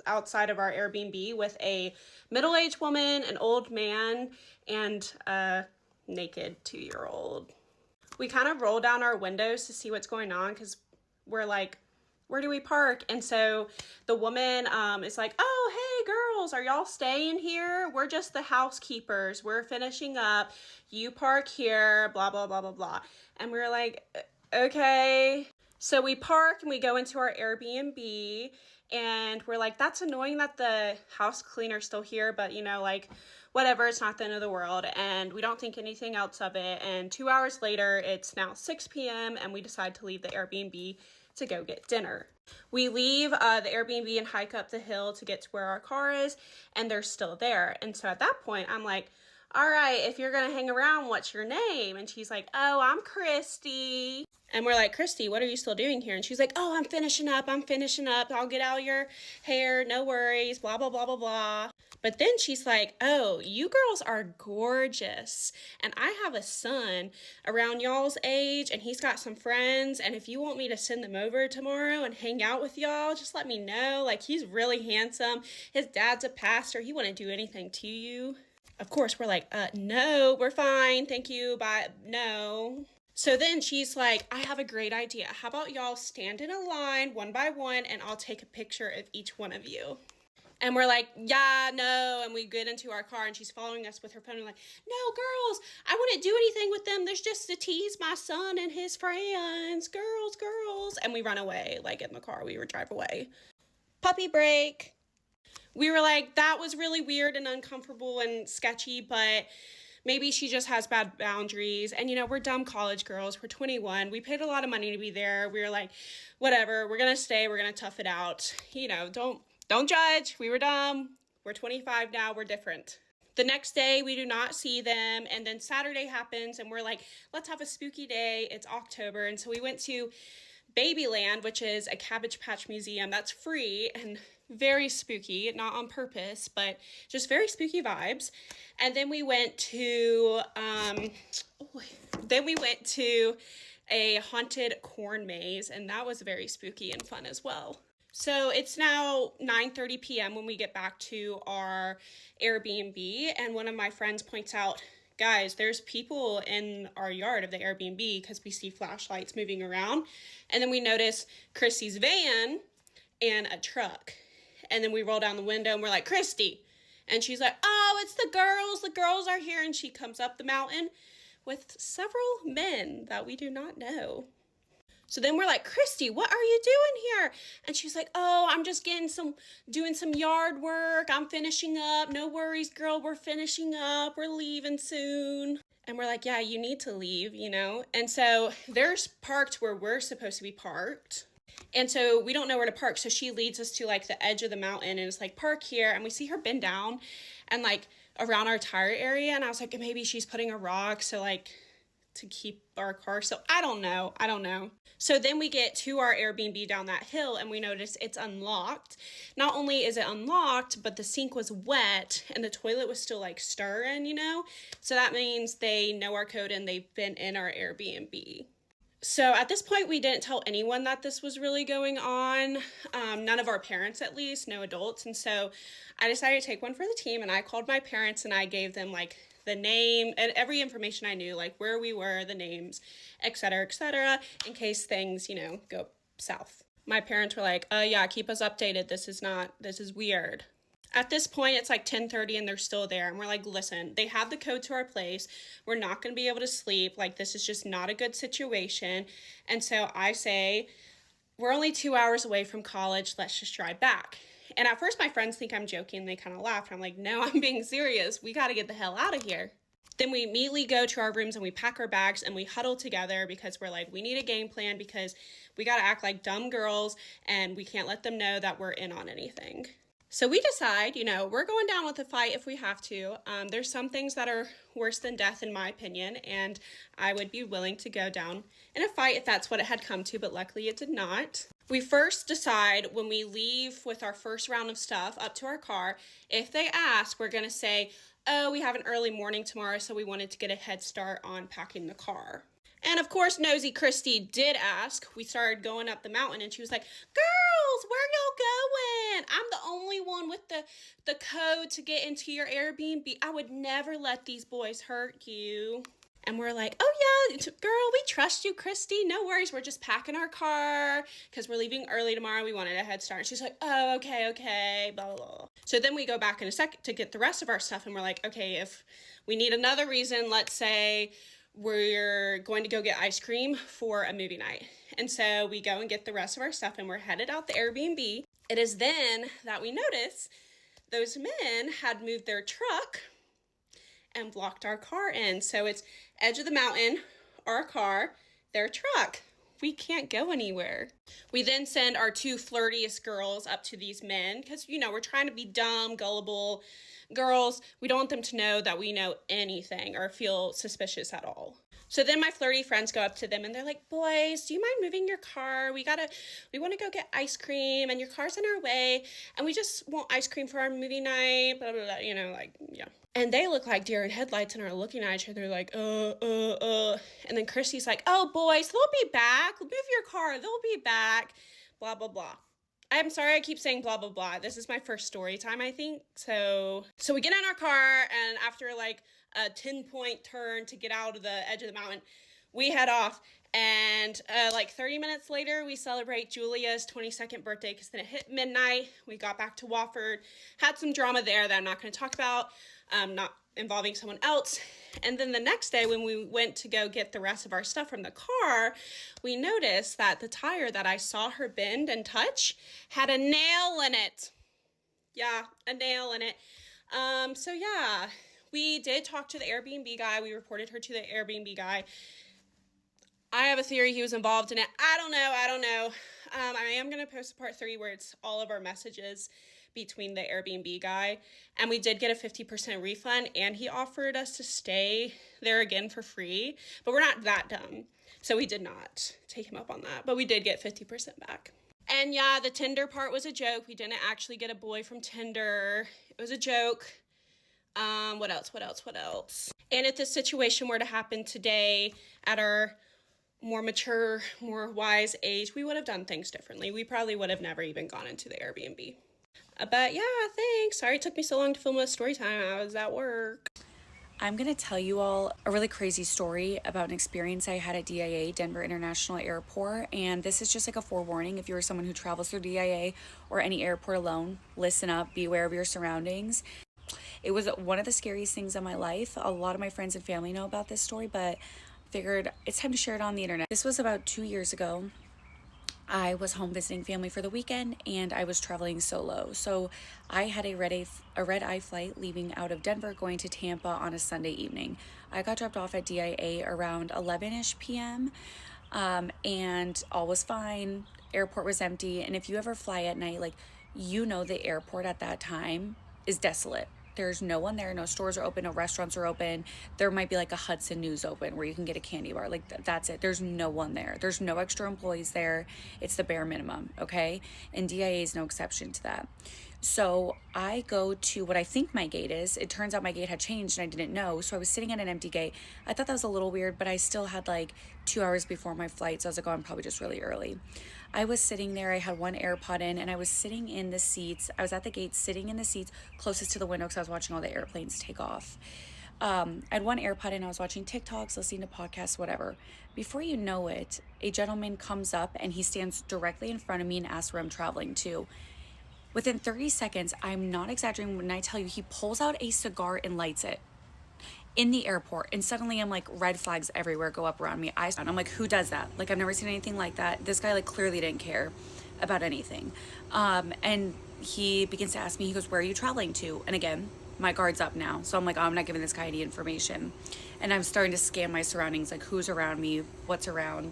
outside of our Airbnb with a middle-aged woman, an old man, and a naked 2-year-old. We kind of rolled down our windows to see what's going on because we're like, where do we park? And so the woman is like, oh, hey girls, are y'all staying here? We're just the housekeepers. We're finishing up. You park here, blah, blah, blah, blah, blah. And we were like, okay. So we park and we go into our Airbnb and we're like, that's annoying that the house cleaner's still here, but you know, like, whatever, it's not the end of the world. And we don't think anything else of it. And 2 hours later, it's now 6 p.m. and we decide to leave the Airbnb to go get dinner. We leave the Airbnb and hike up the hill to get to where our car is, and they're still there. And so at that point, I'm like, all right, if you're gonna hang around, what's your name? And she's like, oh, I'm Christy. And we're like, Christy, what are you still doing here? And she's like, oh, I'm finishing up. I'll get out your hair, no worries, blah, blah, blah, blah, blah. But then she's like, oh, you girls are gorgeous. And I have a son around y'all's age, and he's got some friends. And if you want me to send them over tomorrow and hang out with y'all, just let me know. Like, he's really handsome. His dad's a pastor. He wouldn't do anything to you. Of course, we're like, no, we're fine. Thank you. Bye. No. So then she's like, I have a great idea. How about y'all stand in a line one by one, and I'll take a picture of each one of you. And we're like, yeah, no. And we get into our car and she's following us with her phone and like, no, girls, I wouldn't do anything with them. There's just to tease my son and his friends. Girls. And we run away, like in the car. We would drive away. Puppy break. We were like, that was really weird and uncomfortable and sketchy, but maybe she just has bad boundaries. And, you know, we're dumb college girls. We're 21. We paid a lot of money to be there. We were like, whatever, we're going to stay. We're going to tough it out. You know, don't judge. We were dumb. We're 25 now. We're different. The next day, we do not see them. And then Saturday happens and we're like, let's have a spooky day. It's October. And so we went to Babyland, which is a Cabbage Patch museum that's free and very spooky, not on purpose, but just very spooky vibes. And then we went to, a haunted corn maze, and that was very spooky and fun as well. So it's now 9:30 p.m. when we get back to our Airbnb, and one of my friends points out, guys, there's people in our yard of the Airbnb because we see flashlights moving around. And then we notice Christy's van and a truck. And then we roll down the window and we're like, Christy. And she's like, oh, it's the girls. The girls are here. And she comes up the mountain with several men that we do not know. So then we're like, Christy, what are you doing here? And she's like, oh, I'm just doing some yard work. I'm finishing up. No worries, girl. We're finishing up. We're leaving soon. And we're like, yeah, you need to leave, you know? And so there's parked where we're supposed to be parked. And so we don't know where to park. So she leads us to like the edge of the mountain and it's like, park here. And we see her bend down and like around our tire area. And I was like, maybe she's putting a rock. So like to keep our car. So I don't know. So then we get to our Airbnb down that hill and we notice it's unlocked. Not only is it unlocked, but the sink was wet and the toilet was still like stirring, you know? So that means they know our code and they've been in our Airbnb. So at this point, we didn't tell anyone that this was really going on. None of our parents, at least, no adults. And so I decided to take one for the team, and I called my parents and I gave them like the name and every information I knew, like where we were, the names, et cetera, in case things, go south. My parents were like, yeah, keep us updated. This is weird. At this point, it's like 10:30 and they're still there. And we're like, listen, they have the code to our place. We're not going to be able to sleep. Like, this is just not a good situation. And so I say, we're only 2 hours away from college. Let's just drive back. And at first, my friends think I'm joking. They kind of laugh. I'm like, no, I'm being serious. We got to get the hell out of here. Then we immediately go to our rooms and we pack our bags and we huddle together because we're like, we need a game plan because we got to act like dumb girls and we can't let them know that we're in on anything. So we decide, we're going down with a fight if we have to. There's some things that are worse than death, in my opinion, and I would be willing to go down in a fight if that's what it had come to, but luckily it did not. We first decide when we leave with our first round of stuff up to our car, if they ask, we're going to say, oh, we have an early morning tomorrow, so we wanted to get a head start on packing the car. And of course, nosy Christy did ask. We started going up the mountain and she was like, girls, where y'all going? I'm the only one with the code to get into your Airbnb. I would never let these boys hurt you. And we're like, oh yeah, girl, we trust you, Christy. No worries. We're just packing our car because we're leaving early tomorrow. We wanted a head start. And she's like, oh, okay, blah, blah, blah. So then we go back in a second to get the rest of our stuff. And we're like, okay, if we need another reason, let's say we're going to go get ice cream for a movie night. And so we go and get the rest of our stuff and we're headed out the Airbnb. It is then that we notice those men had moved their truck and blocked our car in. So it's edge of the mountain, our car, their truck. We can't go anywhere. We then send our two flirtiest girls up to these men because, we're trying to be dumb, gullible girls. We don't want them to know that we know anything or feel suspicious at all. So then my flirty friends go up to them and they're like, boys, do you mind moving your car? We want to go get ice cream and your car's in our way. And we just want ice cream for our movie night, blah, blah, blah, yeah. And they look like deer in headlights and are looking at each other like, And then Christy's like, oh, boys, they'll be back. Move your car. They'll be back. Blah, blah, blah. I'm sorry I keep saying blah, blah, blah. This is my first story time, I think. So we get in our car, and after like a 10-point turn to get out of the edge of the mountain, we head off. And like 30 minutes later, we celebrate Julia's 22nd birthday because then it hit midnight. We got back to Wofford, had some drama there that I'm not going to talk about, not involving someone else. And then the next day when we went to go get the rest of our stuff from the car, we noticed that the tire that I saw her bend and touch had a nail in it. Yeah, a nail in it. So yeah, we did talk to the Airbnb guy. We reported her to the Airbnb guy. I have a theory he was involved in it. I don't know. I am going to post part 3 where it's all of our messages between the Airbnb guy. And we did get a 50% refund, and he offered us to stay there again for free. But we're not that dumb, so we did not take him up on that. But we did get 50% back. And yeah, the Tinder part was a joke. We didn't actually get a boy from Tinder. It was a joke. What else? And if this situation were to happen today at our more mature, more wise age, we would have done things differently. We probably would have never even gone into the Airbnb. But yeah, thanks. Sorry it took me so long to film a story time. I was at work. I'm going to tell you all a really crazy story about an experience I had at DIA, Denver International Airport. And this is just like a forewarning. If you're someone who travels through DIA or any airport alone, listen up, be aware of your surroundings. It was one of the scariest things in my life. A lot of my friends and family know about this story, but figured it's time to share it on the internet. This was about 2 years ago. I was home visiting family for the weekend and I was traveling solo. So I had a red-eye flight leaving out of Denver going to Tampa on a Sunday evening. I got dropped off at DIA around 11-ish p.m. And all was fine. Airport was empty. And if you ever fly at night, the airport at that time is desolate. There's no one there. No stores are open. No restaurants are open. There might be like a Hudson News open where you can get a candy bar. Like that's it. There's no one there. There's no extra employees there. It's the bare minimum, okay? And DIA is no exception to that. So I go to what I think my gate is. It turns out my gate had changed and I didn't know. So I was sitting at an empty gate. I thought that was a little weird, but I still had like 2 hours before my flight. So I was like, oh, I'm probably just really early. I was sitting there. I had one AirPod in and I was sitting in the seats. I was at the gate sitting in the seats closest to the window because I was watching all the airplanes take off. I had one AirPod in. I was watching TikToks, listening to podcasts, whatever. Before you know it, a gentleman comes up and he stands directly in front of me and asks where I'm traveling to. Within 30 seconds, I'm not exaggerating when I tell you, he pulls out a cigar and lights it in the airport. And suddenly I'm like, red flags everywhere go up around me. I'm like, who does that? Like, I've never seen anything like that. This guy like clearly didn't care about anything. And he begins to ask me, he goes, where are you traveling to? And again, my guard's up now. So I'm like, oh, I'm not giving this guy any information. And I'm starting to scan my surroundings, like who's around me, what's around.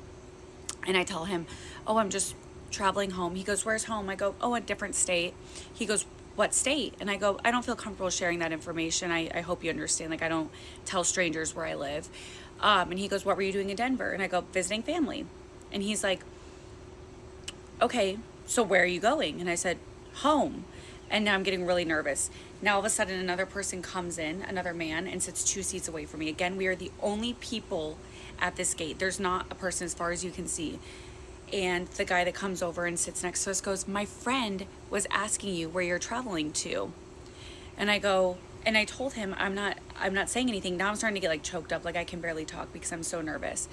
And I tell him, oh, I'm just traveling home. He goes, where's home? I go, oh, a different state. He goes, what state? And I go, I don't feel comfortable sharing that information. I hope you understand. Like, I don't tell strangers where I live. And he goes, what were you doing in Denver? And I go, visiting family. And he's like, okay, so where are you going? And I said, home. And now I'm getting really nervous. Now all of a sudden another person comes in, another man, and sits 2 seats away from me. Again, we are the only people at this gate. There's not a person as far as you can see. And the guy that comes over and sits next to us goes, my friend was asking you where you're traveling to. And I go, and I told him, I'm not saying anything. Now I'm starting to get like choked up, like I can barely talk because I'm so nervous.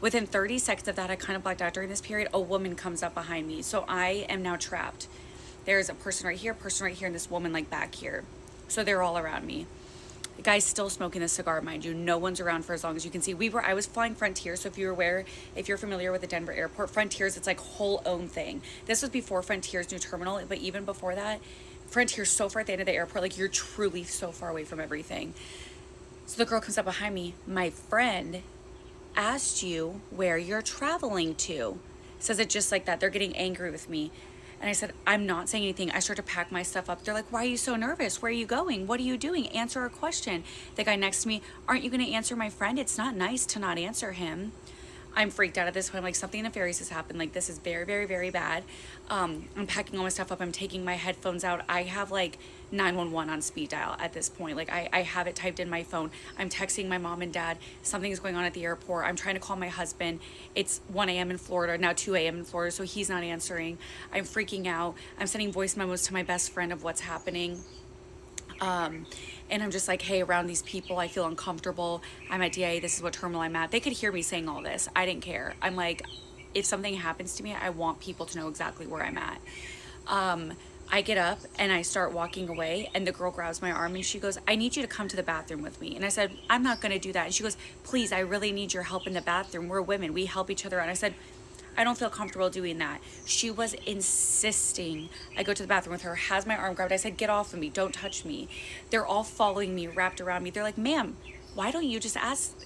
Within 30 seconds of that, I kind of blacked out during this period. A woman comes up behind me. So I am now trapped. There's a person right here, and this woman like back here. So they're all around me. The guy's still smoking a cigar, mind you. No one's around for as long as you can see. I was flying Frontier, so if you're familiar with the Denver airport, Frontier's, it's like whole own thing. This was before Frontier's new terminal, but even before that, Frontier's so far at the end of the airport, like you're truly so far away from everything. So the girl comes up behind me. My friend asked you where you're traveling to. Says it just like that. They're getting angry with me. And I said, I'm not saying anything. I start to pack my stuff up. They're like, why are you so nervous? Where are you going? What are you doing? Answer a question. The guy next to me, aren't you going to answer my friend? It's not nice to not answer him. I'm freaked out at this point. I'm like, something nefarious has happened. Like, this is very, very, very bad. I'm packing all my stuff up. I'm taking my headphones out. I have like 911 on speed dial at this point. Like, I have it typed in my phone. I'm texting my mom and dad. Something's going on at the airport. I'm trying to call my husband. It's 1 a.m. in Florida, now 2 a.m. in Florida, so he's not answering. I'm freaking out. I'm sending voice memos to my best friend of what's happening. And I'm just like, hey, around these people, I feel uncomfortable. I'm at DIA. This is what terminal I'm at. They could hear me saying all this. I didn't care. I'm like, if something happens to me, I want people to know exactly where I'm at. I get up and I start walking away, and the girl grabs my arm and she goes, I need you to come to the bathroom with me. And I said, I'm not going to do that. And she goes, please, I really need your help in the bathroom. We're women. We help each other out. And I said, I don't feel comfortable doing that. She was insisting I go to the bathroom with her, has my arm grabbed. I said, get off of me. Don't touch me. They're all following me, wrapped around me. They're like, ma'am, why don't you just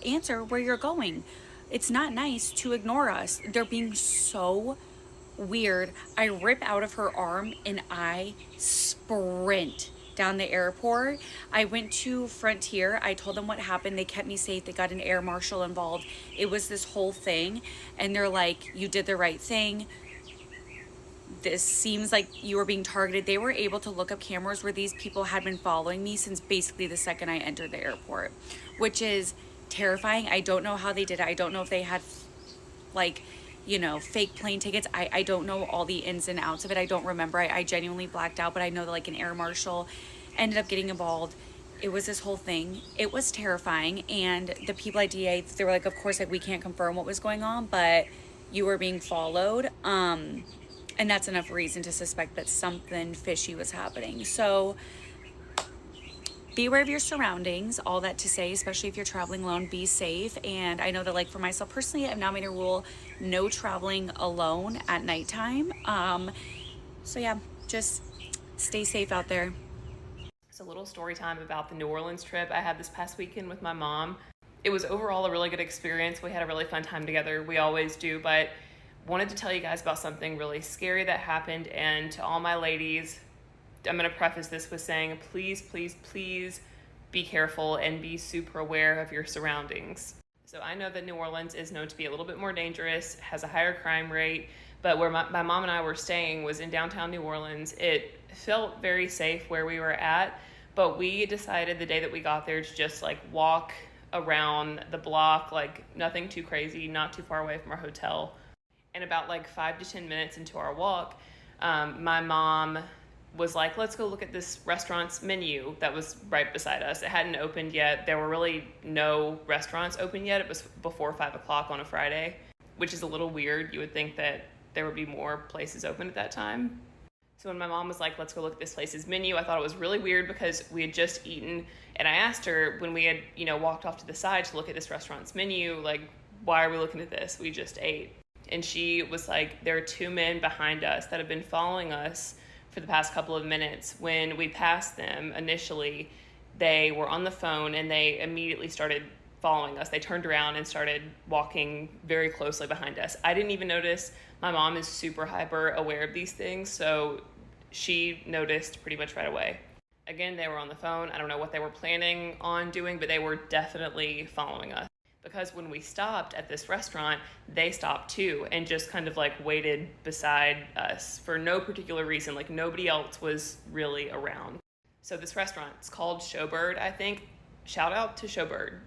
answer where you're going? It's not nice to ignore us. They're being so weird. I rip out of her arm and I sprint down the airport. I went to Frontier. I told them what happened. They kept me safe. They got an air marshal involved. It was this whole thing. And they're like, you did the right thing. This seems like you were being targeted. They were able to look up cameras where these people had been following me since basically the second I entered the airport, which is terrifying. I don't know how they did it. I don't know if they had like, you know, fake plane tickets. I don't know all the ins and outs of it. I don't remember. I genuinely blacked out, but I know that like an air marshal ended up getting involved. It was this whole thing. It was terrifying. And the people at DA, they were like, of course, like we can't confirm what was going on, but you were being followed. And that's enough reason to suspect that something fishy was happening. So be aware of your surroundings. All that to say, especially if you're traveling alone, be safe. And I know that like for myself personally, I've now made a rule, no traveling alone at nighttime. So yeah, just stay safe out there. It's a little story time about the New Orleans trip I had this past weekend with my mom. It was overall a really good experience. We had a really fun time together. We always do, but wanted to tell you guys about something really scary that happened. And to all my ladies, I'm going to preface this with saying, please, please, please be careful and be super aware of your surroundings. So I know that New Orleans is known to be a little bit more dangerous, has a higher crime rate, but where my mom and I were staying was in downtown New Orleans. It felt very safe where we were at, but we decided the day that we got there to just like walk around the block, like nothing too crazy, not too far away from our hotel. And about like 5 to 10 minutes into our walk, my mom was like, let's go look at this restaurant's menu that was right beside us. It hadn't opened yet. There were really no restaurants open yet. It was before 5 o'clock on a Friday, which is a little weird. You would think that there would be more places open at that time. So when my mom was like, let's go look at this place's menu, I thought it was really weird because we had just eaten. And I asked her when we had, walked off to the side to look at this restaurant's menu, like, why are we looking at this? We just ate. And she was like, there are 2 men behind us that have been following us for the past couple of minutes. When we passed them initially, they were on the phone and they immediately started following us. They turned around and started walking very closely behind us. I didn't even notice. My mom is super hyper aware of these things, so she noticed pretty much right away. Again, they were on the phone. I don't know what they were planning on doing, but they were definitely following us. Because when we stopped at this restaurant, they stopped too and just kind of like waited beside us for no particular reason. Like nobody else was really around. So this restaurant, it's called Showbird, I think. Shout out to Showbird.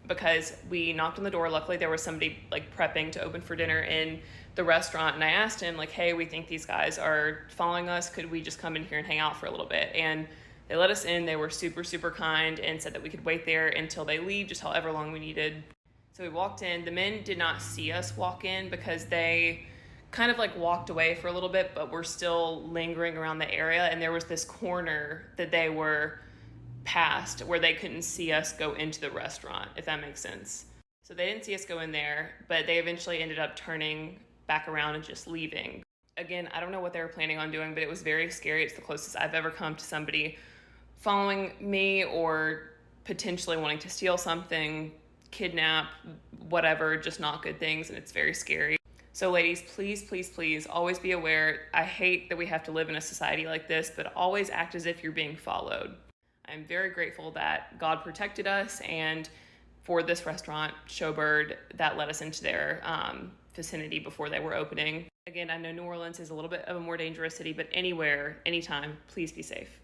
Because we knocked on the door. Luckily, there was somebody like prepping to open for dinner in the restaurant. And I asked him like, hey, we think these guys are following us. Could we just come in here and hang out for a little bit? And they let us in. They were super, super kind and said that we could wait there until they leave, just however long we needed. So we walked in. The men did not see us walk in because they kind of like walked away for a little bit, but were still lingering around the area. And there was this corner that they were past where they couldn't see us go into the restaurant, if that makes sense. So they didn't see us go in there, but they eventually ended up turning back around and just leaving. Again, I don't know what they were planning on doing, but it was very scary. It's the closest I've ever come to somebody following me or potentially wanting to steal something, kidnap, whatever, just not good things, and it's very scary. So ladies, please, please, please always be aware. I hate that we have to live in a society like this, but always act as if you're being followed. I'm very grateful that God protected us, and for this restaurant, Showbird, that let us into their vicinity before they were opening. Again, I know New Orleans is a little bit of a more dangerous city, but anywhere, anytime, please be safe.